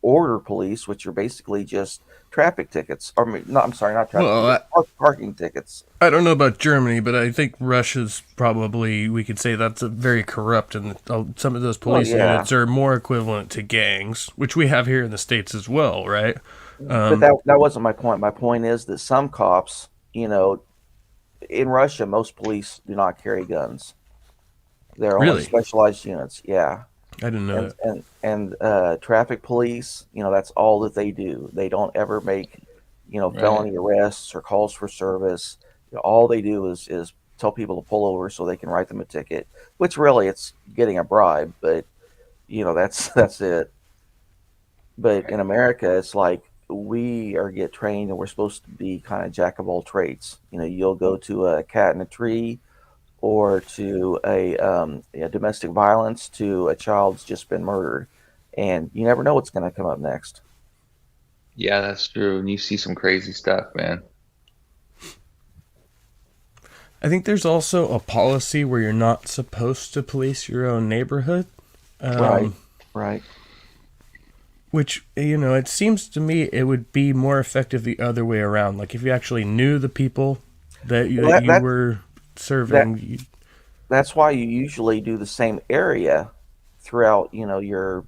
order police, which are basically just traffic tickets. Not traffic tickets, parking tickets. I don't know about Germany, but I think Russia's probably, we could say that's very corrupt, and some of those police units are more equivalent to gangs, which we have here in the States as well, right? But that wasn't my point. My point is that some cops, in Russia, most police do not carry guns. They're only specialized units. Yeah. I didn't know that. And traffic police, that's all that they do. They don't ever make, felony arrests or calls for service. All they do is tell people to pull over so they can write them a ticket, which really it's getting a bribe, but that's it. But in America, it's like we get trained and we're supposed to be kind of jack of all trades. You'll go to a cat in a tree or to a domestic violence to a child's just been murdered, and you never know what's going to come up next. Yeah, that's true. And you see some crazy stuff, man. I think there's also a policy where you're not supposed to police your own neighborhood. Right. Which, it seems to me it would be more effective the other way around. Like if you actually knew the people that you were serving. That's why you usually do the same area throughout, your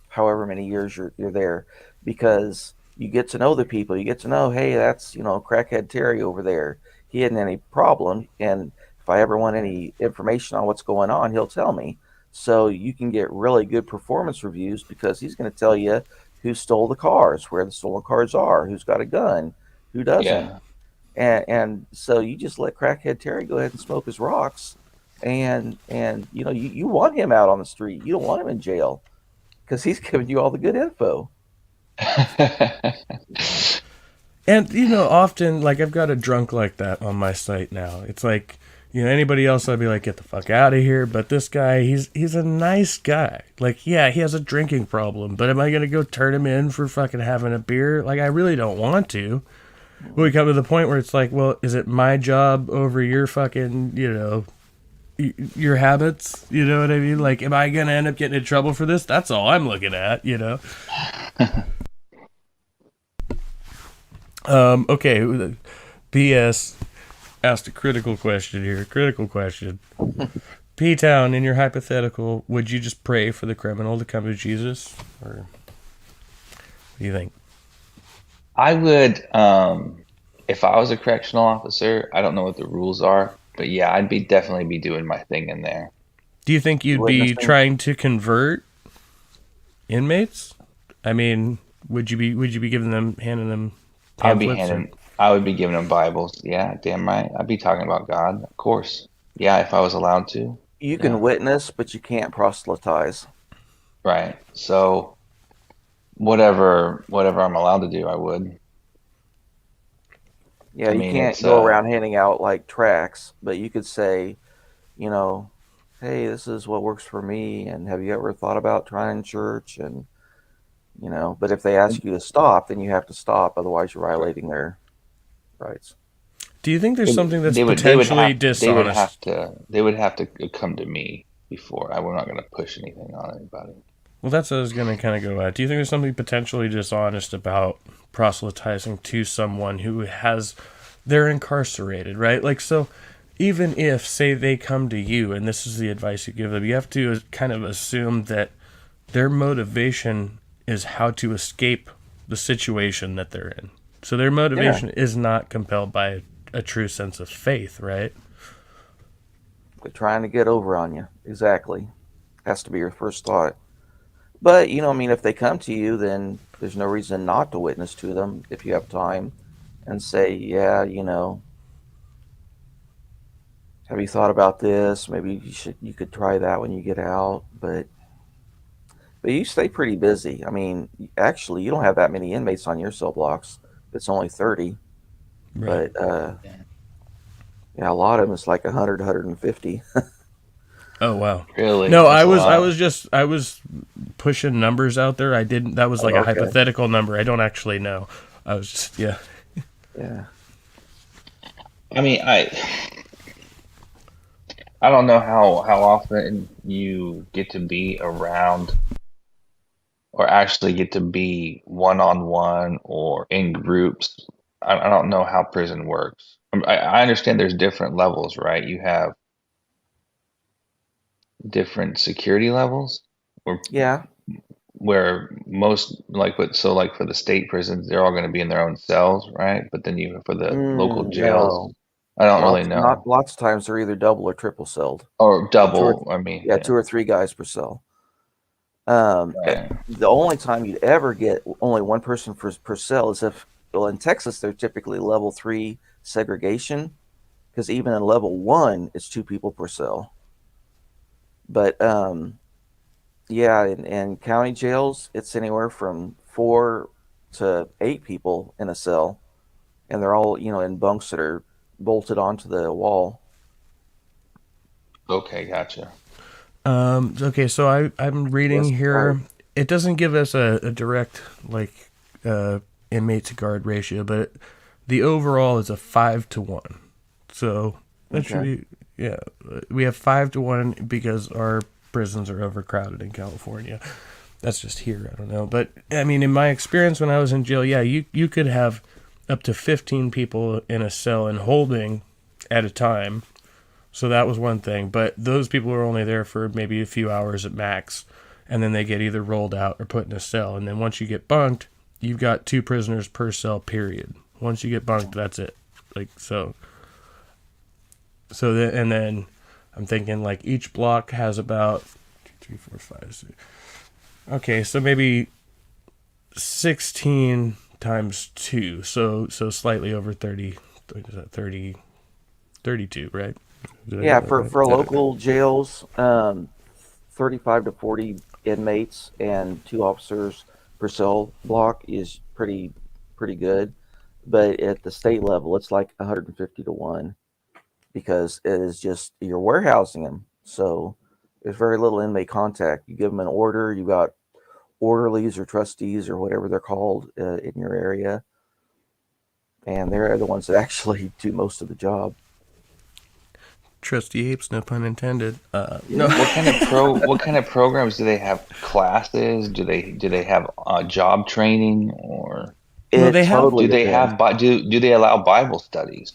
however many years you're there, because you get to know the people. You get to know, hey, that's, crackhead Terry over there. He hadn't any problem, and if I ever want any information on what's going on, he'll tell me. So you can get really good performance reviews because he's going to tell you who stole the cars, where the stolen cars are, who's got a gun, who doesn't. Yeah. And so you just let crackhead Terry go ahead and smoke his rocks, and you want him out on the street. You don't want him in jail because he's giving you all the good info. And, often, like, I've got a drunk like that on my site now. It's like, anybody else, I'd be like, get the fuck out of here. But this guy, he's a nice guy. Like, yeah, he has a drinking problem, but am I going to go turn him in for fucking having a beer? Like, I really don't want to. But we come to the point where it's like, well, is it my job over your fucking, your habits? You know what I mean? Like, am I going to end up getting in trouble for this? That's all I'm looking at, Okay, BS asked a critical question here. Critical question. P-Town, in your hypothetical, would you just pray for the criminal to come to Jesus? Or what do you think? I would, if I was a correctional officer, I don't know what the rules are, but yeah, I'd definitely be doing my thing in there. Do you think you'd be trying to convert inmates? I mean, would you be handing them pamphlets? I would be giving them Bibles. Yeah, damn right. I'd be talking about God, of course. Yeah, if I was allowed to. You can witness, but you can't proselytize. Right. So whatever I'm allowed to do, I would. Yeah, you can't go around handing out like tracts, but you could say, hey, this is what works for me, and have you ever thought about trying church? And but if they ask you to stop, then you have to stop, otherwise you're violating their rights. Do you think there's something that's potentially dishonest? They would have to come to me before. We're not going to push anything on anybody. Well, that's what I was going to kind of go at. Do you think there's something potentially dishonest about proselytizing to someone who they're incarcerated, right? Like, so even if, say, they come to you and this is the advice you give them, you have to kind of assume that their motivation is how to escape the situation that they're in. So their motivation is not compelled by a true sense of faith, right? They're trying to get over on you. Exactly. Has to be your first thought. But, if they come to you, then there's no reason not to witness to them if you have time and say, yeah, have you thought about this? Maybe you could try that when you get out. But you stay pretty busy. I mean, actually, you don't have that many inmates on your cell blocks. It's only 30. Right. But, a lot of them, it's like 100, 150. Oh, wow. Really? No, I was pushing numbers out there. That was like a hypothetical number. I don't actually know. I was just, yeah. Yeah. I mean, I don't know how often you get to be around or actually get to be one-on-one or in groups. I don't know how prison works. I understand there's different levels, right? You have different security levels. Where most like for the state prisons, they're all going to be in their own cells, right? But then for the local jails, I don't really know. Lots of times they're either double or triple celled. Or double, 2 or 3 guys per cell. The only time you'd ever get only one person per cell is if, in Texas, they're typically level 3 segregation, because even in level 1, it's 2 people per cell. But in county jails, it's anywhere from 4 to 8 people in a cell, and they're all in bunks that are bolted onto the wall. Okay, gotcha. Okay, so I'm reading here. It doesn't give us a direct inmate to guard ratio, but the overall is a 5-to-1. So that should be we have 5-to-1 because our prisons are overcrowded in California. That's just here, I don't know. But I mean, in my experience when I was in jail, you could have up to 15 people in a cell and holding at a time. So that was one thing, but those people are only there for maybe a few hours at max, and then they get either rolled out or put in a cell. And then once you get bunked, you've got 2 prisoners per cell, period. Once you get bunked, that's it. And then I'm thinking each block has about 2, 3, 4, 5, 6. Okay, so maybe 16 times 2, so slightly over 30, 32, right? Yeah, for local jails, 35 to 40 inmates and 2 officers per cell block is pretty good. But at the state level, it's like 150 to 1 because it is just, you're warehousing them. So there's very little inmate contact. You give them an order, you got orderlies or trustees or whatever they're called in your area. And they're the ones that actually do most of the job. Trusty apes, no pun intended. No. What kind of programs do they have? Classes? Do they have job training or? No, they have. Do they have? Do they allow Bible studies?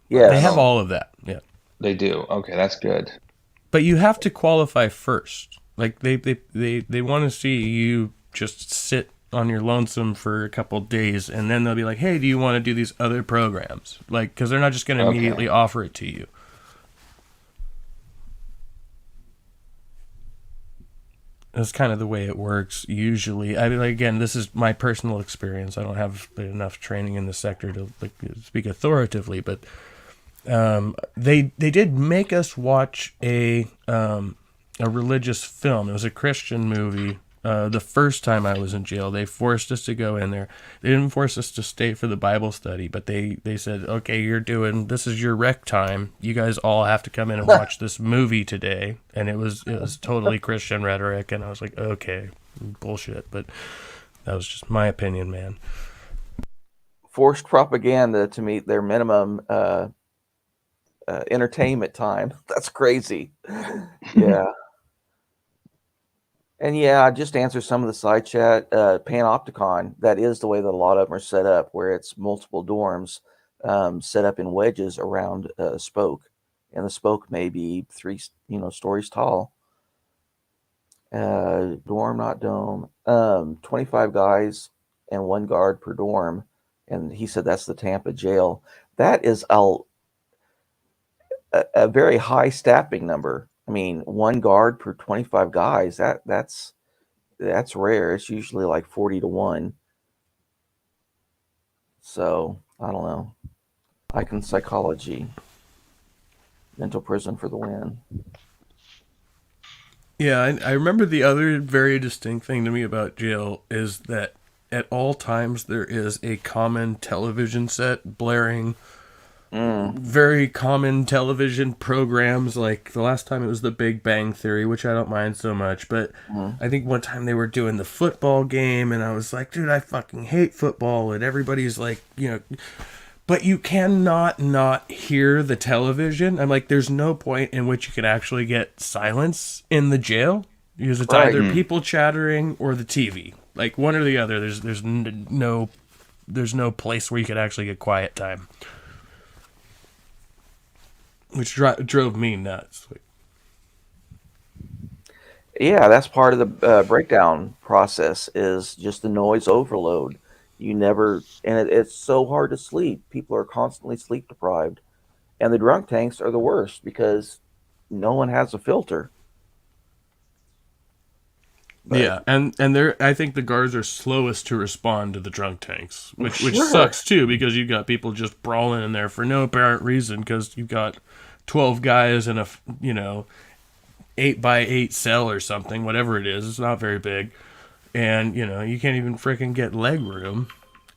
Yeah, they have all of that. Yeah, they do. Okay, that's good. But you have to qualify first. Like they want to see you just sit on your lonesome for a couple of days, and then they'll be like, "Hey, do you want to do these other programs?" Because they're not just going to immediately offer it to you. That's kind of the way it works usually. I mean, again, this is my personal experience. I don't have enough training in the sector to speak authoritatively, but they did make us watch a religious film. It was a Christian movie. The first time I was in jail, they forced us to go in there. They didn't force us to stay for the Bible study, but they said, "Okay, this is your rec time. You guys all have to come in and watch this movie today." And it was totally Christian rhetoric, and I was like, "Okay, bullshit." But that was just my opinion, man. Forced propaganda to meet their minimum entertainment time. That's crazy. Yeah. And yeah, just answer some of the side chat. Panopticon, that is the way that a lot of them are set up, where it's multiple dorms set up in wedges around a spoke, and the spoke may be 3 stories tall. Dorm, not dome. 25 guys and 1 guard per dorm, and he said that's the Tampa jail. That is a very high staffing number. I mean, 1 guard per 25 guys, that's rare. It's usually like 40 to 1. So, I don't know. Icon psychology. Mental prison for the win. Yeah, I remember the other very distinct thing to me about jail is that at all times there is a common television set blaring. Very common television programs, like the last time it was The Big Bang Theory, which I don't mind so much, but I think one time they were doing the football game, and I was like, dude, I fucking hate football, and everybody's like, but you cannot not hear the television. I'm like, there's no point in which you can actually get silence in the jail, because it's either people chattering or the TV, like one or the other. There's no place where you could actually get quiet time. Which drove me nuts. Yeah, that's part of the breakdown process, is just the noise overload. It's so hard to sleep. People are constantly sleep deprived. And the drunk tanks are the worst because no one has a filter. Yeah, and I think the guards are slowest to respond to the drunk tanks, which Sure. sucks too, because you've got people just brawling in there for no apparent reason, because you've got 12 guys in a 8x8 cell or something, whatever it is. It's not very big, and you can't even freaking get leg room,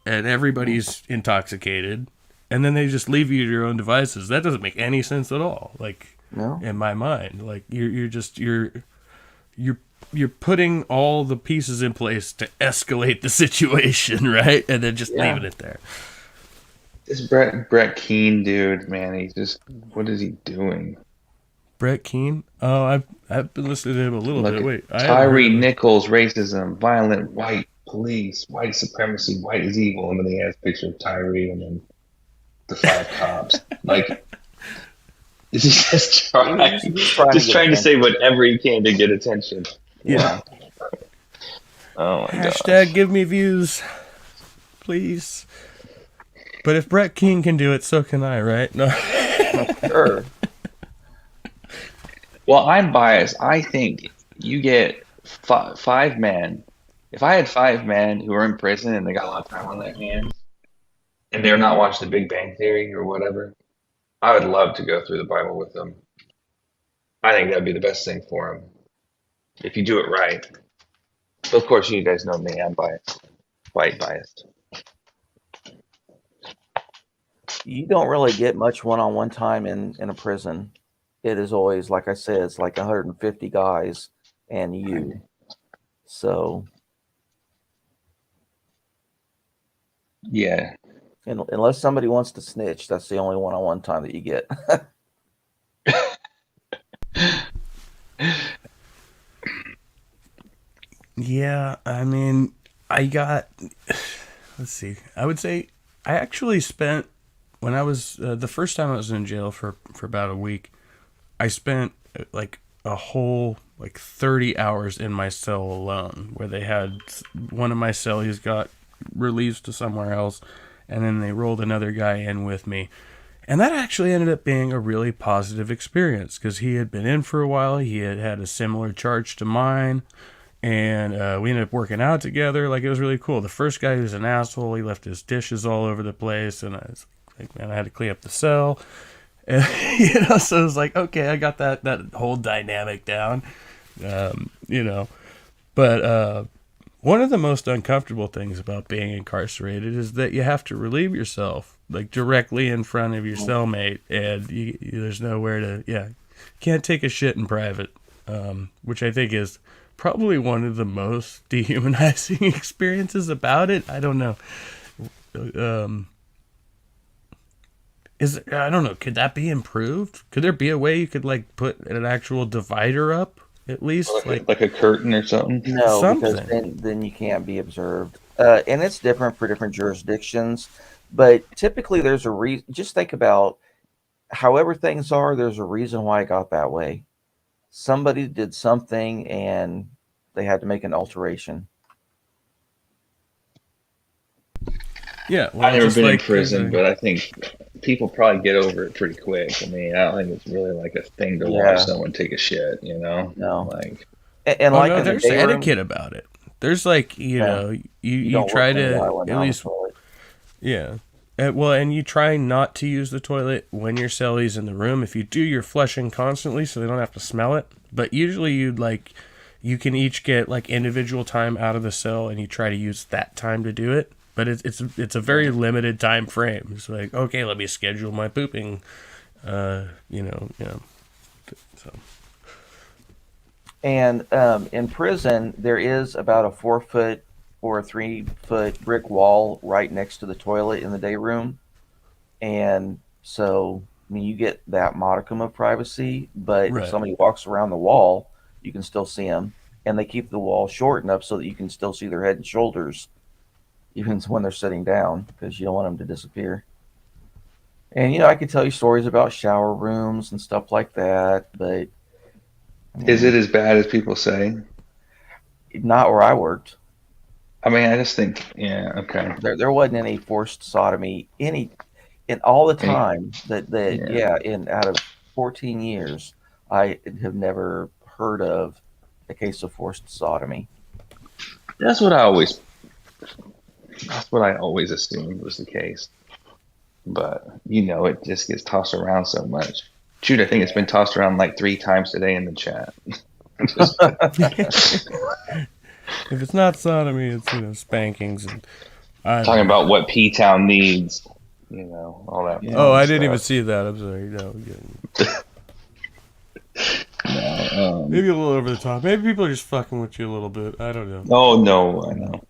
and everybody's intoxicated, and then they just leave you to your own devices. That doesn't make any sense at all. No. In my mind, like you're putting all the pieces in place to escalate the situation, right? And then just leaving it there. This Brett Keane dude, man, what is he doing? Brett Keane? Oh, I've been listening to him a little bit. Wait, Tyree Nichols, racism, violent white police, white supremacy, white is evil, and then he has a picture of Tyree and then the 5 cops. Like, is he just trying to say whatever he can to get attention? Yeah. Oh my Hashtag give me views, please. But if Brett Keane can do it, so can I, right? No. Sure. Well, I'm biased. I think you get 5 men. If I had 5 men who are in prison and they got a lot of time on their hands, and they're not watching The Big Bang Theory or whatever, I would love to go through the Bible with them. I think that'd be the best thing for them if you do it right. But of course, you guys know me. I'm biased, white biased. You don't really get much one-on-one time in a prison. It is always, like I said, it's like 150 guys and you. So, yeah. And unless somebody wants to snitch, that's the only one-on-one time that you get. Yeah, I mean, let's see. I would say I actually spent, when I was, the first time I was in jail for about a week, I spent like a whole 30 hours in my cell alone, where they had one of my cellies got released to somewhere else, and then they rolled another guy in with me. And that actually ended up being a really positive experience, because he had been in for a while, he had had a similar charge to mine, and we ended up working out together. Like, it was really cool. The first guy was an asshole. He left his dishes all over the place, and I was like, man, I had to clean up the cell. And, so it was like, okay, I got that whole dynamic down, But one of the most uncomfortable things about being incarcerated is that you have to relieve yourself, like, directly in front of your cellmate, and there's nowhere to, can't take a shit in private, which I think is probably one of the most dehumanizing experiences about it. I don't know. I don't know. Could that be improved? Could there be a way you could put an actual divider up at least, like a curtain or something? No, because then you can't be observed. And it's different for different jurisdictions, but typically there's a reason. Just think about however things are. There's a reason why it got that way. Somebody did something and they had to make an alteration. Yeah, well, I've never been in prison, but I think people probably get over it pretty quick. I mean, I don't think it's really like a thing to watch someone take a shit, No. There's etiquette about it. There's you try to at least, and you try not to use the toilet when your cellie's in the room. If you do, you're flushing constantly so they don't have to smell it. But usually you can each get individual time out of the cell, and you try to use that time to do it. But it's a very limited time frame. It's like, okay, let me schedule my pooping, So. And in prison, there is about a 4-foot or a 3-foot brick wall right next to the toilet in the day room. And so, I mean, you get that modicum of privacy, but if somebody walks around the wall, you can still see them. And they keep the wall short enough so that you can still see their head and shoulders, even when they're sitting down, because you don't want them to disappear. And, I could tell you stories about shower rooms and stuff like that, but... Is it as bad as people say? Not where I worked. I mean, I just think, okay. There wasn't any forced sodomy, in all the time in out of 14 years, I have never heard of a case of forced sodomy. That's what I always assumed was the case. But, it just gets tossed around so much. Shoot, I think it's been tossed around 3 times today in the chat. If it's not sodomy, it's spankings. And talking about what P-Town needs, all that. I didn't even see that. I'm sorry. No, Maybe a little over the top. Maybe people are just fucking with you a little bit. I don't know. Oh no, I know.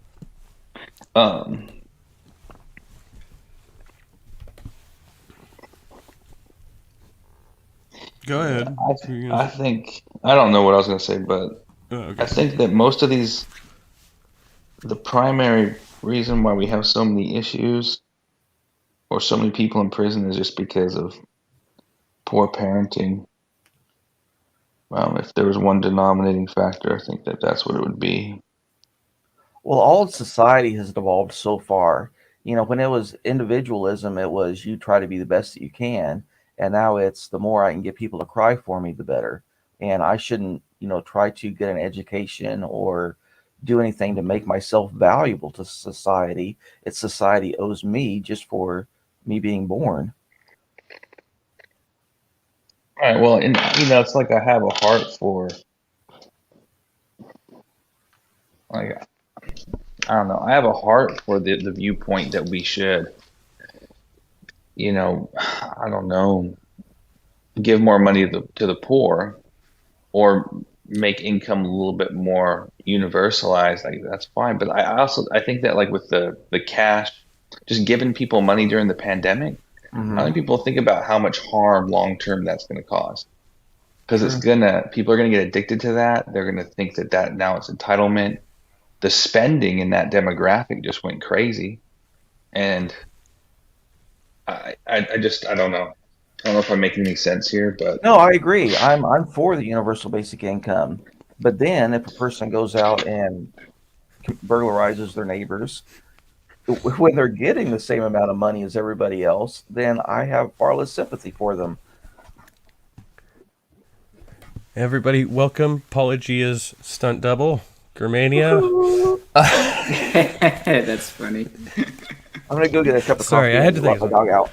Go ahead. I think I don't know what I was gonna say, but I think that most of these, the primary reason why we have so many issues or so many people in prison is just because of poor parenting. If there was one denominating factor, I think that that's what it would be. Well, all of society has evolved so far. You know, when it was individualism, it was you try to be the best that you can. And now it's the more I can get people to cry for me, the better. And I shouldn't, try to get an education or do anything to make myself valuable to society. It's society owes me just for me being born. All right. Well, and it's like I have a heart for, like, I don't know. I have a heart for the viewpoint that we should, I don't know, give more money to the poor, or make income a little bit more universalized. Like, that's fine. But I think that, like, with the cash, just giving people money during the pandemic, I think people think about how much harm long term that's going to cause. Because people are going to get addicted to that. They're going to think that now it's entitlement. The spending in that demographic just went crazy, and I don't know. I don't know if I'm making any sense here, but no, I agree. I'm for the universal basic income, but then if a person goes out and burglarizes their neighbors when they're getting the same amount of money as everybody else, then I have far less sympathy for them. Everybody, welcome Paulogia's stunt double, Germania. That's funny. I'm gonna go get a cup of coffee. Sorry, I had to let my dog out.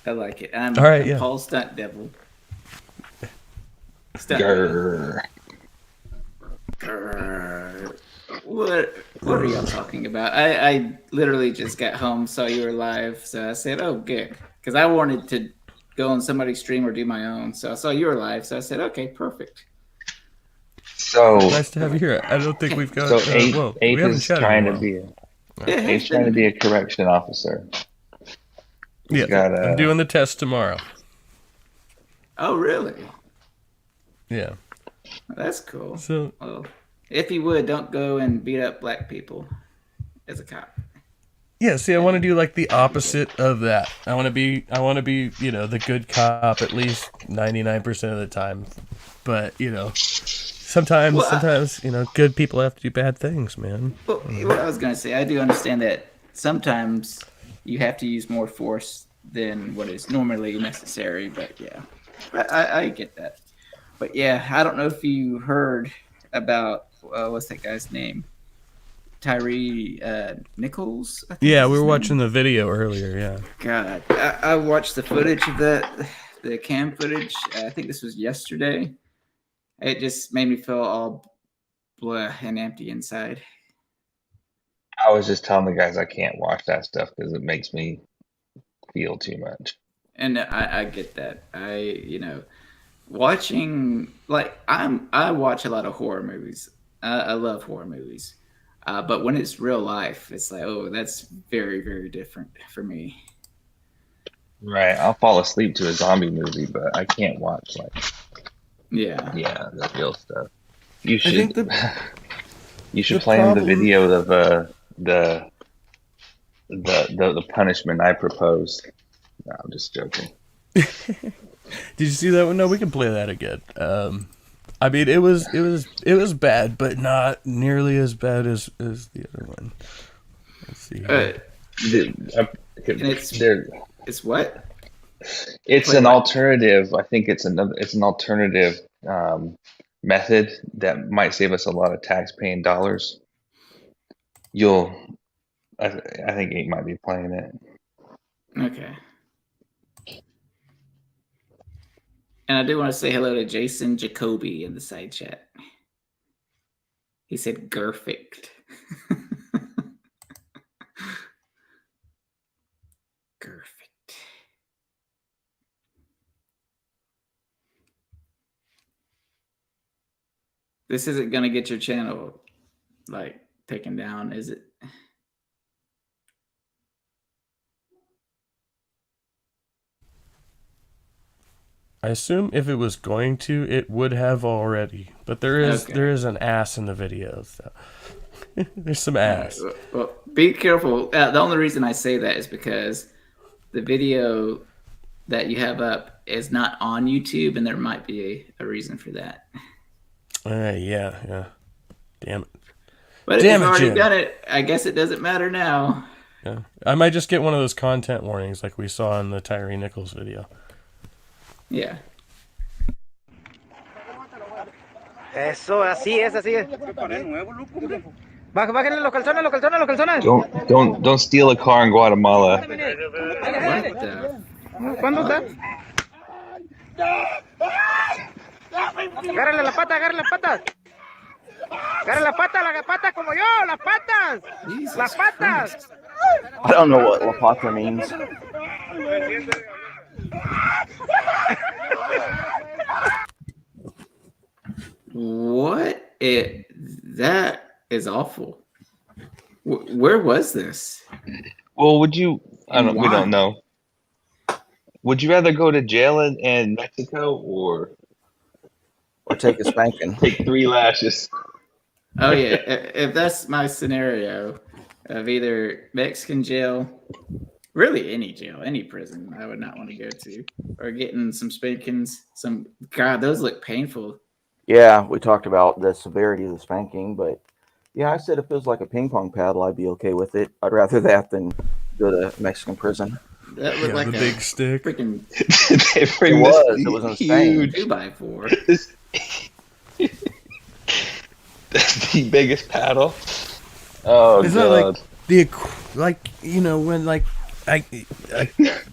I like it. I'm Paul Stunt Devil. Grrr. Grrr. What are y'all talking about? I literally just got home, saw you were live, so I said, oh, good. Because I wanted to go on somebody's stream or do my own. So I saw you were live, so I said, okay, perfect. So nice to have you here. I don't think we've got. So Eight is trying to be a correction officer. Yeah, I'm doing the test tomorrow. Oh, really? Yeah. That's cool. So, well, if you would, don't go and beat up black people as a cop. Yeah, see, I want to do like the opposite of that. I want to be, the good cop at least 99% of the time. But, sometimes, good people have to do bad things, man. Well, what I was going to say, I do understand that sometimes you have to use more force than what is normally necessary, but yeah, I get that. But yeah, I don't know if you heard about, what's that guy's name? Tyree Nichols? Yeah, we were watching the video earlier, yeah. God, I watched the footage of the cam footage. I think this was yesterday. It just made me feel all blah and empty inside. I was just telling the guys I can't watch that stuff because it makes me feel too much. And I get that. Watching, like, I watch a lot of horror movies. I love horror movies. But when it's real life, it's like, oh, that's very, very different for me. Right. I'll fall asleep to a zombie movie, but I can't watch, like, the real stuff. You should you should play him the video of the punishment I proposed. No, I'm just joking. Did you see that one? No, we can play that again. I mean, it was bad, but not nearly as bad as the other one. Let's see. It's what? It's an alternative. I think it's an alternative method that might save us a lot of tax-paying dollars. I think 8 might be playing it. Okay. And I do want to say hello to Jason Jacoby in the side chat. He said Gerfict. Gerfict. This isn't gonna get your channel like taken down, is it? I assume if it was going to, it would have already. But there is an ass in the video, so there's some ass. Well, be careful. The only reason I say that is because the video that you have up is not on YouTube, and there might be a reason for that. Yeah. Damn it. But if you've already done it, I guess it doesn't matter now. Yeah, I might just get one of those content warnings like we saw in the Tyree Nichols video. Yeah. Eso, así es. Bájenle los calzones. Don't steal a car in Guatemala. ¿Cuándo está? Agárrale la pata. Agarra la pata como yo, las patas. Las patas. I don't know what La Pata means. That is awful. Where was this? Well, we don't know. Would you rather go to jail in Mexico or take a spanking? Take 3 lashes. Oh yeah, if that's my scenario of either Mexican jail, really any jail, any prison, I would not want to go to, or getting some spankings. God, those look painful. Yeah, we talked about the severity of the spanking, but yeah, I said if it was like a ping pong paddle, I'd be okay with it. I'd rather that than go to Mexican prison. That looked like the big stick. Freaking. It was insane. 2x4. That's the biggest paddle. Oh, is God. That when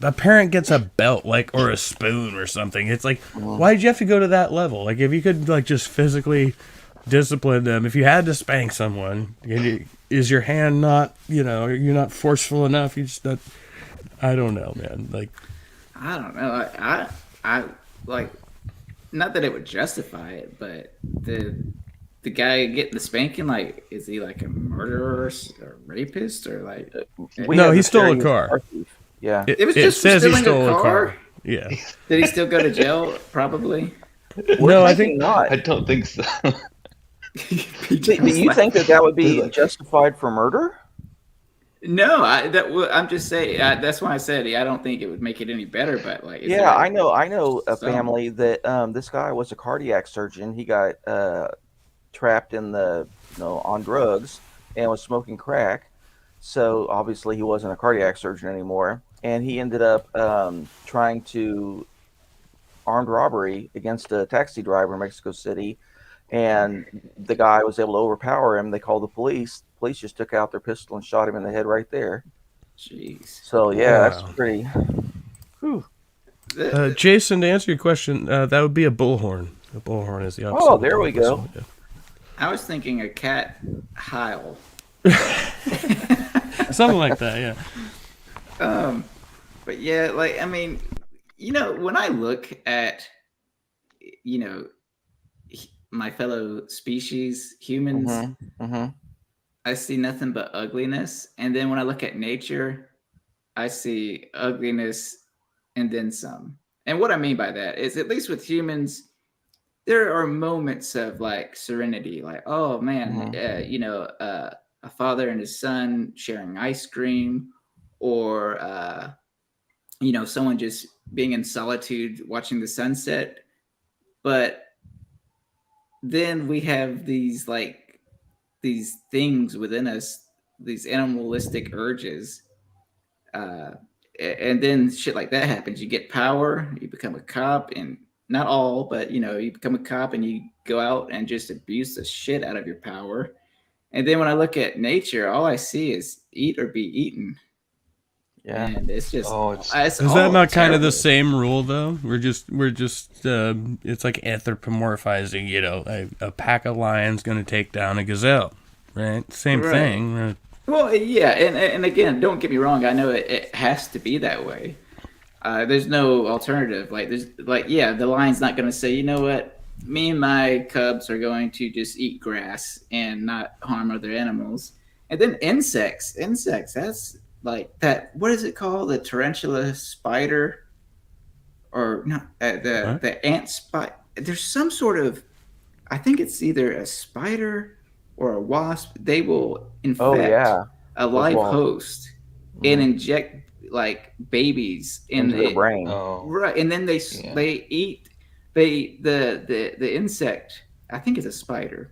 a parent gets a belt or a spoon or something? It's like, why'd you have to go to that level? Like, if you could just physically discipline them, if you had to spank someone, is your hand not, you're not forceful enough? You just not. I don't know, man. I don't know. I not that it would justify it, but the guy getting the spanking, is he like a murderer or a rapist or like? No, he stole a car. Yeah, it was just says he stealing stole a car. Yeah. Did he still go to jail? Probably. No, I think not. I don't think so. Do you think that would be justified for murder? No, I'm just saying. That's why I said I don't think it would make it any better. But I know a family that this guy was a cardiac surgeon. He got trapped in on drugs and was smoking crack. So obviously he wasn't a cardiac surgeon anymore, and he ended up trying to armed robbery against a taxi driver in Mexico City. And the guy was able to overpower him. They called the police. Police just took out their pistol and shot him in the head right there. Jeez. So yeah, that's pretty. Whew. Jason, to answer your question, that would be a bullhorn. A bullhorn is the opposite. Oh, there we go. I was thinking a cat howl. Something like that, yeah. But yeah, when I look at, my fellow species, humans, I see nothing but ugliness. And then when I look at nature, I see ugliness and then some. And what I mean by that is, at least with humans, there are moments of serenity, oh man, a father and his son sharing ice cream, or someone just being in solitude watching the sunset. But then we have these things within us, these animalistic urges, and then shit like that happens. You get power, you become a cop, and not all, but you become a cop and you go out and just abuse the shit out of your power. And then when I look at nature, all I see is eat or be eaten. Yeah, and it's just is that not kind of the same rule though? We're just it's like anthropomorphizing, a pack of lions going to take down a gazelle, right? Same thing. Right? Well, yeah, and again, don't get me wrong, I know it has to be that way. There's no alternative. The lion's not going to say, you know what, me and my cubs are going to just eat grass and not harm other animals. And then insects, that's like that. What is it called? The tarantula spider, or not the ant spider. There's some sort of, I think it's either a spider or a wasp. They will infect a live host and inject like babies in Into the brain. Right, and then they eat the insect. I think it's a spider.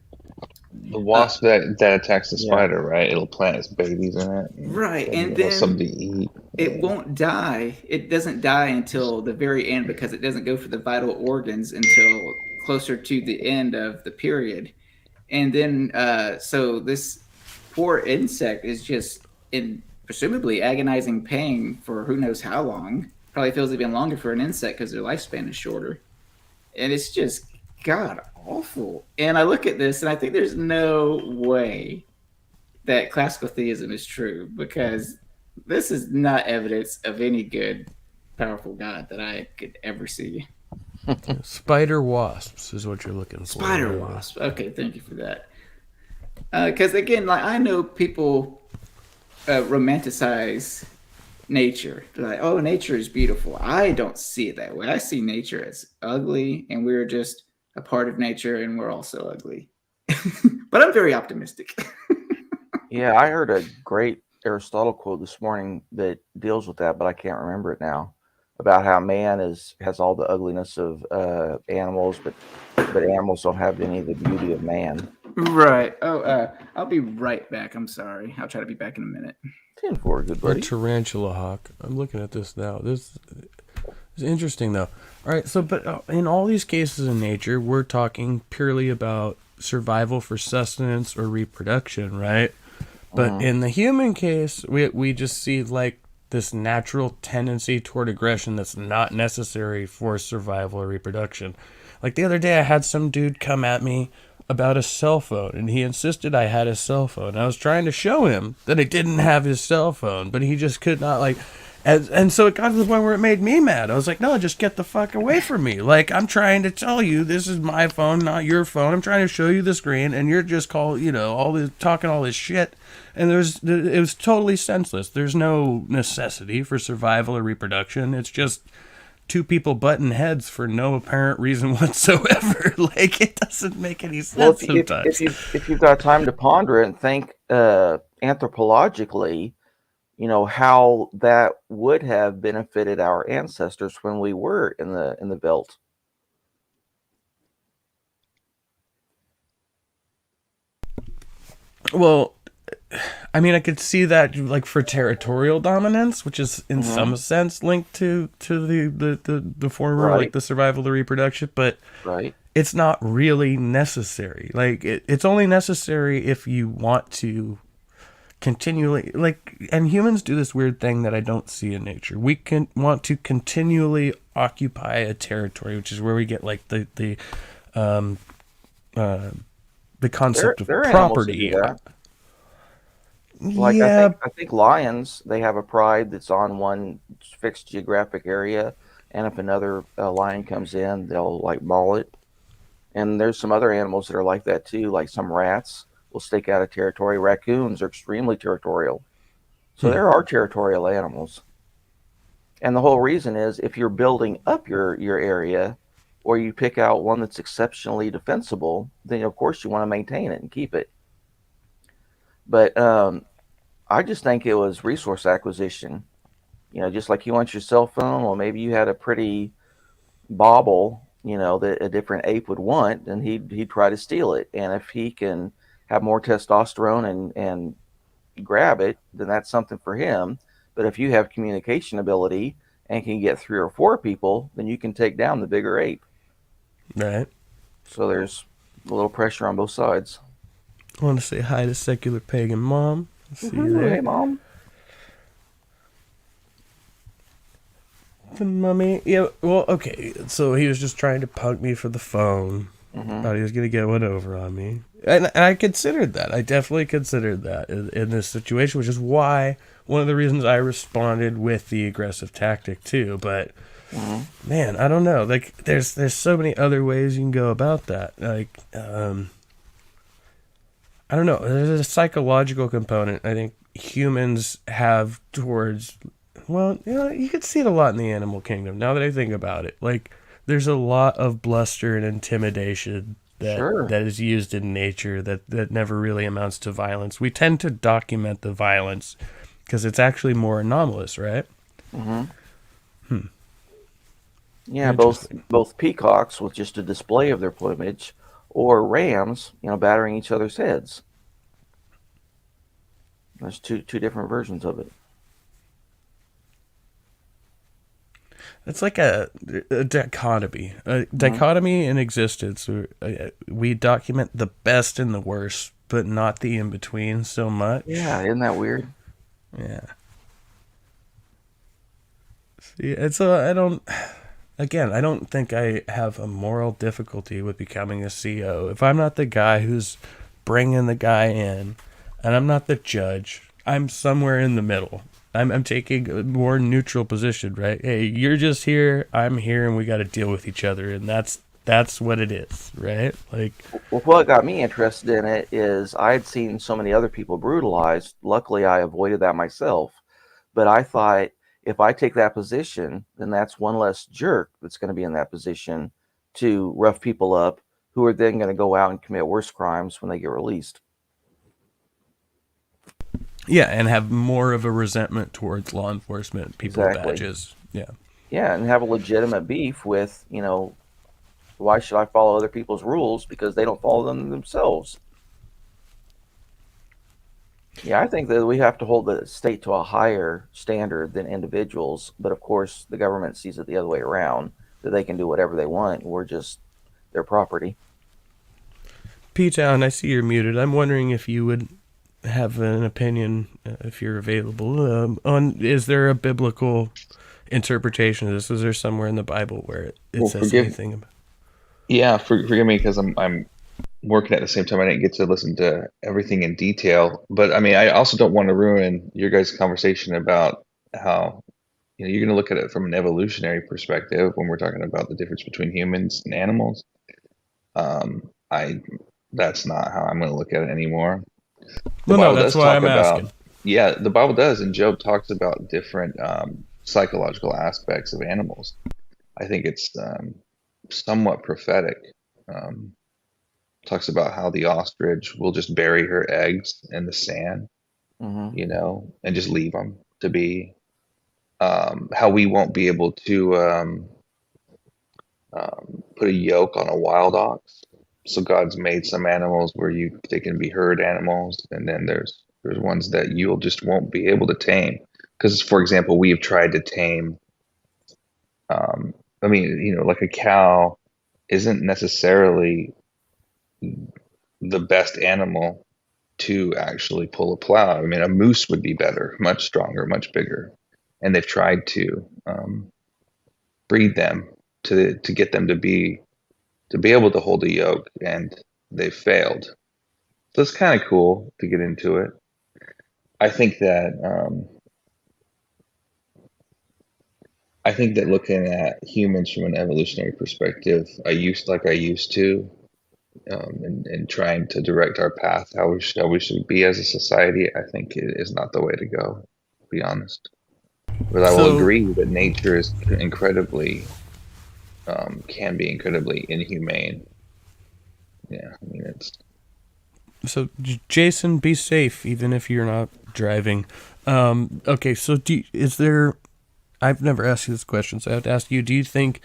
The wasp that attacks the spider, right? It'll plant its babies in it. Right, and then then something to eat. It won't die. It doesn't die until the very end because it doesn't go for the vital organs until closer to the end of the period. And then, so this poor insect is just in presumably agonizing pain for who knows how long. Probably feels even longer for an insect because their lifespan is shorter. And it's just god awful. And I look at this and I think there's no way that classical theism is true, because this is not evidence of any good, powerful God that I could ever see. Spider wasps is what you're looking for. Spider wasp. Okay, thank you for that. Because again, like I know people romanticize nature. They're like, oh, nature is beautiful. I don't see it that way. I see nature as ugly, and we're just a part of nature, and we're also ugly. But I'm very optimistic. Yeah, I heard a great Aristotle quote this morning that deals with that, but I can't remember it now. About how man has all the ugliness of animals, but animals don't have any of the beauty of man. Right. Oh, I'll be right back. I'm sorry. I'll try to be back in a minute. 10-4, good buddy. A tarantula hawk. I'm looking at this now. This is interesting, though. All right, so but in all these cases in nature, we're talking purely about survival for sustenance or reproduction, right? But in the human case, we just see like this natural tendency toward aggression that's not necessary for survival or reproduction. Like the other day, I had some dude come at me about a cell phone, and he insisted I had his cell phone. I was trying to show him that I didn't have his cell phone, but he just could not, like, and so it got to the point where it made me mad. I was like, no, just get the fuck away from me. Like, I'm trying to tell you this is my phone, not your phone. I'm trying to show you the screen, and you're just talking all this shit. And it was totally senseless. There's no necessity for survival or reproduction. It's just two people butting heads for no apparent reason whatsoever. Like, it doesn't make any sense sometimes. If you've got time to ponder it and think anthropologically, how that would have benefited our ancestors when we were in the belt. Well, I mean, I could see that like for territorial dominance, which is in some sense linked to the former, right, like the survival, the reproduction, but right, it's not really necessary. Like it's only necessary if you want to continually, like, and humans do this weird thing that I don't see in nature. We can want to continually occupy a territory, which is where we get like the concept of property. Like, yeah. I think lions, they have a pride that's on one fixed geographic area, and if another lion comes in, they'll like maul it. And there's some other animals that are like that too, like some rats will stake out a territory. Raccoons are extremely territorial. So there are territorial animals. And the whole reason is if you're building up your area, or you pick out one that's exceptionally defensible, then of course you want to maintain it and keep it. But I just think it was resource acquisition. Just like you want your cell phone, well, maybe you had a pretty bauble, that a different ape would want, and he'd try to steal it. And if he can have more testosterone and grab it, then that's something for him. But if you have communication ability and can get 3 or 4 people, then you can take down the bigger ape. Right. So there's a little pressure on both sides. I want to say hi to Secular Pagan Mom. See you there. Hey, Mom. The mummy. Yeah, well, okay. So he was just trying to punk me for the phone. Thought he was going to get one over on me. And I considered that. I definitely considered that in this situation, which is why one of the reasons I responded with the aggressive tactic too. But Man, I don't know. Like, there's so many other ways you can go about that. Like, I don't know. There's a psychological component I think humans have towards. Well, you could see it a lot in the animal kingdom. Now that I think about it, like, there's a lot of bluster and intimidation that is used in nature that never really amounts to violence. We tend to document the violence because it's actually more anomalous, right? Yeah, both peacocks with just a display of their plumage, or rams, battering each other's heads. There's two different versions of it. It's like a dichotomy. A dichotomy in existence. We document the best and the worst, but not the in-between so much. Yeah, isn't that weird? Yeah. See, I don't think I have a moral difficulty with becoming a CO. If I'm not the guy who's bringing the guy in, and I'm not the judge, I'm somewhere in the middle. I'm taking a more neutral position, right? Hey, you're just here, I'm here, and we got to deal with each other, and that's what it is, right? Like, well, what got me interested in it is I had seen so many other people brutalized. Luckily, I avoided that myself, but I thought if I take that position, then that's one less jerk that's going to be in that position to rough people up, who are then going to go out and commit worse crimes when they get released. Yeah, and have more of a resentment towards law enforcement, people with badges. Yeah. Yeah, and have a legitimate beef with, why should I follow other people's rules because they don't follow them themselves? Yeah, I think that we have to hold the state to a higher standard than individuals, but of course the government sees it the other way around, that they can do whatever they want. We're just their property. P-Town, I see you're muted. I'm wondering if you would have an opinion, if you're available, on is there a biblical interpretation of this? Is there somewhere in the Bible where it says anything about? Yeah, forgive me because I'm working at the same time. I didn't get to listen to everything in detail, but I mean, I also don't want to ruin your guys' conversation about how you're going to look at it from an evolutionary perspective when we're talking about the difference between humans and animals. That's not how I'm going to look at it anymore. No, that's why I'm asking. Yeah, the Bible does, and Job talks about different psychological aspects of animals. I think it's somewhat prophetic. Talks about how the ostrich will just bury her eggs in the sand, and just leave them to be. How we won't be able to put a yoke on a wild ox. So God's made some animals where they can be herd animals, and then there's ones that you just won't be able to tame. Because, for example, we have tried to tame. Like a cow isn't necessarily the best animal to actually pull a plow. I mean, a moose would be better, much stronger, much bigger, and they've tried to breed them to get them to be able to hold a yoke, and they've failed. So it's kind of cool to get into it. I think that looking at humans from an evolutionary perspective, I used to, and trying to direct our path, how we should be as a society, I think it is not the way to go, to be honest. But I will agree that nature is incredibly, can be incredibly inhumane. Yeah, I mean, it's... So, Jason, be safe, even if you're not driving. Okay, so is there... I've never asked you this question, so I have to ask you, do you think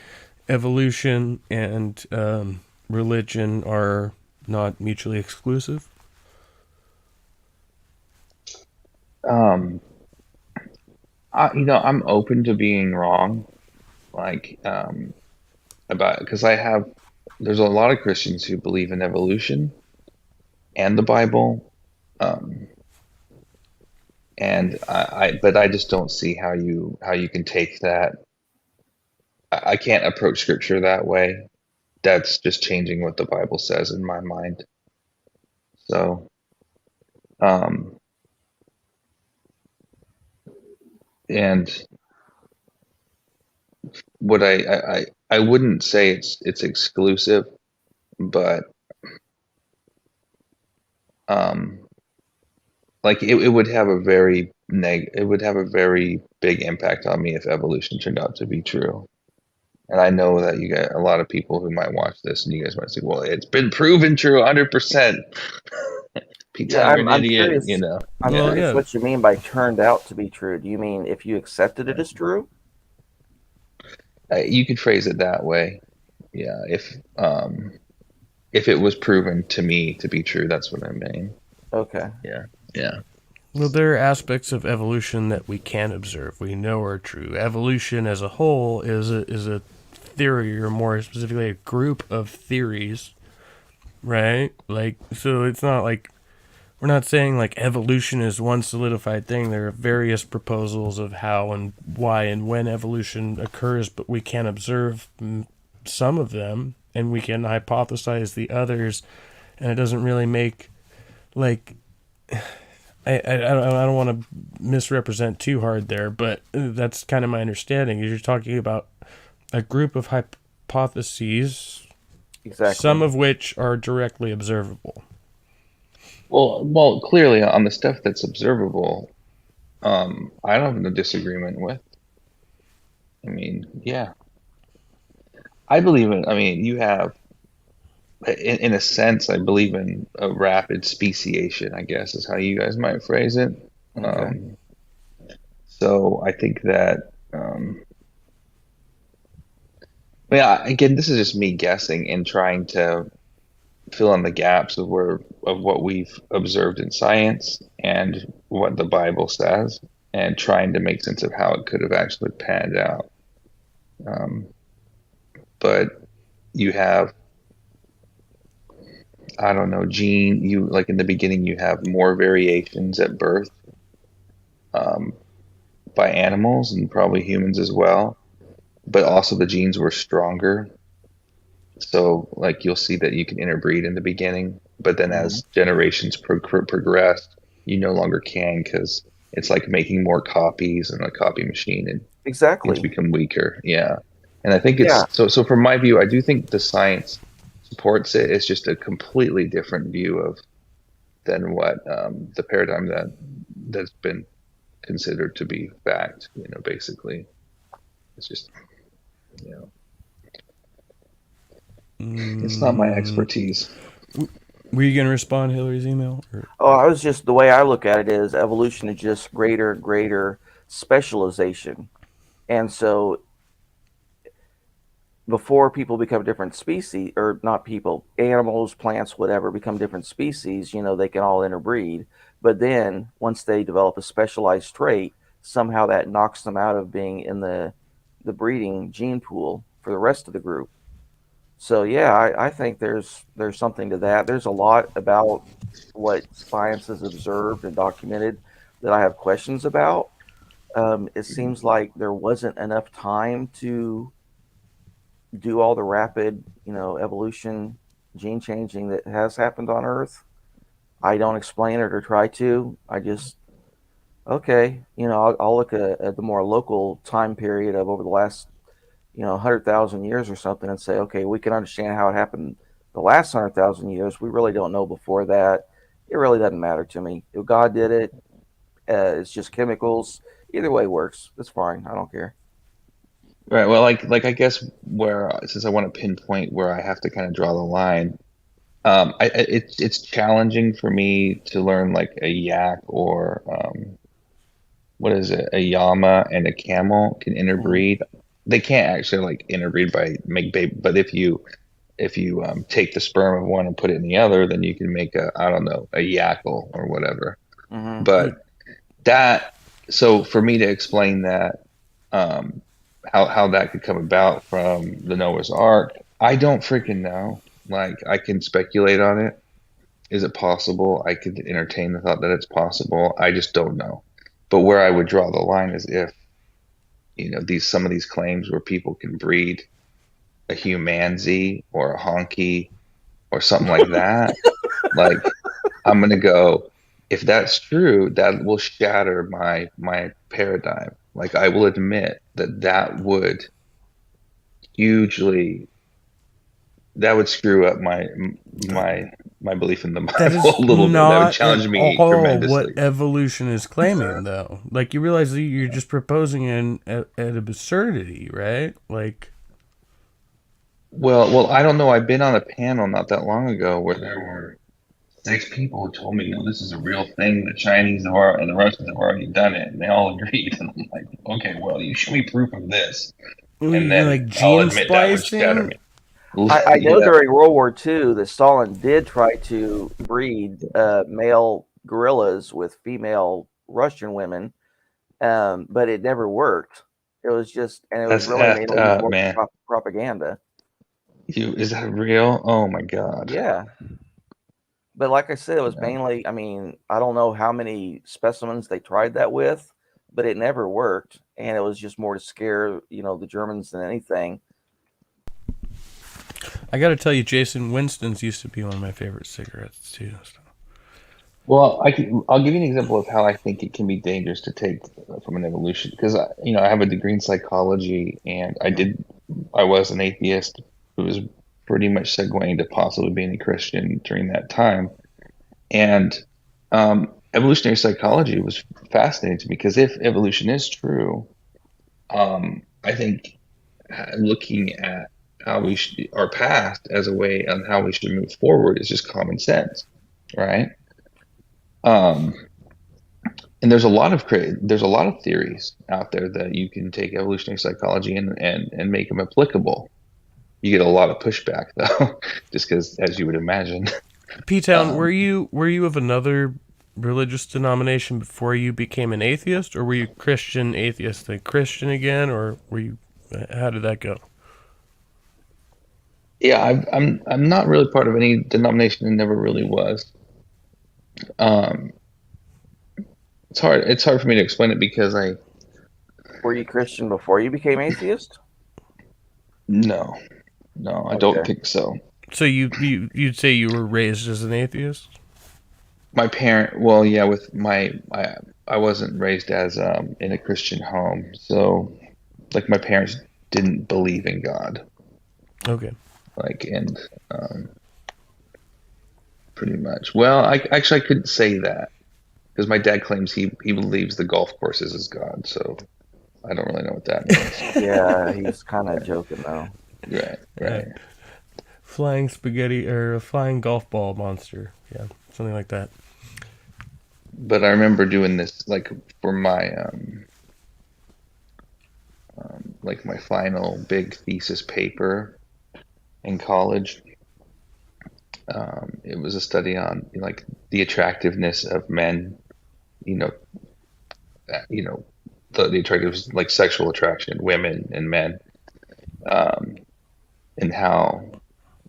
evolution and religion are not mutually exclusive? I'm open to being wrong, because there's a lot of Christians who believe in evolution and the Bible, but I just don't see how you can take that. I can't approach Scripture that way. That's just changing what the Bible says in my mind. So, and what I wouldn't say it's exclusive, but like it would have a very it would have a very big impact on me if evolution turned out to be true. And I know that you got a lot of people who might watch this, and you guys might say, "Well, it's been proven true, 100%." Yeah, You're an I'm idiot, curious. you know. I'm Well, curious yeah. what you mean by turned out to be true. Do you mean if you accepted it as true? You could phrase it that way. Yeah, if it was proven to me to be true, that's what I mean. Okay. Yeah. Yeah. Well, there are aspects of evolution that we can observe, we know are true. Evolution as a whole is a theory, or more specifically, a group of theories, right? Like, so it's not like we're not saying like evolution is one solidified thing. There are various proposals of how and why and when evolution occurs, but we can observe some of them and we can hypothesize the others, and it doesn't really make like. I don't want to misrepresent too hard there, but that's kind of my understanding. You're talking about a group of hypotheses, Exactly. some of which are directly observable. Well, clearly on the stuff that's observable, I don't have no disagreement with. I mean, yeah, I believe in. I mean, you have, in a sense, I believe in a rapid speciation, I guess is how you guys might phrase it. Okay. So I think that, yeah, again, this is just me guessing and trying to fill in the gaps of what we've observed in science and what the Bible says, and trying to make sense of how it could have actually panned out. But you have, I don't know, you like in the beginning you have more variations at birth by animals and probably humans as well, but also the genes were stronger. So like you'll see that you can interbreed in the beginning, but then as generations progress, you no longer can, because it's like making more copies and a copy machine, and Exactly. things become weaker. Yeah, and I think it's Yeah. so. From my view, I do think the science supports it. It's just a completely different view than what the paradigm that's been considered to be fact. You know, basically, it's just, you know, it's not my expertise. Were you going to respond to Hillary's email? Or? Oh, I was just, the way I look at it is evolution is just greater specialization. And so before people become different species, or not people, animals, plants, whatever, become different species, you know, they can all interbreed. But then once they develop a specialized trait, somehow that knocks them out of being in the breeding gene pool for the rest of the group. So yeah, I think there's something to that. There's a lot about what science has observed and documented that I have questions about. It seems like there wasn't enough time to do all the rapid, you know, evolution, gene changing that has happened on Earth. I don't explain it or try to. I just, okay, you know, I'll look at the more local time period of over the last, you know, 100,000 years or something, and say, okay, we can understand how it happened the last 100,000 years. We really don't know before that. It really doesn't matter to me. If God did it, it's just chemicals. Either way works. It's fine. I don't care. Right. Well, like I guess since I want to pinpoint where I have to kind of draw the line, it's challenging for me to learn like a yak or what is it? A llama and a camel can interbreed. They can't actually like interbreed by make baby, but if you take the sperm of one and put it in the other, then you can make a yackle or whatever. Mm-hmm. But so for me to explain that, how that could come about from the Noah's Ark, I don't freaking know. Like, I can speculate on it. Is it possible? I could entertain the thought that it's possible. I just don't know. But where I would draw the line is if, you know, some of these claims where people can breed a humanzee or a honky or something like that, like, I'm gonna go, if that's true, that will shatter my paradigm. Like, I will admit that would hugely. That would screw up my belief in the That Bible a little bit. That would challenge me tremendously. What evolution is claiming, though. Like, you realize that you're just proposing an absurdity, right? Like, well, I don't know. I've been on a panel not that long ago where there were 6 people who told me, no, this is a real thing. The Chinese and the Russians have already done it, and they all agreed. And I'm like, okay, well, you show me proof of this, and then like I'll gene admit that would shatter me. I know during World War II that Stalin did try to breed male gorillas with female Russian women, but it never worked. It was just, and it was That's really effed mainly up, more man. propaganda. Is that real? Oh my God. Yeah. But like I said, it was mainly, I mean, I don't know how many specimens they tried that with, but it never worked. And it was just more to scare, the Germans than anything. I got to tell you, Jason, Winston's used to be one of my favorite cigarettes too. So. Well, I'll give you an example of how I think it can be dangerous to take from an evolution, because I have a degree in psychology, and I was an atheist who was pretty much segueing to possibly being a Christian during that time, and evolutionary psychology was fascinating to me, because if evolution is true, I think looking at how our past as a way on how we should move forward is just common sense, right? And there's a lot of theories out there that you can take evolutionary psychology and make them applicable. You get a lot of pushback though, just because, as you would imagine. P-Town, were you of another religious denomination before you became an atheist, or were you Christian atheist then Christian again, or were you? How did that go? Yeah, I'm not really part of any denomination, and never really was. It's hard for me to explain it because Were you Christian before you became atheist? No, I don't think so. So you'd say you were raised as an atheist? My parent, with I wasn't raised as in a Christian home, so like my parents didn't believe in God. Okay. Pretty much. Well, I couldn't say that, because my dad claims he believes the golf courses is God, so I don't really know what that means. Yeah, he's kind of joking though. Right. Flying spaghetti or a flying golf ball monster. Yeah, something like that. But I remember doing this for my my final big thesis paper in college. It was a study on the attractiveness of men, the attractiveness, like sexual attraction, women and men, and how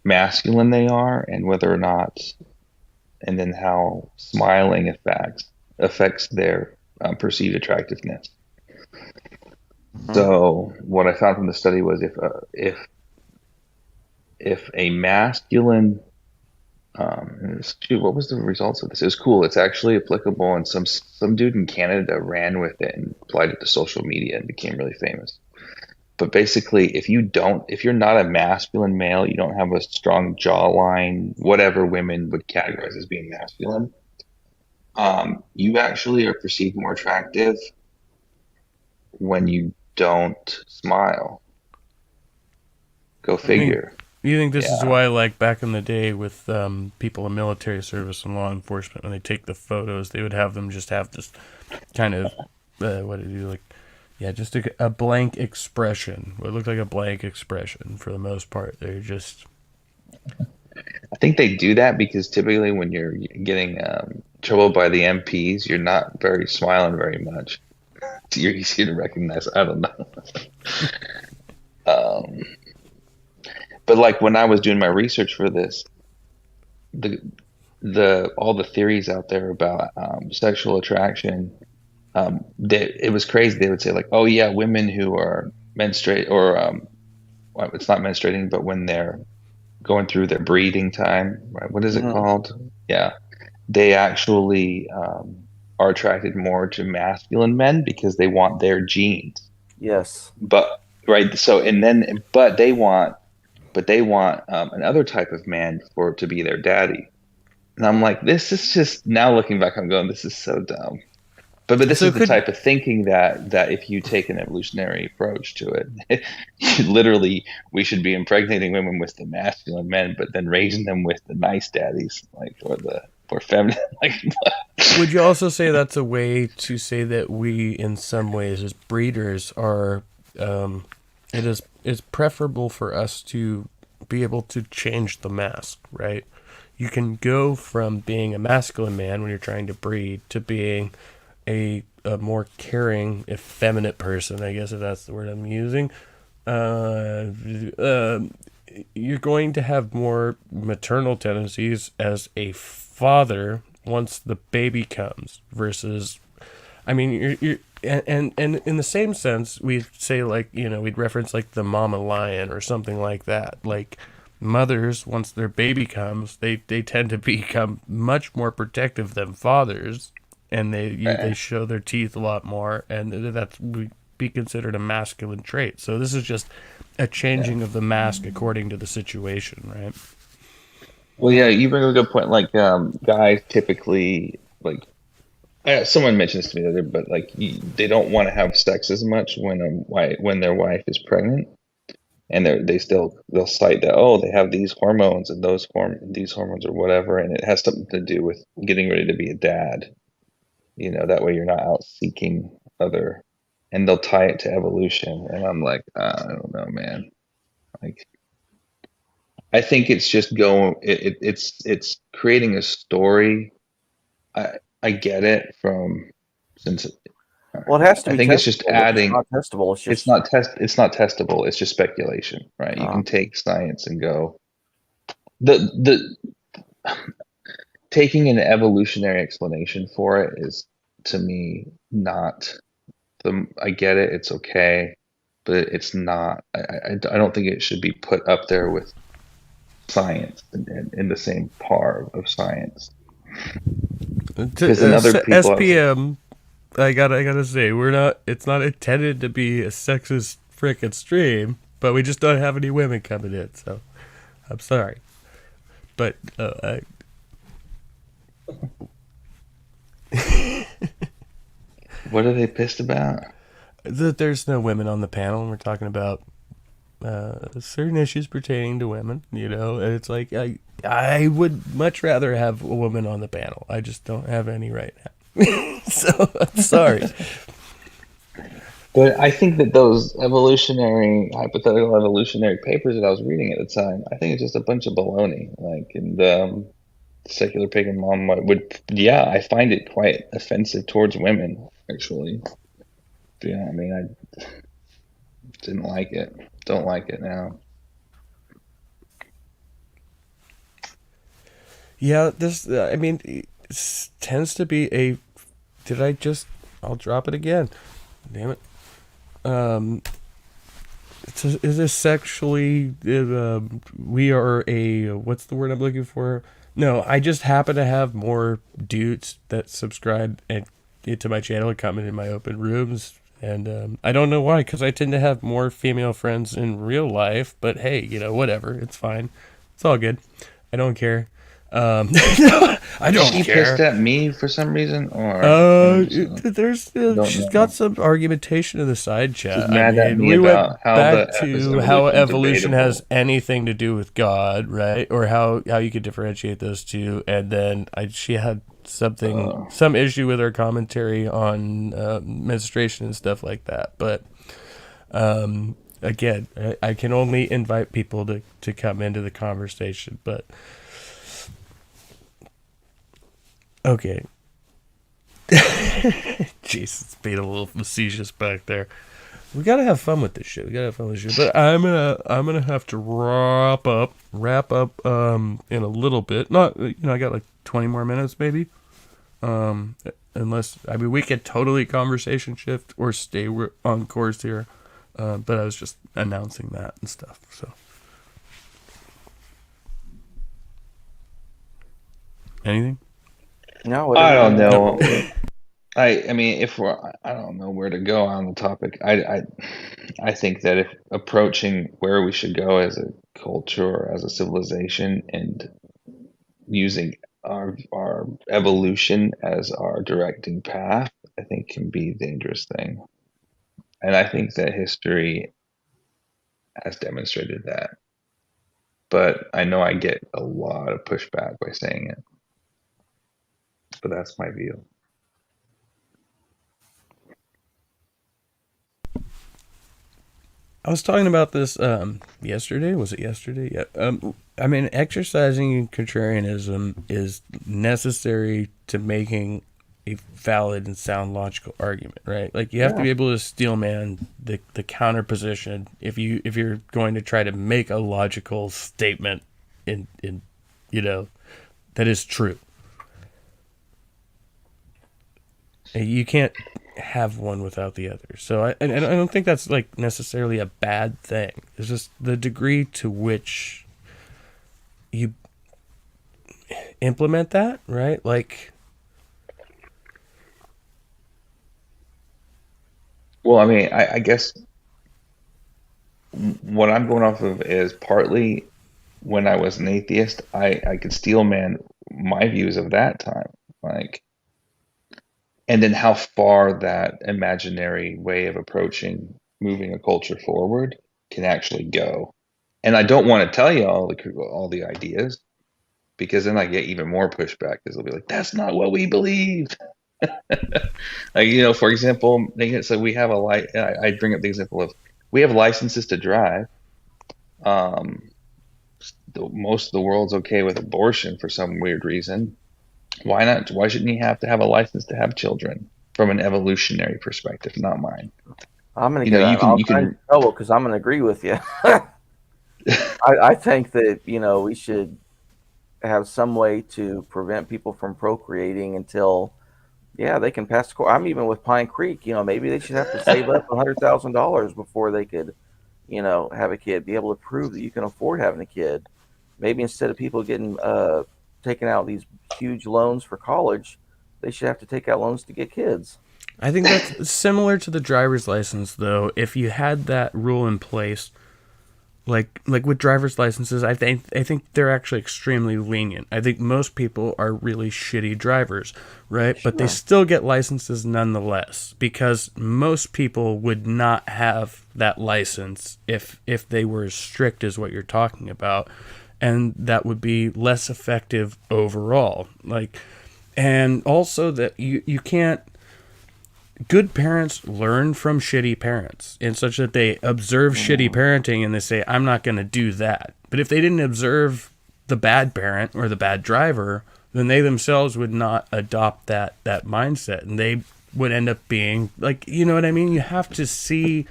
masculine they are, and whether or not, and then how smiling affects their perceived attractiveness. So what I found from the study was if a masculine what was the results of this? It was cool. It's actually applicable, and some dude in Canada ran with it and applied it to social media and became really famous. But basically, if you're not a masculine male, you don't have a strong jawline, whatever women would categorize as being masculine, you actually are perceived more attractive when you don't smile. Go figure. You think this is why, back in the day with people in military service and law enforcement, when they take the photos, they would have them just have this kind of, just a blank expression. It looked like a blank expression for the most part. They're just... I think they do that because typically when you're getting troubled by the MPs, you're not smiling very much. You're easy to recognize. I don't know. But when I was doing my research for this, all the theories out there about sexual attraction, it was crazy. They would say oh yeah, women who are menstruate or it's not menstruating, but when they're going through their breeding time, right? What is it called? Yeah, they actually are attracted more to masculine men because they want their genes. Yes. But right. So but they want another type of man to be their daddy. And I'm like, this is just, now looking back, I'm going, this is so dumb. But this is the type of thinking that if you take an evolutionary approach to it, literally, we should be impregnating women with the masculine men, but then raising them with the nice daddies, like, or feminine. Like, would you also say that's a way to say that we, in some ways, as breeders, are it's preferable for us to be able to change the mask, right? You can go from being a masculine man when you're trying to breed to being a more caring, effeminate person, I guess, if that's the word I'm using. You're going to have more maternal tendencies as a father once the baby comes versus, I mean, and in the same sense, we'd say, like, we'd reference like the mama lion or something like that. Like, mothers, once their baby comes, they tend to become much more protective than fathers, and they show their teeth a lot more, and that's would be considered a masculine trait. So this is just a changing of the mask according to the situation, right? Well, yeah, you bring up a good point. Like, guys typically, like, someone mentioned this to me the other day, but like, they don't want to have sex as much when their wife is pregnant, and they'll cite that, they have these hormones and these hormones or whatever, and it has something to do with getting ready to be a dad. That way you're not out seeking other, and they'll tie it to evolution, and I'm like, I don't know, man. Like, I think it's just it's creating a story. I get it well, it has to be. I think it's just adding. It's not testable. It's not testable. It's just speculation, right? You can take science and go. The taking an evolutionary explanation for it is, to me, not the. I get it. It's okay, but it's not. I don't think it should be put up there with science and in the same par of science. Because another people SPM, I gotta say, it's not intended to be a sexist frickin' stream, but we just don't have any women coming in, so I'm sorry. But what are they pissed about? That there's no women on the panel, and we're talking about certain issues pertaining to women, and it's like, I would much rather have a woman on the panel. I just don't have any right now. So I'm sorry. But I think that those hypothetical evolutionary papers that I was reading at the time, I think it's just a bunch of baloney. Like, and secular pagan mom I find it quite offensive towards women, actually. I mean, I didn't like it. Don't like it now. Yeah, this, it tends to be I'll drop it again. Damn it. Is this sexually, we are what's the word I'm looking for? No, I just happen to have more dudes that subscribe to my channel and comment in my open rooms. And I don't know why, because I tend to have more female friends in real life. But hey, whatever. It's fine. It's all good. I don't care. I don't she care. Pissed at me for some reason, or she's got some argumentation in the side chat. She's mad at me we about went how back the to how evolution has anything to do with God, right? Or how you could differentiate those two, and then she had some issue with her commentary on menstruation and stuff like that. But again, I can only invite people to come into the conversation, but. Okay. Jeez, it's being a little facetious back there. We gotta have fun with this shit. But I'm gonna have to wrap up in a little bit. Not, I got like 20 more minutes maybe. Unless, we could totally conversation shift or stay on course here. But I was just announcing that and stuff. So. Anything? No, I don't know. I mean, I don't know where to go on the topic. I think that if approaching where we should go as a culture or as a civilization and using our evolution as our directing path, I think can be a dangerous thing. And I think that history has demonstrated that. But I know I get a lot of pushback by saying it. But that's my view. I was talking about this yesterday. Was it yesterday? Yeah. I mean, exercising contrarianism is necessary to making a valid and sound logical argument, right? Like you have to be able to steelman the counter position if you're going to try to make a logical statement in that is true. You can't have one without the other. So I don't think that's like necessarily a bad thing. It's just the degree to which you implement that, right? Like, well, I mean, I guess what I'm going off of is partly when I was an atheist, I could steelman my views of that time, like, and then how far that imaginary way of approaching moving a culture forward can actually go. And I don't want to tell you all the ideas, because then I get even more pushback, because they'll be like, that's not what we believe. Like, for example, so we have I bring up the example of, we have licenses to drive. Most of the world's okay with abortion for some weird reason. Why not? Why shouldn't you have to have a license to have children from an evolutionary perspective? Not mine. I'm going to get in trouble because I'm going to agree with you. I think that, we should have some way to prevent people from procreating until, they can pass the court. I'm even with Pine Creek, maybe they should have to save up $100,000 before they could, have a kid, be able to prove that you can afford having a kid. Maybe instead of people getting taking out these huge loans for college, they should have to take out loans to get kids. I think that's similar to the driver's license, though. If you had that rule in place, like with driver's licenses, I think they're actually extremely lenient. I think most people are really shitty drivers, right? Sure. But they still get licenses nonetheless, because most people would not have that license if they were as strict as what you're talking about. And that would be less effective overall. And also that you can't. Good parents learn from shitty parents, in such that they observe shitty parenting and they say, I'm not going to do that. But if they didn't observe the bad parent or the bad driver, then they themselves would not adopt that mindset, and they would end up being like, you know what I mean? You have to see,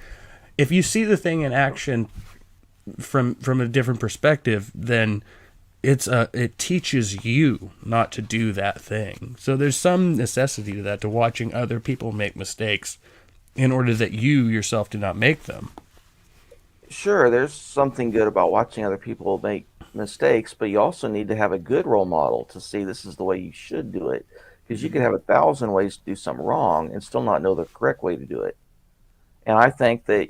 if you see the thing in action from a different perspective, then it teaches you not to do that thing. So there's some necessity to that, to watching other people make mistakes in order that you yourself do not make them. Sure, there's something good about watching other people make mistakes, but you also need to have a good role model to see this is the way you should do it, because you could have 1,000 ways to do something wrong and still not know the correct way to do it. And I think that,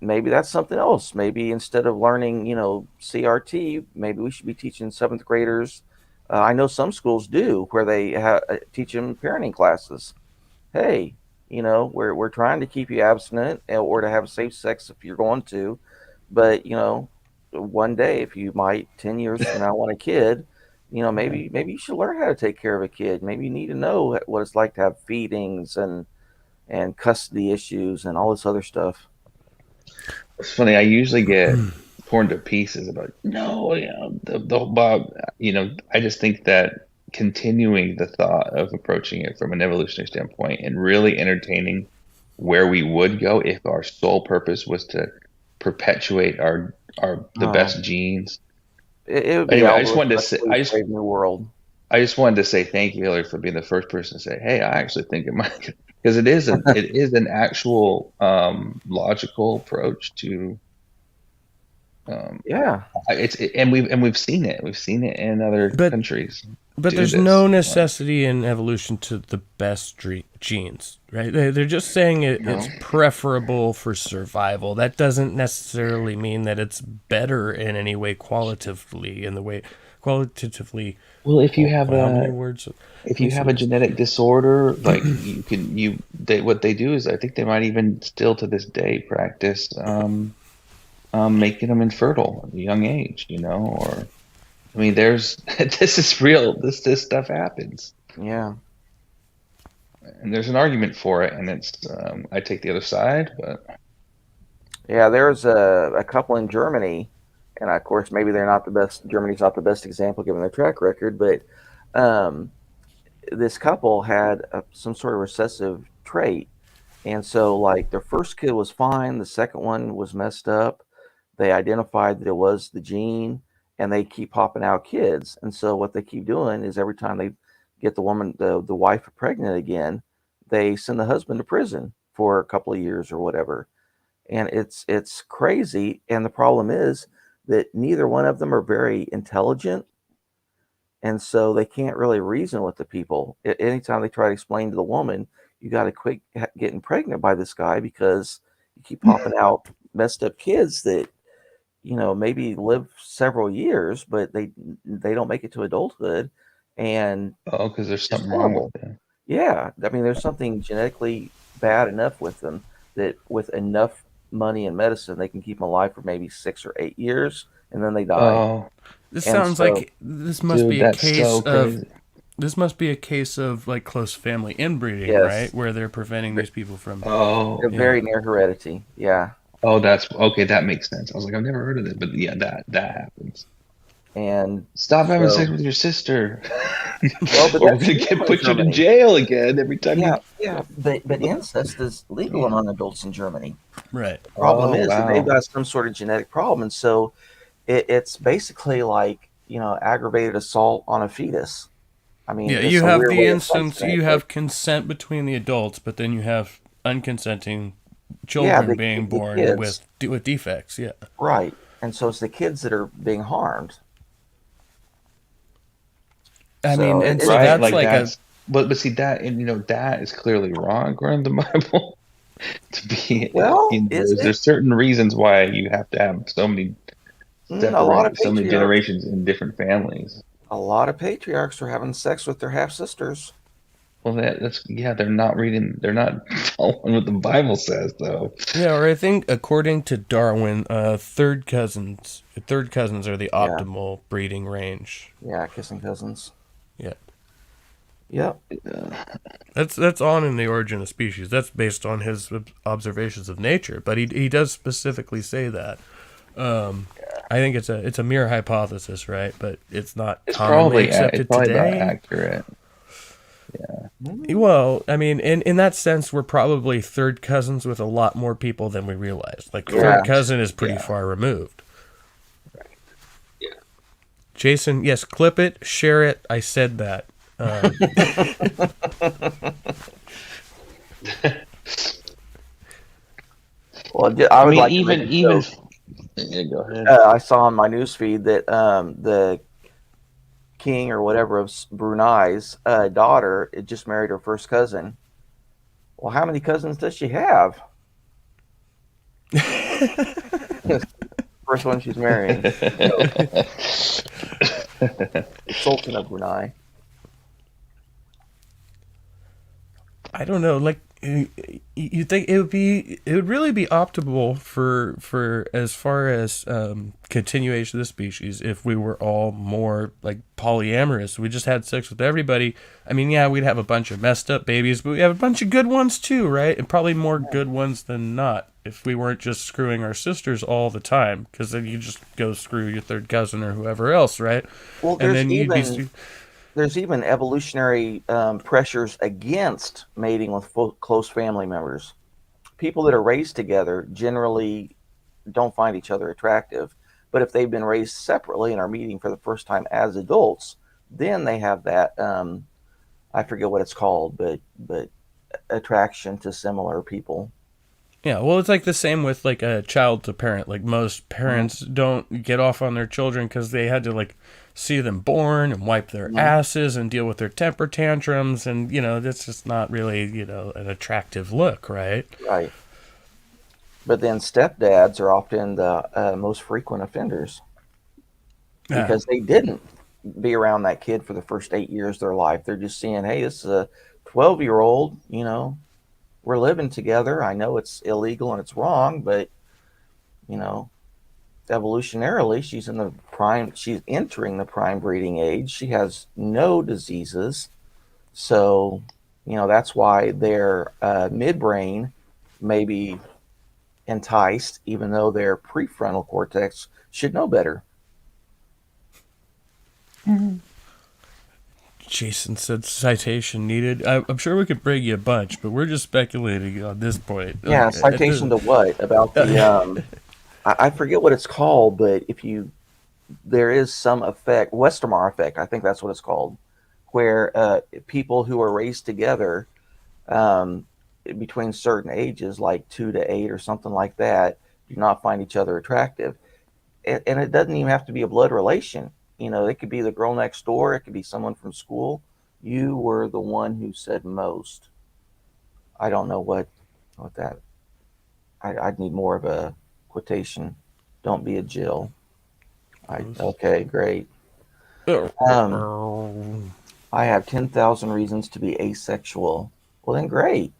maybe that's something else. Maybe instead of learning, CRT, maybe we should be teaching 7th graders. I know some schools do, where they teach them parenting classes. Hey, we're trying to keep you abstinent or to have safe sex if you're going to. But, one day, if you might 10 years from now want a kid, maybe you should learn how to take care of a kid. Maybe you need to know what it's like to have feedings and custody issues and all this other stuff. It's funny. I usually get torn to pieces about I just think that continuing the thought of approaching it from an evolutionary standpoint and really entertaining where we would go if our sole purpose was to perpetuate the best genes. It would be anyway, I just wanted to say, new world. I just wanted to say thank you, Hillary, for being the first person to say, "Hey, I actually think it might." Because it is an actual logical approach to. And we've seen it. We've seen it in other countries. But do there's this. no necessity in evolution to the best genes, right? They're just saying it's preferable for survival. That doesn't necessarily mean that it's better in any way qualitatively. Well, if you have how many words? if you have a genetic disorder, like what they do is, I think they might even still to this day practice making them infertile at a young age, or I mean, there's this is real. This stuff happens. Yeah. And there's an argument for it, and it's I take the other side, but Yeah, there's a couple in Germany, and of course maybe they're not the best. Germany's not the best example given their track record, but this couple had some sort of recessive trait, and so like their first kid was fine, the second one was messed up. They identified that it was the gene, and they keep popping out kids. And so what they keep doing is every time they get the wife pregnant again, they send the husband to prison for a couple of years or whatever. And it's crazy. And the problem is that neither one of them are very intelligent. And so they can't really reason with the people. Anytime they try to explain to the woman, you got to quit getting pregnant by this guy because you keep popping out messed up kids that, maybe live several years, but they don't make it to adulthood. And because there's something wrong with them. Yeah, I mean, there's something genetically bad enough with them that with enough money and medicine, they can keep them alive for maybe 6 or 8 years, and then they die. Oh, this sounds like this must be a case of. This must be a case of like close family inbreeding, right? Where they're preventing these people from. Oh, they're very near heredity. Yeah. Oh, that's okay. That makes sense. I was like, I've never heard of it, but yeah, that happens. And stop having sex with your sister. Well, but we're gonna put you in jail again every time. But incest is legal among adults in Germany. Right. The problem is that they've got some sort of genetic problem, and so it's basically like aggravated assault on a fetus. I mean, you have the instance. You have consent between the adults, but then you have unconsenting children being born with defects. Yeah. Right. And so it's the kids that are being harmed. I mean, and so that's like but see that, and that is clearly wrong according to the Bible. To be there's certain reasons why you have to have so many generations in different families. A lot of patriarchs are having sex with their half sisters. Well, they're not following what the Bible says, though. Yeah, or I think according to Darwin, third cousins are the optimal breeding range. Yeah, kissing cousins. Yeah. Yep. That's on in The Origin of Species. That's based on his observations of nature, but he does specifically say that. I think it's a mere hypothesis, right? But it's not commonly accepted today. About accurate. Yeah. Well, I mean, in that sense, we're probably third cousins with a lot more people than we realize. Like, third cousin is pretty far removed. Right. Yeah. Jason, yes, clip it, share it. I said that. Well, I would like even. Yeah, go ahead. I saw on my newsfeed that the king or whatever of Brunei's daughter just married her first cousin. Well, how many cousins does she have? First one she's marrying. Sultan of Brunei. I don't know. Like, you think it would really be optimal for as far as continuation of the species if we were all more like polyamorous. We just had sex with everybody. I mean, yeah, we'd have a bunch of messed up babies, but we have a bunch of good ones too, right? And probably more good ones than not if we weren't just screwing our sisters all the time, because then you just go screw your third cousin or whoever else, right? Well, and then there's even evolutionary pressures against mating with close family members. People that are raised together generally don't find each other attractive. But if they've been raised separately and are meeting for the first time as adults, then they have that, I forget what it's called, but attraction to similar people. Yeah, well, it's like the same with like a child to parent. Like most parents don't get off on their children because they had to like see them born and wipe their asses and deal with their temper tantrums, and that's just not really an attractive look, right? Right. But then stepdads are often the most frequent offenders because they didn't be around that kid for the first 8 years of their life. They're just seeing, hey, this is a 12-year-old, we're living together. I know it's illegal and it's wrong, but evolutionarily, she's entering the prime breeding age. She has no diseases. So, that's why their midbrain may be enticed, even though their prefrontal cortex should know better. Jason said citation needed. I'm sure we could bring you a bunch, but we're just speculating on this point. Yeah, citation to what? About the I forget what it's called, but there is some effect, Westermar effect, I think that's what it's called, where people who are raised together between certain ages, like 2 to 8 or something like that, do not find each other attractive. And it doesn't even have to be a blood relation. It could be the girl next door. It could be someone from school. You were the one who said most. I don't know what that. I'd need more of a quotation. Don't be a Jill. Okay, great. I have 10,000 reasons to be asexual. Well, then great.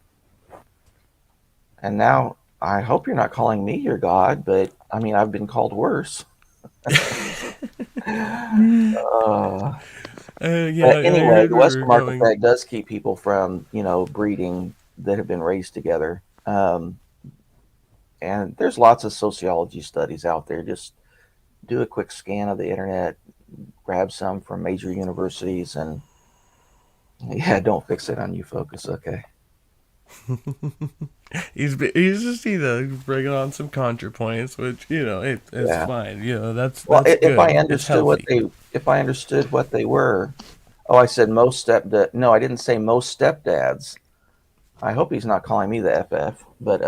And now I hope you're not calling me your God, but I mean, I've been called worse. Anyway, the Westermark effect does keep people from, breeding that have been raised together. And there's lots of sociology studies out there. Just do a quick scan of the internet, grab some from major universities, and don't fix it on you focus, okay? he's just bringing on some contrapoints, which it's fine. That's well. If good. I understood what they were, I said most stepdad. No, I didn't say most stepdads. I hope he's not calling me the FF, but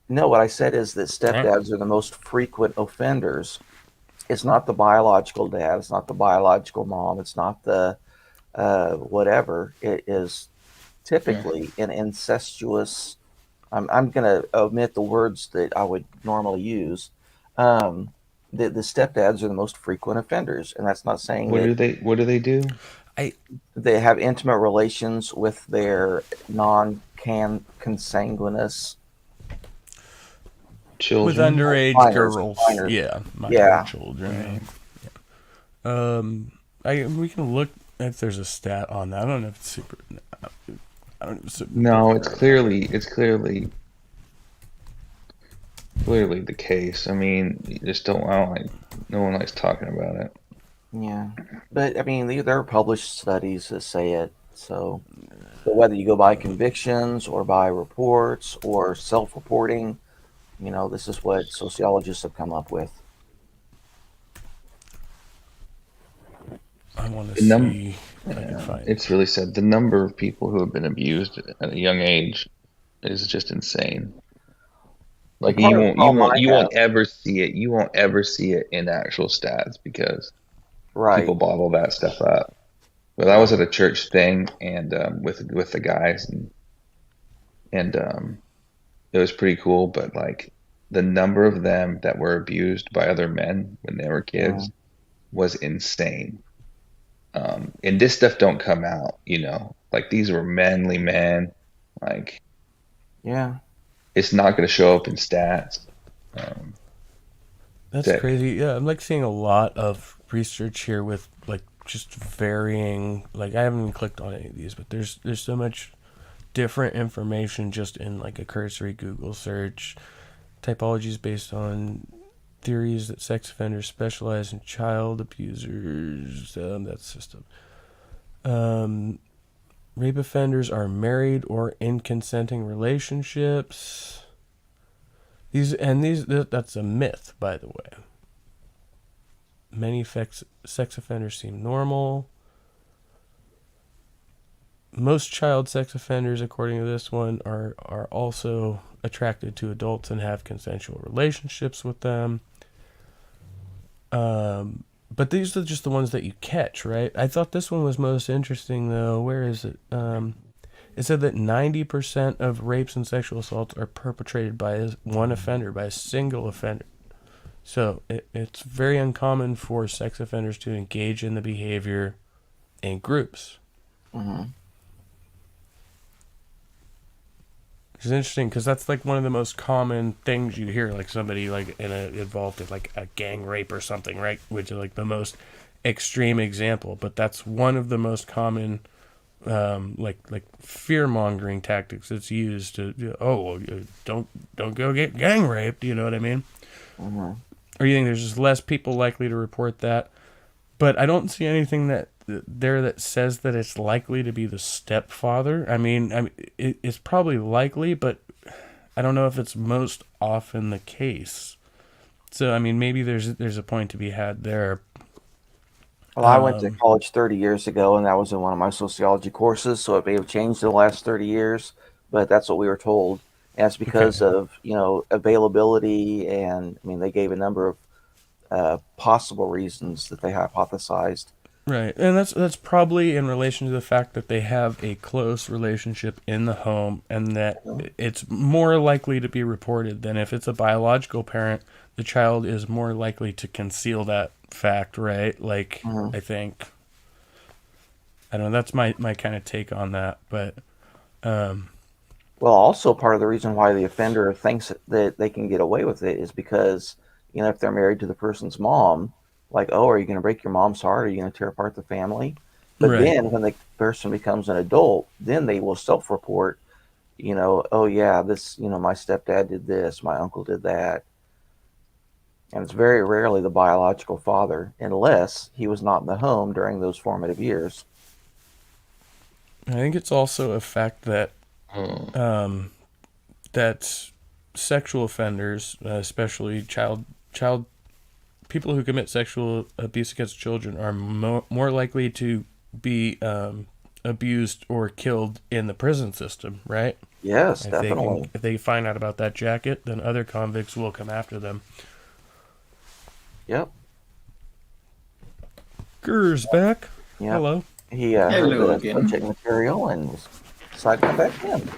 no. What I said is that stepdads are the most frequent offenders. It's not the biological dad. It's not the biological mom. It's not the whatever. It is typically an incestuous. I'm going to omit the words that I would normally use. The stepdads are the most frequent offenders, and that's not saying What do they do? They have intimate relations with their consanguineous children, with underage girls. Minor children. We can look if there's a stat on that. I don't know if it's super. No, it's clearly the case. I mean, you just no one likes talking about it. Yeah, but I mean, there are published studies that say it. So whether you go by convictions or by reports or self-reporting, this is what sociologists have come up with. I want to see if I can find. It's really sad. The number of people who have been abused at a young age is just insane. Like you won't ever see it. You won't ever see it in actual stats because people bottle that stuff up. But I was at a church thing and with the guys and it was pretty cool. But like the number of them that were abused by other men when they were kids was insane. And this stuff don't come out, like these were manly men, like, it's not going to show up in stats. That's crazy. Yeah. I'm like seeing a lot of research here with like just varying, like I haven't even clicked on any of these, but there's so much different information just in like a cursory Google search. Typologies based on theories that sex offenders specialize in child abusers. That's just rape offenders are married or in consenting relationships. That's a myth, by the way. Many sex offenders seem normal. Most child sex offenders, according to this one, are also attracted to adults and have consensual relationships with them. But these are just the ones that you catch, right? I thought this one was most interesting, though. Where is it? It said that 90% of rapes and sexual assaults are perpetrated by one offender, by a single offender. So it's very uncommon for sex offenders to engage in the behavior in groups. Mm-hmm. Which is interesting because that's like one of the most common things you hear, like somebody like involved in like a gang rape or something, right? Which is like the most extreme example, but that's one of the most common like fear mongering tactics that's used to don't go get gang raped. You know what I mean? Mm-hmm. Or you think there's just less people likely to report that? But I don't see anything that says that it's likely to be the stepfather. I mean, it's probably likely, but I don't know if it's most often the case. So I mean, maybe there's a point to be had there. Well, I went to college 30 years ago, and that was in one of my sociology courses, so it may have changed in the last 30 years, but that's what we were told. And it's because of, availability, and, I mean, they gave a number of possible reasons that they hypothesized. Right, and that's probably in relation to the fact that they have a close relationship in the home, and that it's more likely to be reported than if it's a biological parent. The child is more likely to conceal that fact, right? Like, I think, I don't know, that's my kind of take on that, but well, also part of the reason why the offender thinks that they can get away with it is because, if they're married to the person's mom, like, oh, are you going to break your mom's heart? Are you going to tear apart the family? But then when the person becomes an adult, then they will self-report, oh yeah, this, my stepdad did this, my uncle did that. And it's very rarely the biological father, unless he was not in the home during those formative years. I think it's also a fact that that sexual offenders, especially child people who commit sexual abuse against children, are more likely to be abused or killed in the prison system, right? Yes, definitely. If they find out about that jacket, then other convicts will come after them. Yep. Gurr's back. Yep. Hello. He heard the subject material and decided to come back in.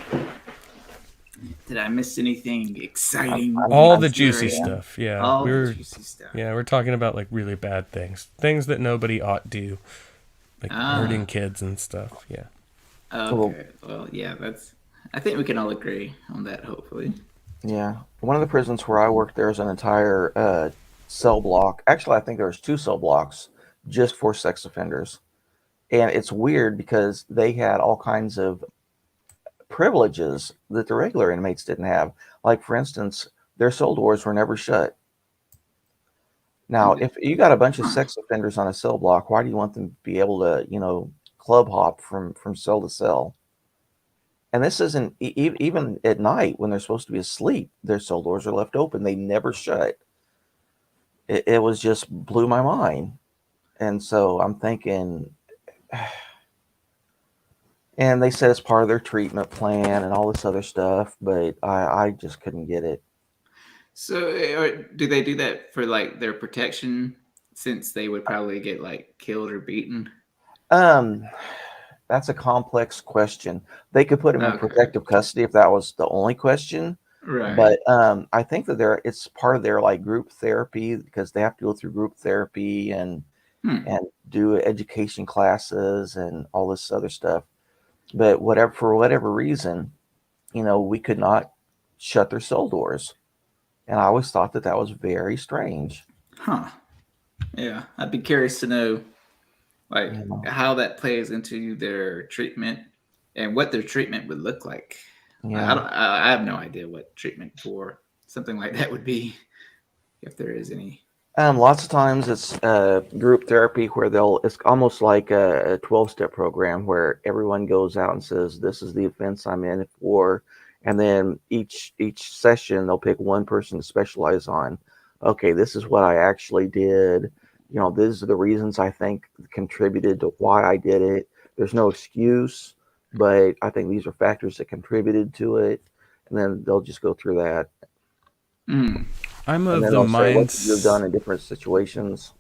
Did I miss anything exciting? All the juicy stuff. Yeah. All the juicy stuff. Yeah, we're talking about like really bad things. Things that nobody ought do. Like hurting kids and stuff. Yeah. Okay. Well, yeah, I think we can all agree on that, hopefully. Yeah. One of the prisons where I worked, there's an entire cell block. Actually, I think there's 2 cell blocks just for sex offenders. And it's weird because they had all kinds of privileges that the regular inmates didn't have. Like, for instance, their cell doors were never shut. Now, if you got a bunch of sex offenders on a cell block, why do you want them to be able to, club hop from cell to cell? And this isn't even at night when they're supposed to be asleep. Their cell doors are left open. They never shut. It was just blew my mind. And so I'm thinking, and they said it's part of their treatment plan and all this other stuff, but I just couldn't get it. So do they do that for like their protection, since they would probably get like killed or beaten? That's a complex question. They could put him in protective custody if that was the only question. Right. But I think that it's part of their like group therapy, because they have to go through group therapy and do education classes and all this other stuff. But for whatever reason, we could not shut their cell doors. And I always thought that was very strange. Huh. Yeah. I'd be curious to know like how that plays into their treatment and what their treatment would look like. Yeah. I have no idea what treatment for something like that would be, if there is any. Lots of times it's group therapy where it's almost like a 12-step program where everyone goes out and says, this is the offense I'm in for. And then each session, they'll pick one person to specialize on. Okay, this is what I actually did. These are the reasons I think contributed to why I did it. There's no excuse, but I think these are factors that contributed to it. and then they'll just go through that. I'm And of then the they'll say what mindset. you've done in different situations.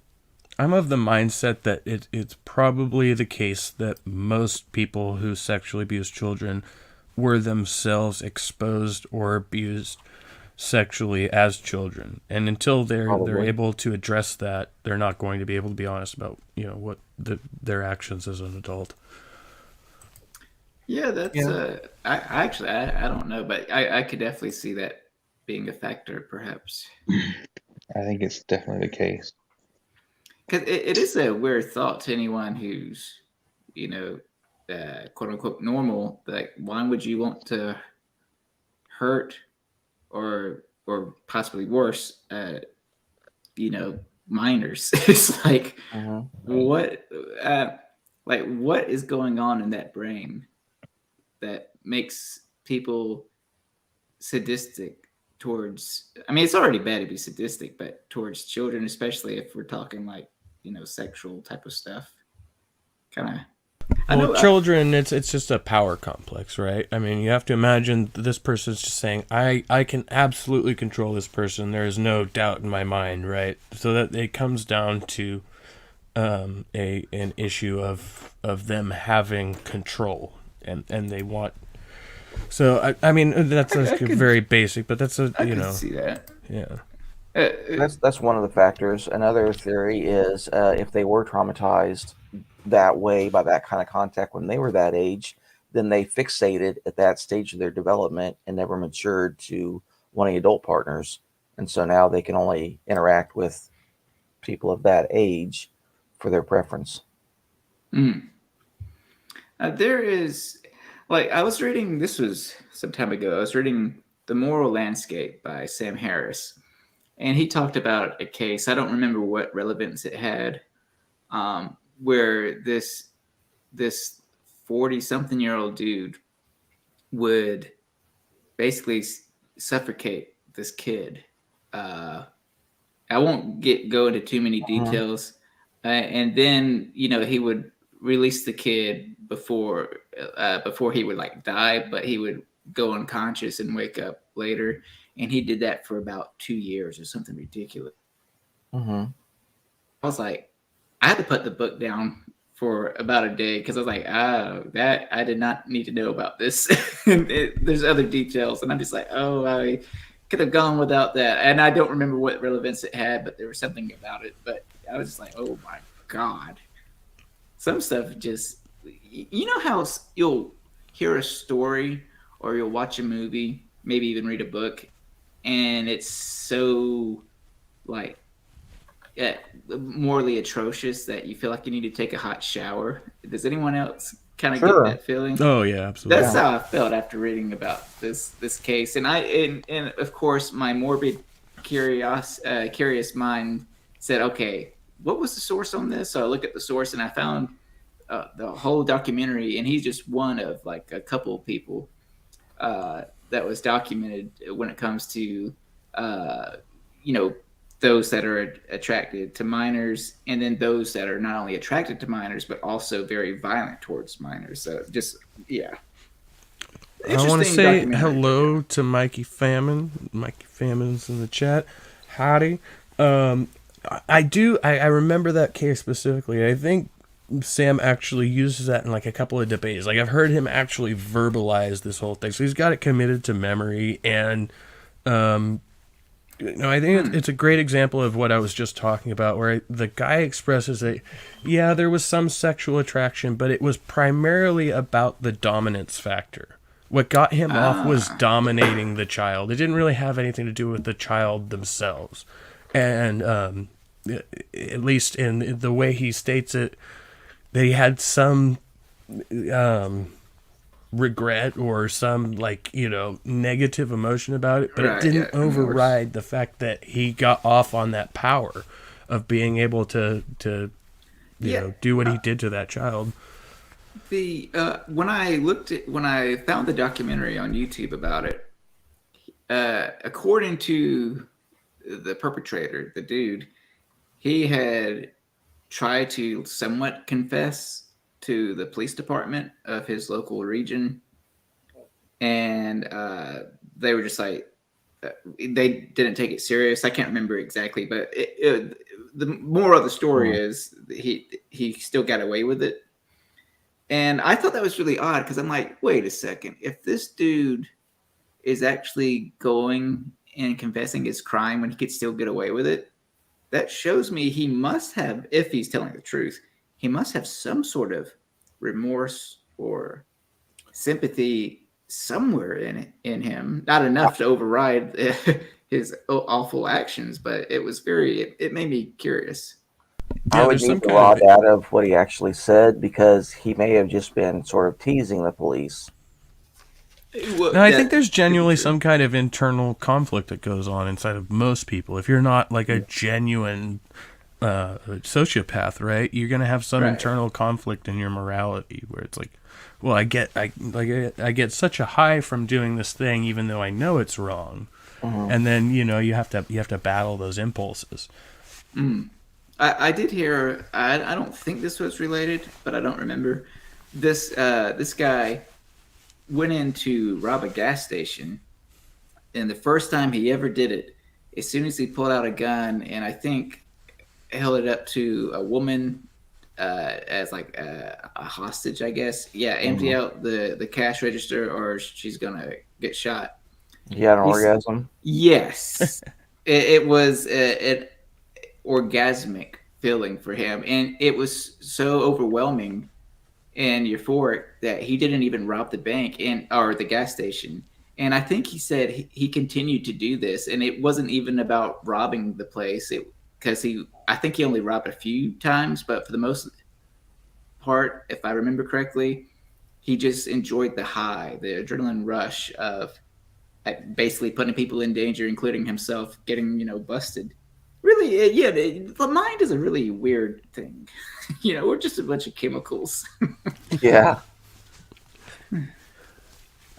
I'm of the mindset that it's probably the case that most people who sexually abuse children were themselves exposed or abused sexually as children, and until they're Probably. able to address that, they're not going to be able to be honest about what their actions as an adult. Yeah, that's. I actually I don't know, but I could definitely see that being a factor, perhaps. I think it's definitely the case. Because it is a weird thought to anyone who's, quote unquote normal. Like, why would you want to hurt or possibly worse, minors? It's like, what is going on in that brain that makes people sadistic towards? I mean, it's already bad to be sadistic, but towards children, especially if we're talking like, sexual type of stuff. Children, it's just a power complex, right? I mean, you have to imagine this person's just saying, I can absolutely control this person. There is no doubt in my mind, right? So that it comes down to an issue of them having control, and they want. So I mean that's very basic, but that's I can see that. Yeah. That's one of the factors. Another theory is if they were traumatized that way by that kind of contact when they were that age, then they fixated at that stage of their development and never matured to wanting adult partners. And so now they can only interact with people of that age for their preference. There is, I was reading, this was some time ago, I was reading The Moral Landscape by Sam Harris. And he talked about a case, I don't remember what relevance it had, where this 40-something-year-old dude would basically suffocate this kid. I won't go into too many details. And then, he would release the kid before he would die, but he would go unconscious and wake up later. And he did that for about 2 years or something ridiculous. I was like, I had to put the book down for about a day because I was like, that I did not need to know about this. There's other details. And I'm just like, I could have gone without that. And I don't remember what relevance it had, but there was something about it. But I was just like, oh my God. Some stuff just, how you'll hear a story or you'll watch a movie, maybe even read a book, and it's so morally atrocious that you feel like you need to take a hot shower. Does anyone else kind of get that feeling? Oh yeah, absolutely. That's how I felt after reading about this case. And and of course my morbid curious mind said, okay, what was the source on this? So I looked at the source and I found the whole documentary, and he's just one of a couple of people that was documented when it comes to those that are attracted to minors, and then those that are not only attracted to minors but also very violent towards minors. So just I want to say hello to Mikey Famine. Mikey Famine's in the chat. Howdy. I remember that case specifically. I think Sam actually uses that in a couple of debates. I've heard him actually verbalize this whole thing. So he's got it committed to memory, and I think it's a great example of what I was just talking about, where the guy expresses that, yeah, there was some sexual attraction, but it was primarily about the dominance factor. What got him off was dominating the child. It didn't really have anything to do with the child themselves. And at least in the way he states it, that he had some regret or some negative emotion about it, but it didn't override the fact that he got off on that power of being able to do what he did to that child. When I found the documentary on YouTube about it, according to the perpetrator, the dude, he had tried to somewhat confess to the police department of his local region, and they were just like, they didn't take it serious. I can't remember exactly, but the moral of the story is he still got away with it. And I thought that was really odd because I'm like, wait a second. If this dude is actually going and confessing his crime when he could still get away with it, that shows me he must have, if he's telling the truth, he must have some sort of remorse or sympathy somewhere in him. Not enough to override his awful actions, but it made me curious. I would need a lot out of what he actually said because he may have just been sort of teasing the police. No, I think there's genuinely some kind of internal conflict that goes on inside of most people. If you're not like a genuine sociopath, right, you're gonna have some internal conflict in your morality where it's like, well, I get such a high from doing this thing, even though I know it's wrong, and then you have to battle those impulses. I did hear. I don't think this was related, but I don't remember. This guy went in to rob a gas station, and the first time he ever did it, as soon as he pulled out a gun and I think held it up to a woman as like a hostage, I guess. Yeah, empty out the cash register or she's gonna get shot. He had an orgasm? Yes. it was an orgasmic feeling for him, and it was so overwhelming and euphoric that he didn't even rob the bank or the gas station. And I think he said he continued to do this, and it wasn't even about robbing the place. Because I think he only robbed a few times, but for the most part, if I remember correctly, he just enjoyed the high, the adrenaline rush of basically putting people in danger, including himself, getting busted. Really, yeah, the mind is a really weird thing. We're just a bunch of chemicals. Yeah.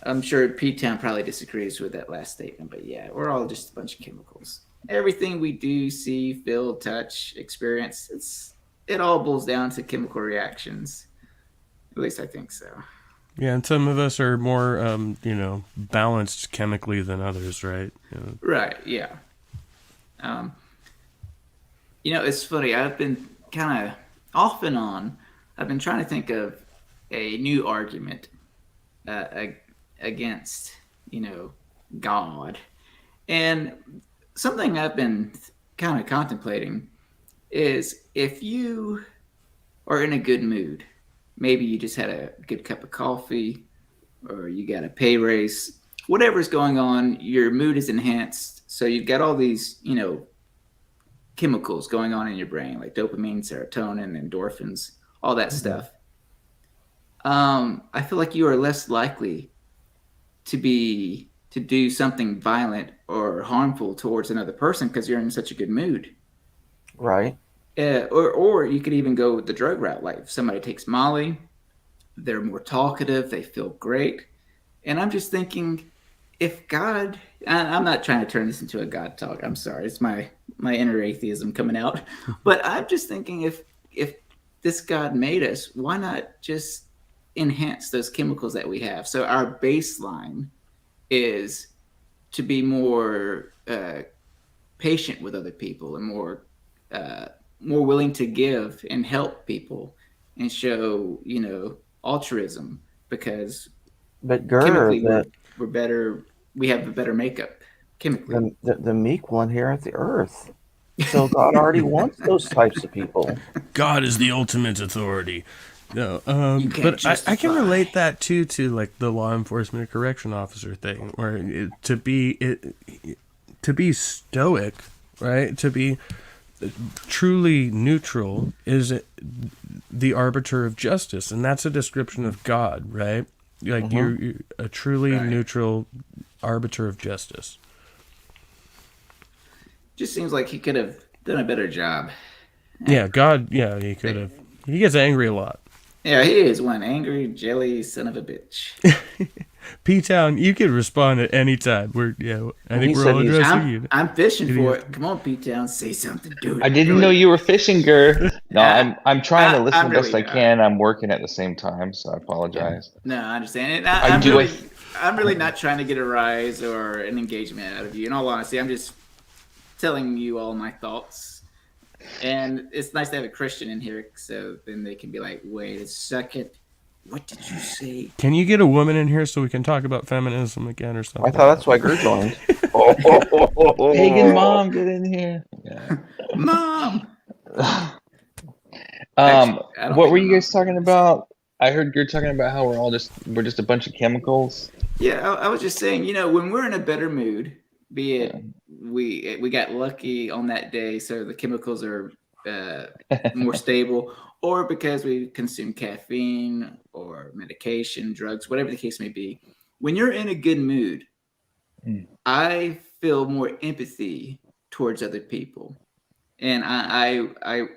I'm sure P-Town probably disagrees with that last statement, but yeah, we're all just a bunch of chemicals. Everything we do, see, feel, touch, experience, it all boils down to chemical reactions. At least I think so. Yeah, and some of us are more, balanced chemically than others, right? Right, yeah. It's funny. I've been kind of off and on. I've been trying to think of a new argument against, God. And something I've been kind of contemplating is if you are in a good mood, maybe you just had a good cup of coffee or you got a pay raise, whatever's going on, your mood is enhanced. So you've got all these, chemicals going on in your brain, like dopamine, serotonin, endorphins, all that stuff. I feel like you are less likely to do something violent or harmful towards another person because you're in such a good mood. Right. Or you could even go the drug route. Like if somebody takes Molly, they're more talkative, they feel great. And I'm just thinking, if God, I'm not trying to turn this into a God talk. I'm sorry. It's my inner atheism coming out. But I'm just thinking if this God made us, why not just enhance those chemicals that we have? So our baseline is to be more patient with other people and more willing to give and help people and show, altruism because chemically we're better. We have a better makeup chemically. The meek will inherit the earth. So God already wants those types of people. God is the ultimate authority. No, but I can relate that too to like the law enforcement or correction officer thing, where to be stoic, right? To be truly neutral is the arbiter of justice, and that's a description of God, right? Like you're a truly neutral arbiter of justice. Just seems like he could have done a better job. Yeah, God. Yeah, he could have. He gets angry a lot. Yeah, he is one angry, jelly son of a bitch. P-Town, you can respond at any time. I think we're all addressing you. I'm fishing for it. Come on, P-Town, say something, dude. I didn't know you were fishing, Gur. No, I'm trying to listen best I can. I'm working at the same time, so I apologize. No, I understand it. I'm really not trying to get a rise or an engagement out of you. In all honesty, I'm just telling you all my thoughts. And it's nice to have a Christian in here, so then they can be like, wait a second, what did you say? Can you get a woman in here so we can talk about feminism again or something? I thought that's why Gru joined. Pagan mom, get in here. Yeah. Mom! What were you guys talking about? I heard you're talking about how we're just a bunch of chemicals. Yeah, I was just saying, when we're in a better mood, be it we got lucky on that day, so the chemicals are more stable, or because we consume caffeine or medication, drugs, whatever the case may be. When you're in a good mood, I feel more empathy towards other people. And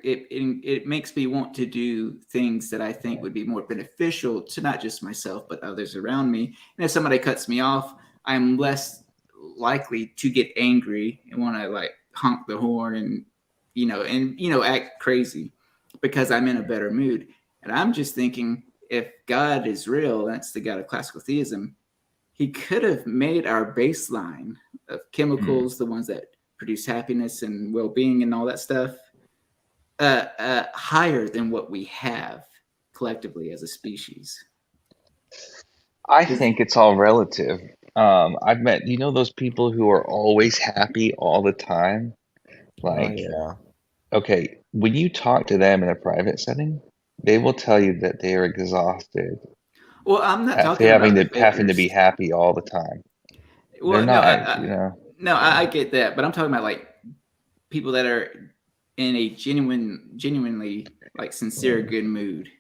it makes me want to do things that I think would be more beneficial to not just myself, but others around me. And if somebody cuts me off, I'm less likely to get angry and want to like honk the horn and act crazy because I'm in a better mood. And I'm just thinking, if God is real, that's the God of classical theism, he could have made our baseline of chemicals, the ones that produce happiness and well-being and all that stuff, higher than what we have collectively as a species. I think it's all relative. I've met, those people who are always happy all the time. Like, okay, when you talk to them in a private setting, they will tell you that they are exhausted. Well, I'm not talking having about to be happy all the time. Well, they're not, No, I get that, but I'm talking about like people that are in a genuinely like sincere good mood.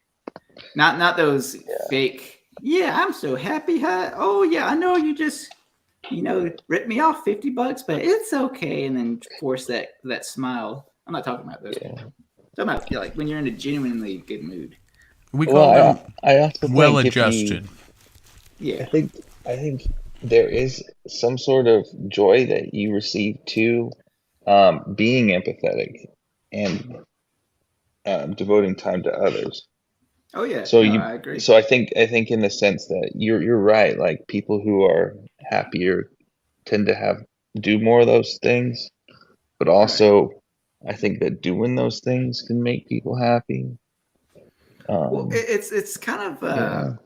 Not those fake. Yeah, I'm so happy. Huh? Oh yeah, I know you just ripped me off $50, but it's okay, and then force that smile. I'm not talking about those. I'm talking about like when you're in a genuinely good mood. We call them I also well-adjusted. Yeah, I think there is some sort of joy that you receive too, being empathetic and devoting time to others. Oh yeah. So I agree. So I think in the sense that you're right. Like people who are happier tend to do more of those things, but also I think that doing those things can make people happy. Well, it's kind of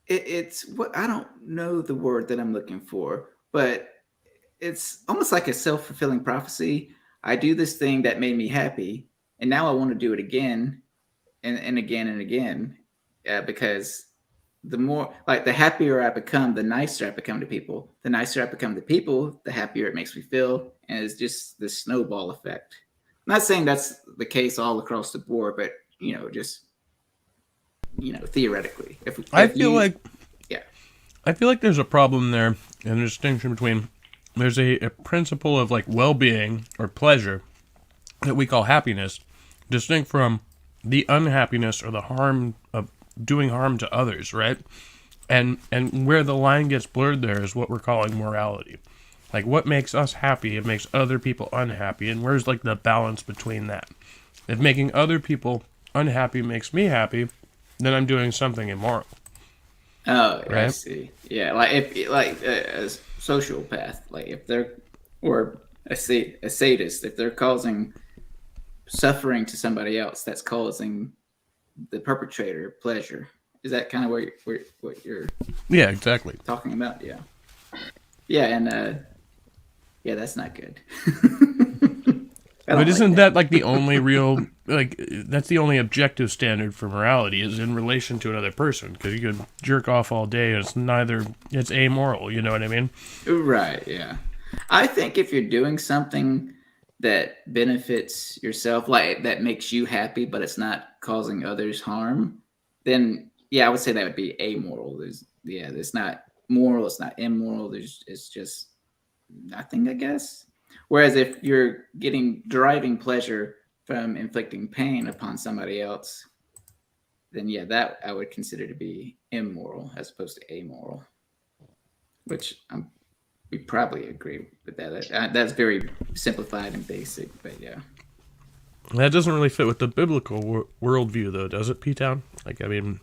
it's what I don't know the word that I'm looking for, but it's almost like a self-fulfilling prophecy. I do this thing that made me happy, and now I want to do it again and again and again, because the more like the happier I become, the nicer I become to people. The nicer I become to people, the happier it makes me feel, and it's just this snowball effect. I'm not saying that's the case all across the board, but just theoretically, I feel like there's a problem there, and a distinction between there's a principle of like well-being or pleasure that we call happiness, distinct from the unhappiness or the harm of doing harm to others, right? And where the line gets blurred there is what we're calling morality. Like what makes us happy, it makes other people unhappy, and where's like the balance between that? If making other people unhappy makes me happy, then I'm doing something immoral. Oh, right? I see. Yeah, like if a sociopath, like if they're or a sadist, if they're causing suffering to somebody else, that's causing the perpetrator pleasure. Is that kind of what you're? Yeah, exactly. Talking about, yeah, and that's not good. But isn't that like the only real, like, that's the only objective standard for morality is in relation to another person? Because you can jerk off all day and it's amoral, you know what I mean? Right, yeah. I think if you're doing something that benefits yourself, like that makes you happy, but it's not causing others harm, then yeah, I would say that would be amoral. It's not moral, it's not immoral, it's just nothing, I guess. Whereas if you're deriving pleasure from inflicting pain upon somebody else, then yeah, that I would consider to be immoral as opposed to amoral. Which we probably agree with that. That's very simplified and basic, but yeah. That doesn't really fit with the biblical worldview, though, does it, P-Town? Like, I mean,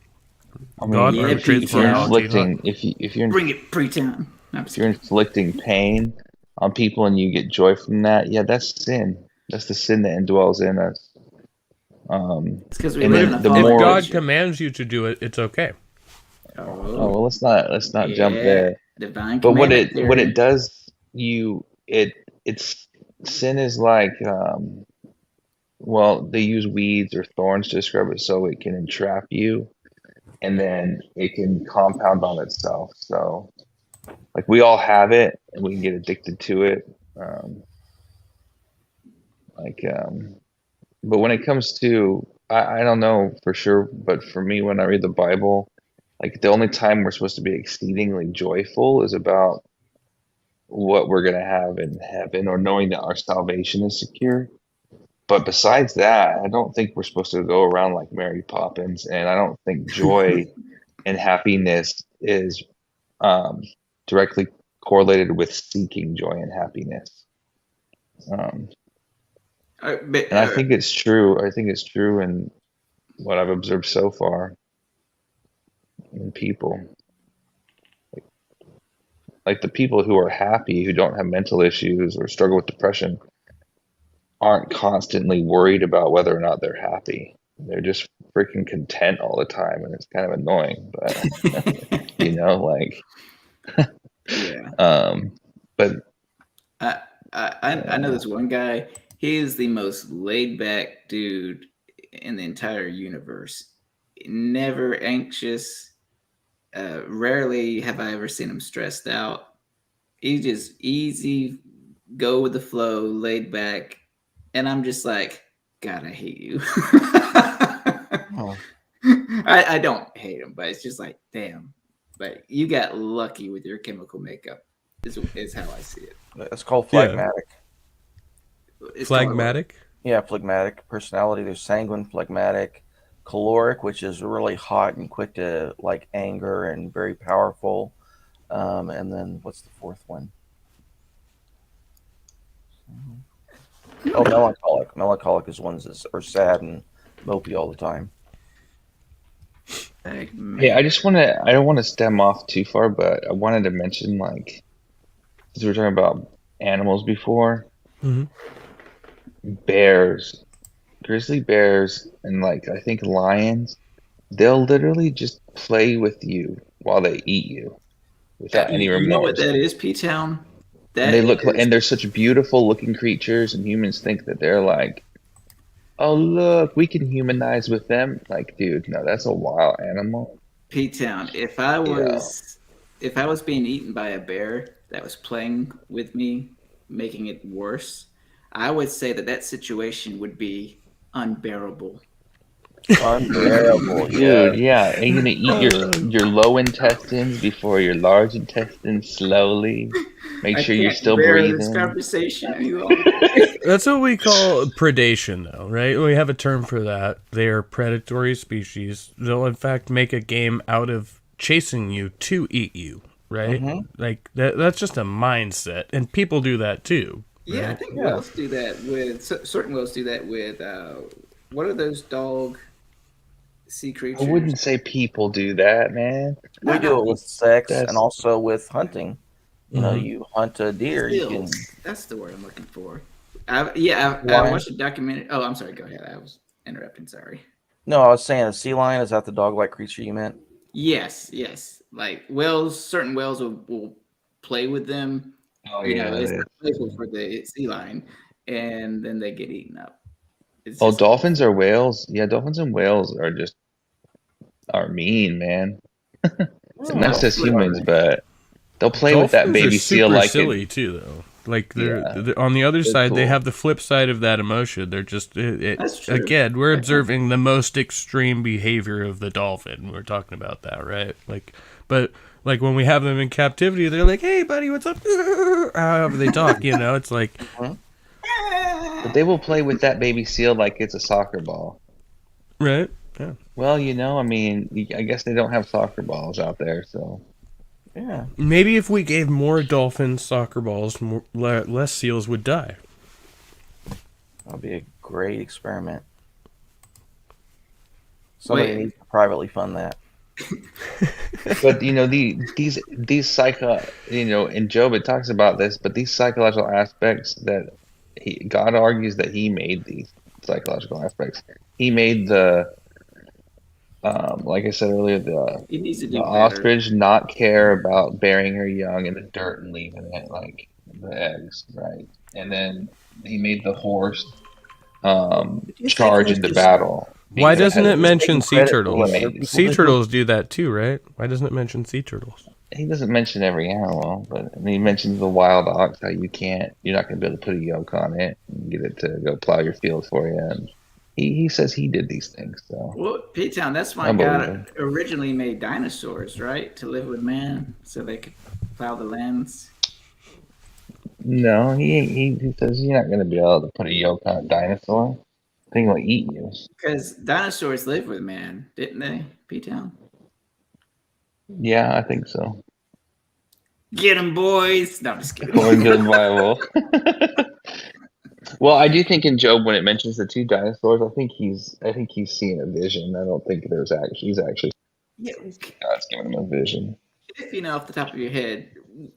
God Yeah, portrays P-Town. morality, if you're Bring it pre-town. if you're inflicting pain on people and you get joy from that, yeah, that's sin. That's the sin that indwells in us. It's because we and live then in a the fallen If more God commands you to do it, it's okay. oh well, let's not jump Yeah, there. divine But what commandment it theory. does it's sin is like well, they use weeds or thorns to describe it, so it can entrap you and then it can compound on itself. So like we all have it and we can get addicted to it. But when it comes to I don't know for sure, but for me when I read the Bible, like the only time we're supposed to be exceedingly joyful is about what we're gonna have in heaven or knowing that our salvation is secure. But besides that, I don't think we're supposed to go around like Mary Poppins, and I don't think joy and happiness is directly correlated with seeking joy and happiness. And I think it's true. I think it's true in what I've observed so far in people. Like the people who are happy, who don't have mental issues or struggle with depression, aren't constantly worried about whether or not they're happy. They're just freaking content all the time, and it's kind of annoying. But you know, like, yeah. But I know this one guy. He is the most laid back dude in the entire universe. Never anxious. Rarely have I ever seen him stressed out. He's just easy, go with the flow, laid back. And I'm just like, God, I hate you. I don't hate him, but it's just like, damn. But you got lucky with your chemical makeup, is how I see it. It's called phlegmatic. Phlegmatic? Yeah, phlegmatic personality. There's sanguine, phlegmatic, caloric, which is really hot and quick to like anger and very powerful. And then what's the fourth one? Oh, melancholic. Melancholic is ones that are sad and mopey all the time. Hey, I don't want to stem off too far, but I wanted to mention, like, since we were talking about animals before, bears, grizzly bears, and like I think lions, they'll literally just play with you while they eat you without any remorse. You know what that is, P-Town? They look like, and they're such beautiful looking creatures, and humans think that they're like, oh look, we can humanize with them. Like, dude, no, that's a wild animal. P-Town. If I was being eaten by a bear that was playing with me, making it worse, I would say that situation would be unbearable. Unbearable, dude. Yeah, are you gonna eat your low intestines before your large intestines slowly? Make sure you're still breathing. This conversation. That's what we call predation, though, right? We have a term for that. They are predatory species. They'll, in fact, make a game out of chasing you to eat you, right? Like, that's just a mindset. And people do that, too. Yeah, right? I think whales do that with... Certain whales do that with... what are those dog sea creatures? I wouldn't say people do that, man. We do it with sex and also with hunting. You know, you hunt a deer. You can... That's the word I'm looking for. I watched a documentary. Oh, I'm sorry. Go ahead. I was interrupting. Sorry. No, I was saying a sea lion. Is that the dog-like creature you meant? Yes. Like whales, certain whales will play with them. Oh, it's playful for the sea lion, and then they get eaten up. Dolphins or whales? Yeah, dolphins and whales are mean, man. Not just humans, but they'll play with that baby seal like silly too, though. Like they're on the other side, they have the flip side of that emotion. They're just again, we're observing the most extreme behavior of the dolphin. We're talking about that, right? But when we have them in captivity, they're like, "Hey, buddy, what's up?" However they talk, it's like. But they will play with that baby seal like it's a soccer ball. Right. Yeah. Well, I mean, I guess they don't have soccer balls out there, so. Yeah. Maybe if we gave more dolphins soccer balls, less seals would die. That'd be a great experiment. Somebody needs to privately fund that. But these psycho, in Job it talks about this, but these psychological aspects that God argues that he made these psychological aspects. He made the like I said earlier, the ostrich not care about burying her young in the dirt and leaving it like the eggs, right? And then he made the horse charge into battle. Why doesn't it mention sea turtles? Sea turtles do that too, right? Why doesn't it mention sea turtles? He doesn't mention every animal, but he mentions the wild ox, how you're not going to be able to put a yoke on it and get it to go plow your field for you. And he says he did these things. So. Well, P-Town, that's why God originally made dinosaurs, right? To live with man so they could plow the lands. No, he says you're not going to be able to put a yoke on a dinosaur. The thing will eat you. Because dinosaurs lived with man, didn't they, P-Town? Yeah, I think so. Get them, boys! No, I'm just kidding. According to the Bible. Well, I do think in Job when it mentions the two dinosaurs, I think he's seeing a vision. I don't think he's actually God's giving him a vision. If you know off the top of your head,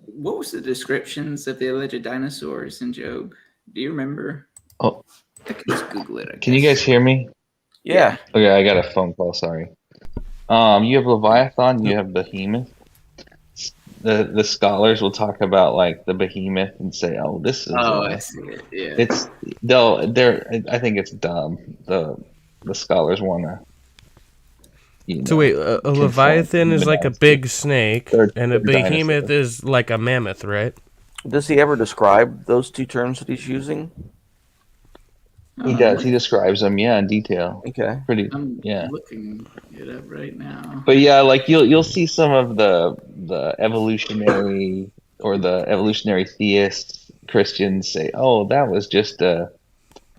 what was the descriptions of the alleged dinosaurs in Job? Do you remember? Oh, I can just Google it. Can you guys hear me? Yeah. Okay, I got a phone call. Sorry. You have Leviathan. You have Behemoth. The scholars will talk about like the Behemoth and say, "Oh, this is." Oh, I see it. Yeah. I think it's dumb. The scholars want to. So wait, a Leviathan is like a big snake, and a Behemoth is like a mammoth, right? Does he ever describe those two terms that he's using? He does. He describes them, in detail. Okay. I'm looking it up right now. But yeah, like you'll see some of the evolutionary or the evolutionary theist Christians say, "Oh, that was just a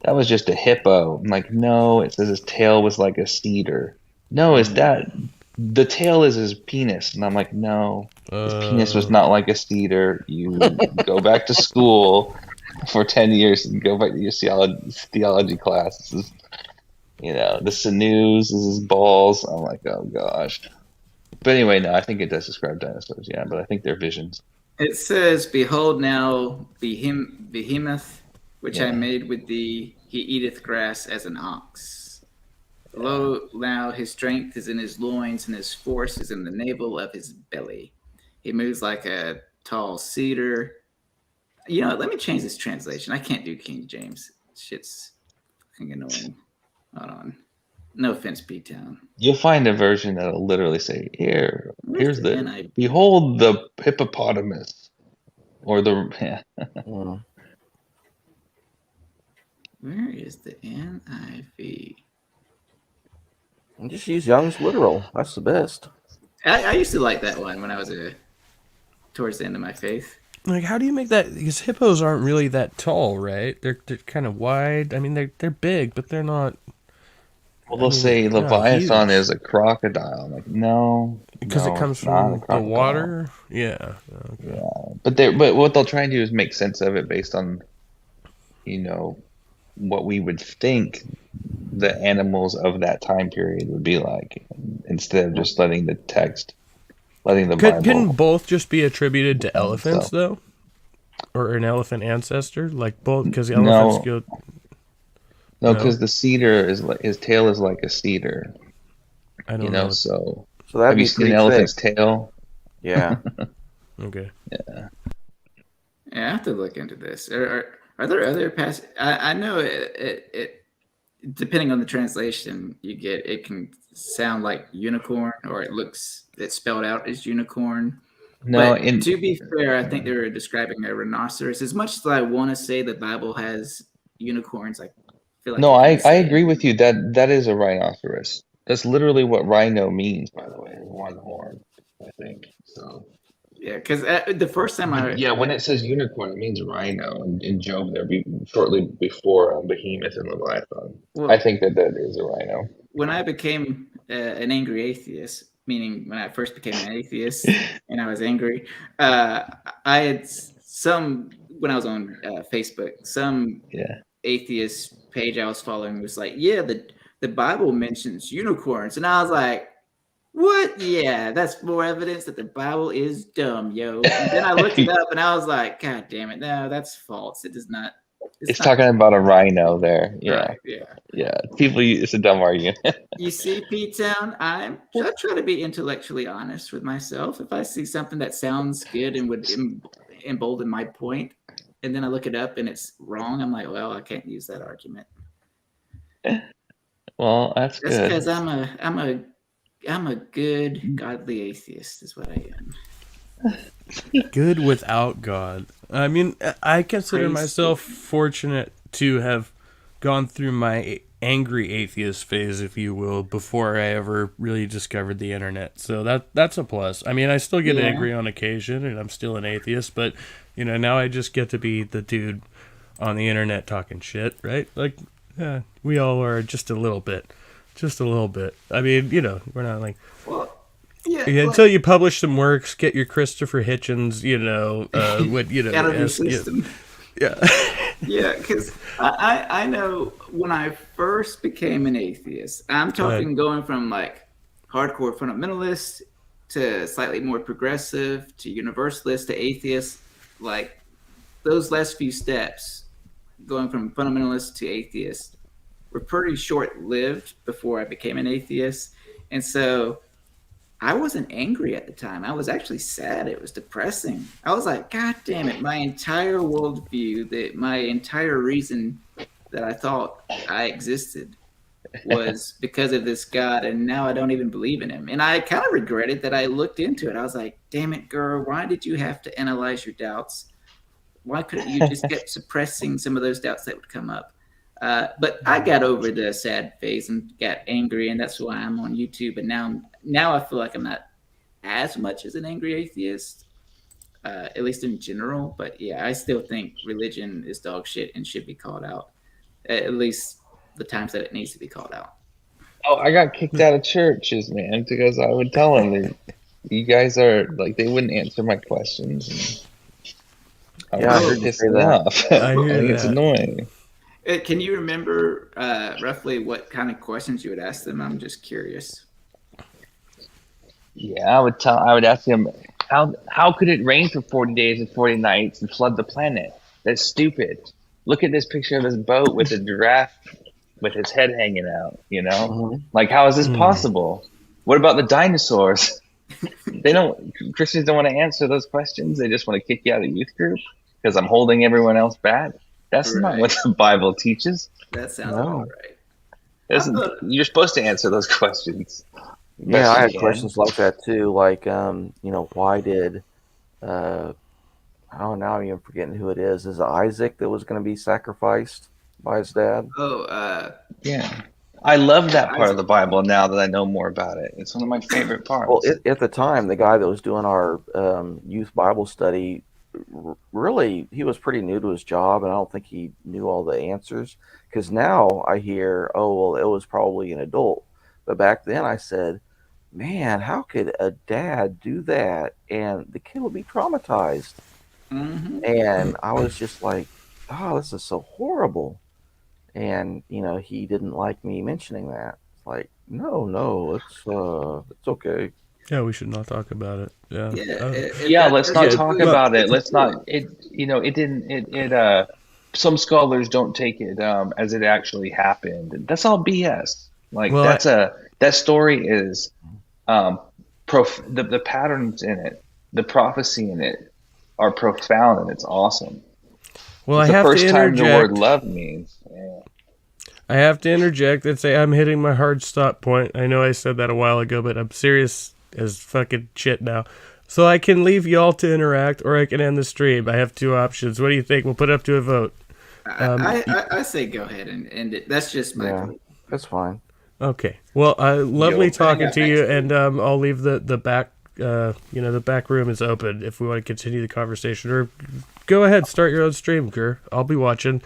hippo." I'm like, no, it says his tail was like a cedar. No, is that the tail is his penis? And I'm like, no, his penis was not like a cedar. You go back to school for 10 years and go back to your theology class. This is, the sinews, this is balls. I'm like, oh gosh. But anyway, no, I think it does describe dinosaurs, but I think they're visions. It says, "Behold now Behemoth, which I made with thee, he eateth grass as an ox. Lo, now his strength is in his loins, and his force is in the navel of his belly. He moves like a tall cedar." Let me change this translation. I can't do King James. Shit's fucking annoying. Hold on. No offense, P-Town. You'll find a version that'll literally say, here's the behold the hippopotamus. Or the Where is the NIV? Just use Young's literal. That's the best. I used to like that one when I was towards the end of my faith. Like, how do you make that? Because hippos aren't really that tall, right? They're kind of wide. I mean, they're big, but they're not. Well, they'll say Leviathan is a crocodile. I'm like, no, because it comes from the water. Yeah. Okay. Yeah, but what they'll try and do is make sense of it based on, what we would think the animals of that time period would be like, instead of just letting the Bible. Couldn't both just be attributed to elephants, though? Or an elephant ancestor? Like both, because the elephants go... No, because the cedar his tail is like a cedar. I don't know. So that'd have be you seen an elephant's tail? Yeah. Okay. Yeah. I have to look into this. Are there other passages? I know it depending on the translation you get, it can sound like unicorn, or it's spelled out as unicorn. No, but to be fair, I think they were describing a rhinoceros. As much as I want to say the Bible has unicorns, I feel like I agree with you that is a rhinoceros. That's literally what rhino means, by the way. One horn, I think. So. Yeah, because the first time when it says unicorn, it means rhino. In Job, there shortly before Behemoth and Leviathan. Well, I think that is a rhino. When I became an angry atheist, meaning when I first became an atheist and I was angry, I had when I was on Facebook, some atheist page I was following was like, the Bible mentions unicorns, and I was like, What? Yeah, that's more evidence that the Bible is dumb, yo. And then I looked it up and I was like, God damn it, no, that's false. It does not. It's not talking about a rhino there. Yeah. Right, yeah. Yeah. It's a dumb argument. You see, P-Town, I try to be intellectually honest with myself. If I see something that sounds good and would embolden my point, and then I look it up and it's wrong, I'm like, well, I can't use that argument. Well, that's good. That's because I'm a good, godly atheist, is what I am. Good without God. I mean, I consider myself fortunate to have gone through my angry atheist phase, if you will, before I ever really discovered the internet. So that's a plus. I mean, I still get angry on occasion, and I'm still an atheist, but now I just get to be the dude on the internet talking shit, right? Like, we all are just a little bit. I mean, we're not like. Well, until you publish some works, get your Christopher Hitchens, gotta be system. Yeah, because I know when I first became an atheist, I'm talking going from like hardcore fundamentalist to slightly more progressive to universalist to atheist. Like those last few steps, going from fundamentalist to atheist, were pretty short-lived before I became an atheist. And so I wasn't angry at the time. I was actually sad. It was depressing. I was like, God damn it, my entire worldview, my entire reason that I thought I existed was because of this God, and now I don't even believe in him. And I kind of regretted that I looked into it. I was like, damn it, girl, why did you have to analyze your doubts? Why couldn't you just get suppressing some of those doubts that would come up? But I got over the sad phase and got angry, and that's why I'm on YouTube. And now I feel like I'm not as much as an angry atheist, at least in general. But yeah, I still think religion is dog shit and should be called out, at least the times that it needs to be called out. Oh, I got kicked out of churches, man, because I would tell them, you guys are like, they wouldn't answer my questions. And I heard this enough. I think it's annoying. Can you remember roughly what kind of questions you would ask them? I'm just curious. Yeah, I would ask them, how could it rain for 40 days and 40 nights and flood the planet? That's stupid. Look at this picture of this boat with a giraffe with his head hanging out, Like, how is this possible? What about the dinosaurs? Christians don't want to answer those questions. They just want to kick you out of youth group because I'm holding everyone else back. That's not what the Bible teaches. That sounds about right. You're supposed to answer those questions. Yeah, I had questions like that too. Like, why did, now I'm even forgetting who it is. Is it Isaac that was going to be sacrificed by his dad? Yeah. I love that part of the Bible now that I know more about it. It's one of my favorite parts. Well, at the time, the guy that was doing our youth Bible study, really, he was pretty new to his job, and I don't think he knew all the answers. Because now I hear, it was probably an adult. But back then I said, man, how could a dad do that and the kid would be traumatized? Mm-hmm. And I was just like, this is so horrible. And, he didn't like me mentioning that. It's like, no, it's okay. Yeah, we should not talk about it. Let's not talk about it. Let's not. It didn't. Some scholars don't take it as it actually happened. That's all BS. Like that story is the patterns in it, the prophecy in it are profound, and it's awesome. Well, it's I have the first to time interject. the word love means. Yeah. I have to interject and say I'm hitting my hard stop point. I know I said that a while ago, but I'm serious as fucking shit now. So I can leave y'all to interact, or I can end the stream. I have two options. What do you think? We'll put it up to a vote. I say go ahead and end it. That's just my vote. That's fine. Okay. Well, lovely talking to you, and I'll leave the back. The back room is open if we want to continue the conversation, or go ahead, start your own stream, Gur. I'll be watching.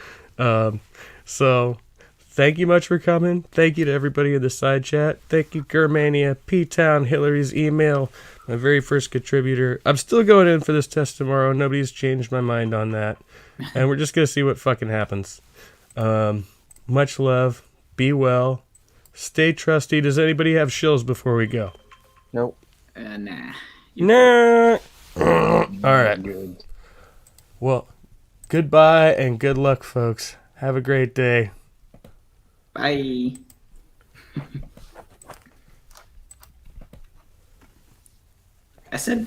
So thank you much for coming. Thank you to everybody in the side chat. Thank you, Gurmania, P-Town, Hillary's email, my very first contributor. I'm still going in for this test tomorrow. Nobody's changed my mind on that. And we're just going to see what fucking happens. Much love. Be well. Stay trusty. Does anybody have shills before we go? Nope. Nah. Nah. All right. Well, goodbye and good luck, folks. Have a great day. Bye. I said